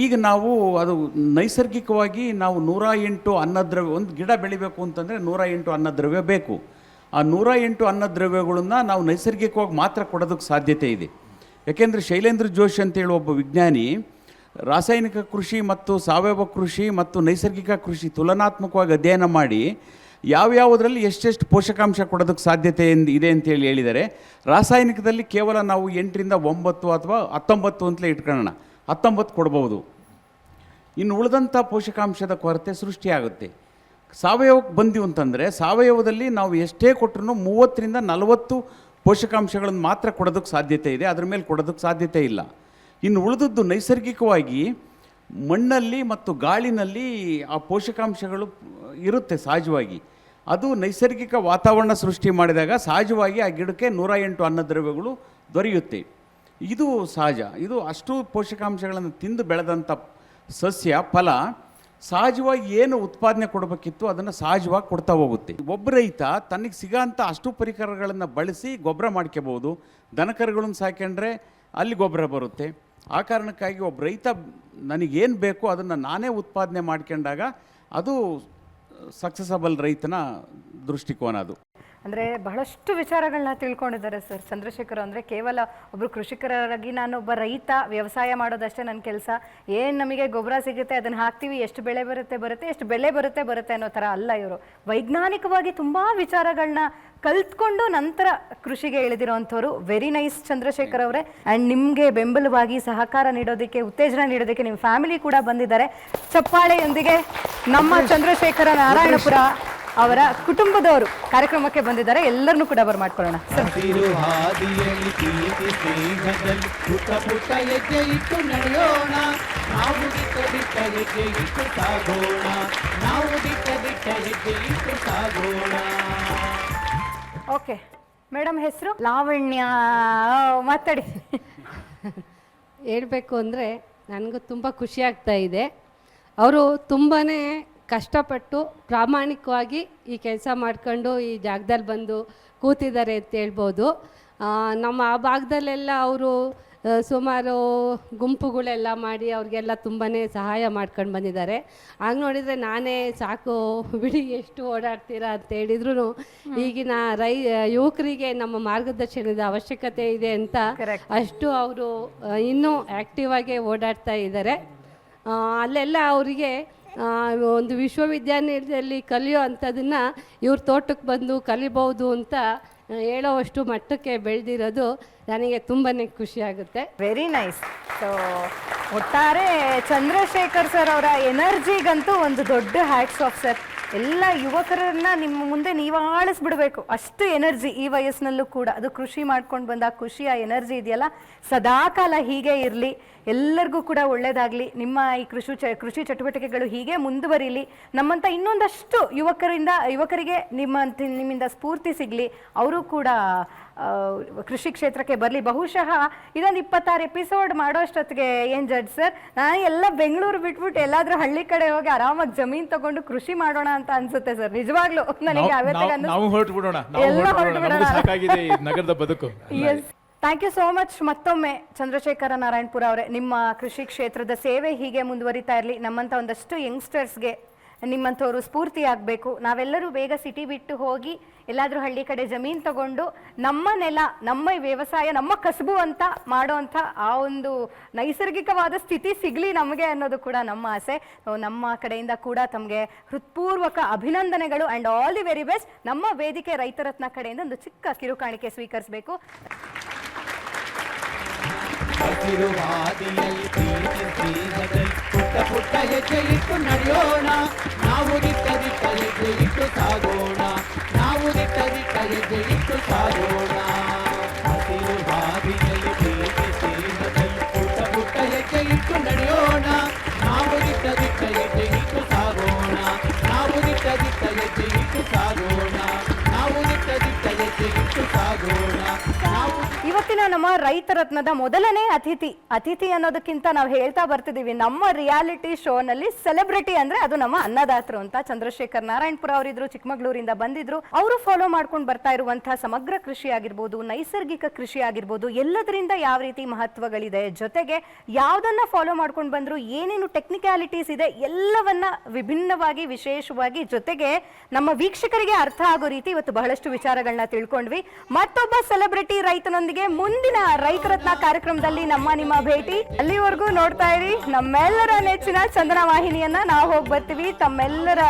ಈಗ ನಾವು ಅದು ನೈಸರ್ಗಿಕವಾಗಿ ನಾವು 108 ಅನ್ನದ್ರವ್ಯ, ಒಂದು ಗಿಡ ಬೆಳಿಬೇಕು ಅಂತಂದರೆ 108 ಅನ್ನದ್ರವ್ಯ ಬೇಕು. ಆ 108 ಅನ್ನದ್ರವ್ಯಗಳನ್ನು ನಾವು ನೈಸರ್ಗಿಕವಾಗಿ ಮಾತ್ರ ಕೊಡೋದಕ್ಕೆ ಸಾಧ್ಯತೆ ಇದೆ. ಯಾಕೆಂದರೆ ಶೈಲೇಂದ್ರ ಜೋಶಿ ಅಂತೇಳಿ ಒಬ್ಬ ವಿಜ್ಞಾನಿ ರಾಸಾಯನಿಕ ಕೃಷಿ ಮತ್ತು ಸಾವಯವ ಕೃಷಿ ಮತ್ತು ನೈಸರ್ಗಿಕ ಕೃಷಿ ತುಲನಾತ್ಮಕವಾಗಿ ಅಧ್ಯಯನ ಮಾಡಿ ಯಾವ್ಯಾವುದರಲ್ಲಿ ಎಷ್ಟೆಷ್ಟು ಪೋಷಕಾಂಶ ಕೊಡೋದಕ್ಕೆ ಸಾಧ್ಯತೆ ಇದೆ ಅಂತೇಳಿ ಹೇಳಿದ್ದಾರೆ. ರಾಸಾಯನಿಕದಲ್ಲಿ ಕೇವಲ ನಾವು 8ರಿಂದ 9 ಅಥವಾ 19 ಅಂತಲೇ ಇಟ್ಕೊಳ್ಳೋಣ, 19 ಕೊಡ್ಬೋದು. ಇನ್ನು ಉಳಿದಂಥ ಪೋಷಕಾಂಶದ ಕೊರತೆ ಸೃಷ್ಟಿಯಾಗುತ್ತೆ. ಸಾವಯವಕ್ಕೆ ಬಂದೀವಿ ಅಂತಂದರೆ ಸಾವಯವದಲ್ಲಿ ನಾವು ಎಷ್ಟೇ ಕೊಟ್ಟರು 30ರಿಂದ 40 ಪೋಷಕಾಂಶಗಳನ್ನು ಮಾತ್ರ ಕೊಡೋದಕ್ಕೆ ಸಾಧ್ಯತೆ ಇದೆ, ಅದ್ರ ಮೇಲೆ ಕೊಡೋದಕ್ಕೆ ಸಾಧ್ಯತೆ ಇಲ್ಲ. ಇನ್ನು ಉಳಿದದ್ದು ನೈಸರ್ಗಿಕವಾಗಿ ಮಣ್ಣಲ್ಲಿ ಮತ್ತು ಗಾಳಿನಲ್ಲಿ ಆ ಪೋಷಕಾಂಶಗಳು ಇರುತ್ತೆ ಸಹಜವಾಗಿ. ಅದು ನೈಸರ್ಗಿಕ ವಾತಾವರಣ ಸೃಷ್ಟಿ ಮಾಡಿದಾಗ ಸಹಜವಾಗಿ ಆ ಗಿಡಕ್ಕೆ 108 ಅನ್ನದ್ರವ್ಯಗಳು ದೊರೆಯುತ್ತೆ. ಇದು ಸಹಜ. ಇದು ಅಷ್ಟು ಪೋಷಕಾಂಶಗಳನ್ನು ತಿಂದು ಬೆಳೆದಂಥ ಸಸ್ಯ ಫಲ ಸಹಜವಾಗಿ ಏನು ಉತ್ಪಾದನೆ ಕೊಡಬೇಕಿತ್ತು ಅದನ್ನು ಸಹಜವಾಗಿ ಕೊಡ್ತಾ ಹೋಗುತ್ತೆ. ಒಬ್ಬ ರೈತ ತನಗೆ ಸಿಗೋಂಥ ಅಷ್ಟು ಪರಿಕರಗಳನ್ನು ಬಳಸಿ ಗೊಬ್ಬರ ಮಾಡ್ಕೋಬೋದು. ದನಕರುಗಳನ್ನು ಸಾಕೊಂಡ್ರೆ ಅಲ್ಲಿ ಗೊಬ್ಬರ ಬರುತ್ತೆ. ಆ ಕಾರಣಕ್ಕಾಗಿ ಒಬ್ಬ ರೈತ ನನಗೇನು ಬೇಕೋ ಅದನ್ನು ನಾನೇ ಉತ್ಪಾದನೆ ಮಾಡ್ಕೊಂಡಾಗ ಅದು ಸಕ್ಸಸಬಲ್ ರೈತನ ದೃಷ್ಟಿಕೋನ ಅದು. ಅಂದರೆ ಬಹಳಷ್ಟು ವಿಚಾರಗಳನ್ನ ತಿಳ್ಕೊಂಡಿದ್ದಾರೆ ಸರ್ ಚಂದ್ರಶೇಖರ್. ಅಂದರೆ ಕೇವಲ ಒಬ್ಬರು ಕೃಷಿಕರಾಗಿ ನಾನು ಒಬ್ಬ ರೈತ, ವ್ಯವಸಾಯ ಮಾಡೋದಷ್ಟೇ ನನ್ನ ಕೆಲಸ, ಏನು ನಮಗೆ ಗೊಬ್ಬರ ಸಿಗುತ್ತೆ ಅದನ್ನು ಹಾಕ್ತೀವಿ, ಎಷ್ಟು ಬೆಳೆ ಬರುತ್ತೆ ಎಷ್ಟು ಬೆಳೆ ಬರುತ್ತೆ ಅನ್ನೋ ಥರ ಅಲ್ಲ. ಇವರು ವೈಜ್ಞಾನಿಕವಾಗಿ ತುಂಬ ವಿಚಾರಗಳನ್ನ ಕಲ್ತ್ಕೊಂಡು ನಂತರ ಕೃಷಿಗೆ ಇಳಿದಿರೋವಂಥವ್ರು. ವೆರಿ ನೈಸ್ ಚಂದ್ರಶೇಖರ್ ಅವರೇ. ಆ್ಯಂಡ್ ನಿಮಗೆ ಬೆಂಬಲವಾಗಿ ಸಹಕಾರ ನೀಡೋದಕ್ಕೆ, ಉತ್ತೇಜನ ನೀಡೋದಕ್ಕೆ ನಿಮ್ಮ ಫ್ಯಾಮಿಲಿ ಕೂಡ ಬಂದಿದ್ದಾರೆ. ಚಪ್ಪಾಳೆಯೊಂದಿಗೆ ನಮ್ಮ ಚಂದ್ರಶೇಖರ ನಾರಾಯಣಪುರ ಅವರ ಕುಟುಂಬದವರು ಕಾರ್ಯಕ್ರಮಕ್ಕೆ ಬಂದಿದ್ದಾರೆ. ಎಲ್ಲರನ್ನೂ ಕೂಡ ಬರ್ಮಾಡ್ಕೊಳ್ಳೋಣ. ಹಸಿರು ಹಾದಿಯಲ್ಲಿ ಪ್ರೀತಿ ಸ್ನೇಹದಲ್ಲಿ ಪುಟ್ಟ ಪುಟ್ಟ ಹೆಜ್ಜೆ ಇಟ್ಟು ನಡೆಯೋಣ, ನಾವು ದಿಟ್ಟ ದಿಟ್ಟ ಹೆಜ್ಜೆ ಇಟ್ಟು ಸಾಗೋಣ, ನಾವು ದಿಟ್ಟ ದಿಟ್ಟ ಹೆಜ್ಜೆ ಇಟ್ಟು ಸಾಗೋಣ. ಓಕೆ ಮೇಡಮ್, ಹೆಸರು ಲಾವಣ್ಯ, ಮಾತಾಡಿ. ಹೇಳಬೇಕು ಅಂದರೆ ನನಗೂ ತುಂಬ ಖುಷಿ ಆಗ್ತಾ ಇದೆ. ಅವರು ತುಂಬಾ ಕಷ್ಟಪಟ್ಟು ಪ್ರಾಮಾಣಿಕವಾಗಿ ಈ ಕೆಲಸ ಮಾಡ್ಕೊಂಡು ಈ ಜಾಗದಲ್ಲಿ ಬಂದು ಕೂತಿದ್ದಾರೆ ಅಂತ ಹೇಳ್ಬೋದು. ನಮ್ಮ ಆ ಭಾಗದಲ್ಲೆಲ್ಲ ಅವರು ಸುಮಾರು ಗುಂಪುಗಳೆಲ್ಲ ಮಾಡಿ ಅವ್ರಿಗೆಲ್ಲ ತುಂಬಾ ಸಹಾಯ ಮಾಡ್ಕೊಂಡು ಬಂದಿದ್ದಾರೆ. ಆಗ ನೋಡಿದರೆ ನಾನೇ ಸಾಕು ಬಿಡಿ ಎಷ್ಟು ಓಡಾಡ್ತೀರಾ ಅಂತ ಹೇಳಿದ್ರು ಈಗಿನ ಯುವಕರಿಗೆ ನಮ್ಮ ಮಾರ್ಗದರ್ಶನದ ಅವಶ್ಯಕತೆ ಇದೆ ಅಂತ ಅಷ್ಟು ಅವರು ಇನ್ನೂ ಆ್ಯಕ್ಟಿವ್ ಆಗಿ ಓಡಾಡ್ತಾ ಇದ್ದಾರೆ. ಅಲ್ಲೆಲ್ಲ ಅವರಿಗೆ ಒಂದು ವಿಶ್ವವಿದ್ಯಾನಿಲಯದಲ್ಲಿ ಕಲಿಯೋ ಅಂಥದನ್ನು ಇವ್ರ ತೋಟಕ್ಕೆ ಬಂದು ಕಲಿಬೋದು ಅಂತ ಹೇಳೋವಷ್ಟು ಮಟ್ಟಕ್ಕೆ ಬೆಳೆದಿರೋದು ನನಗೆ ತುಂಬಾ ಖುಷಿಯಾಗುತ್ತೆ. Very nice. ಸೊ ಒಟ್ಟಾರೆ ಚಂದ್ರಶೇಖರ್ ಸರ್ ಅವರ ಎನರ್ಜಿಗಂತೂ ಒಂದು ದೊಡ್ಡ ಹ್ಯಾಟ್ಸ್ ಆಫ್ ಸರ್. ಎಲ್ಲ ಯುವಕರನ್ನ ನಿಮ್ಮ ಮುಂದೆ ನೀವು ಆಳಿಸ್ಬಿಡ್ಬೇಕು, ಅಷ್ಟು ಎನರ್ಜಿ ಈ ವಯಸ್ಸಿನಲ್ಲೂ ಕೂಡ. ಅದು ಕೃಷಿ ಮಾಡ್ಕೊಂಡು ಬಂದ ಖುಷಿಯ ಎನರ್ಜಿ ಇದೆಯಲ್ಲ, ಸದಾಕಾಲ ಹೀಗೆ ಇರಲಿ, ಎಲ್ಲರಿಗೂ ಕೂಡ ಒಳ್ಳೆಯದಾಗಲಿ. ನಿಮ್ಮ ಈ ಕೃಷಿ ಚಟುವಟಿಕೆಗಳು ಹೀಗೆ ಮುಂದುವರಿಲಿ. ನಮ್ಮಂಥ ಇನ್ನೊಂದಷ್ಟು ಯುವಕರಿಗೆ ನಿಮ್ಮಿಂದ ಸ್ಫೂರ್ತಿ ಸಿಗಲಿ, ಅವರು ಕೂಡ ಕೃಷಿ ಕ್ಷೇತ್ರಕ್ಕೆ ಬರಲಿ. ಬಹುಶಃ ಇದೊಂದು 26 ಎಪಿಸೋಡ್ ಮಾಡೋಷ್ಟೊತ್ತಿಗೆ ಏನು ಜಡ್ಜ್ ಸರ್, ನಾನು ಎಲ್ಲ ಬೆಂಗಳೂರು ಬಿಟ್ಬಿಟ್ಟು ಎಲ್ಲಾದ್ರೂ ಹಳ್ಳಿ ಕಡೆ ಹೋಗಿ ಆರಾಮಾಗಿ ಜಮೀನು ತಗೊಂಡು ಕೃಷಿ ಮಾಡೋಣ ಅಂತ ಅನ್ಸುತ್ತೆ ಸರ್. ನಿಜವಾಗ್ಲೂ ನನಗೆ ನಗರದ ಬದುಕು. Yes, thank you so much. ಮತ್ತೊಮ್ಮೆ ಚಂದ್ರಶೇಖರ ನಾರಾಯಣಪುರ ಅವರೇ, ನಿಮ್ಮ ಕೃಷಿ ಕ್ಷೇತ್ರದ ಸೇವೆ ಹೀಗೆ ಮುಂದುವರಿತಾ ಇರಲಿ. ನಮ್ಮಂಥ ಒಂದಷ್ಟು ಯಂಗ್ಸ್ಟರ್ಸ್ಗೆ ನಿಮ್ಮಂಥವ್ರು ಸ್ಫೂರ್ತಿ ಆಗಬೇಕು. ನಾವೆಲ್ಲರೂ ಬೇಗ ಸಿಟಿ ಬಿಟ್ಟು ಹೋಗಿ ಎಲ್ಲಾದರೂ ಹಳ್ಳಿ ಕಡೆ ಜಮೀನು ತಗೊಂಡು ನಮ್ಮ ನೆಲ, ನಮ್ಮ ವ್ಯವಸಾಯ, ನಮ್ಮ ಕಸಬು ಅಂತ ಮಾಡೋವಂಥ ಆ ಒಂದು ನೈಸರ್ಗಿಕವಾದ ಸ್ಥಿತಿ ಸಿಗಲಿ ನಮಗೆ ಅನ್ನೋದು ಕೂಡ ನಮ್ಮ ಆಸೆ. ನಮ್ಮ ಕಡೆಯಿಂದ ಕೂಡ ತಮಗೆ ಹೃತ್ಪೂರ್ವಕ ಅಭಿನಂದನೆಗಳು and all the very best. ನಮ್ಮ ವೇದಿಕೆ ರೈತರತ್ನ ಕಡೆಯಿಂದ ಒಂದು ಚಿಕ್ಕ ಕಿರುಕಾಣಿಕೆ ಸ್ವೀಕರಿಸಬೇಕು. ಹಸಿರು ಹಾದಿಯಲ್ಲಿ ಪ್ರೀತಿ ಸ್ನೇಹದಲ್ಲಿ ಪುಟ್ಟ ಪುಟ್ಟ ಹೆಜ್ಜೆ ಇಟ್ಟು ನಡೆಯೋಣ, ನಾವು ದಿಟ್ಟ ದಿಟ್ಟ ಹೆಜ್ಜೆ ಇಟ್ಟು ಸಾಗೋಣ, ನಾವು ದಿಟ್ಟ ದಿಟ್ಟ ಹೆಜ್ಜೆ ಇಟ್ಟು ಸಾಗೋಣ. ಹಸಿರು ಹಾದಿಯಲ್ಲಿ ಪ್ರೀತಿ ಸ್ನೇಹದಲ್ಲಿ ಪುಟ್ಟ ಪುಟ್ಟ ಹೆಜ್ಜೆ ಇಟ್ಟು ನಡೆಯೋಣ, ನಾವು ದಿಟ್ಟ ದಿಟ್ಟ ಹೆಜ್ಜೆ ಇಟ್ಟು ಸಾಗೋಣ, ನಾವು ದಿಟ್ಟ ದಿಟ್ಟ ಹೆಜ್ಜೆ ಇಟ್ಟು ಸಾಗೋಣ, ನಾವು ದಿಟ್ಟ ದಿಟ್ಟ ಹೆಜ್ಜೆ ಇಟ್ಟು ಸಾಗೋಣ, ನಾವು ಇವತ್ತಿನ ನಮ್ಮ ರೈತ ರತ್ನದ ಮೊದಲನೇ ಅತಿಥಿ ಅನ್ನೋದಕ್ಕಿಂತ ನಾವು ಹೇಳ್ತಾ ಬರ್ತಿದೀವಿ, ನಮ್ಮ ರಿಯಾಲಿಟಿ ಶೋನಲ್ಲಿ ಸೆಲೆಬ್ರಿಟಿ ಅಂದ್ರೆ ಅದು ನಮ್ಮ ಅನ್ನದಾತರು ಅಂತ. ಚಂದ್ರಶೇಖರ್ ನಾರಾಯಣಪುರ ಅವರಿದ್ರು, ಚಿಕ್ಕಮಗಳೂರಿಂದ ಬಂದಿದ್ರು. ಅವರು ಫಾಲೋ ಮಾಡ್ಕೊಂಡು ಬರ್ತಾ ಇರುವಂತಹ ಸಮಗ್ರ ಕೃಷಿ ಆಗಿರ್ಬೋದು, ನೈಸರ್ಗಿಕ ಕೃಷಿ ಆಗಿರ್ಬೋದು, ಎಲ್ಲದರಿಂದ ಯಾವ ರೀತಿ ಮಹತ್ವಗಳಿದೆ, ಜೊತೆಗೆ ಯಾವ್ದನ್ನ ಫಾಲೋ ಮಾಡ್ಕೊಂಡು ಬಂದ್ರು, ಏನೇನು ಟೆಕ್ನಿಕ್ಯಾಲಿಟೀಸ್ ಇದೆ, ಎಲ್ಲವನ್ನ ವಿಭಿನ್ನವಾಗಿ ವಿಶೇಷವಾಗಿ ಜೊತೆಗೆ ನಮ್ಮ ವೀಕ್ಷಕರಿಗೆ ಅರ್ಥ ಆಗೋ ರೀತಿ ಇವತ್ತು ಬಹಳಷ್ಟು ವಿಚಾರಗಳನ್ನ ತಿಳ್ಕೊಂಡ್ವಿ. ಮತ್ತೊಬ್ಬ ಸೆಲೆಬ್ರಿಟಿ ರೈತನೊಂದಿಗೆ ಮುಂದಿನ ರೈತ ರತ್ನ ಕಾರ್ಯಕ್ರಮದಲ್ಲಿ ನಿಮ್ಮ ಭೇಟಿ. ಅಲ್ಲಿವರೆಗೂ ನೋಡ್ತಾ ಇರಿ ನಮ್ಮೆಲ್ಲರ ನೆಚ್ಚಿನ ಚಂದನ ವಾಹಿನಿಯನ್ನ. ನಾವು ಹೋಗಿ ಬರ್ತೀವಿ. ತಮ್ಮೆಲ್ಲರ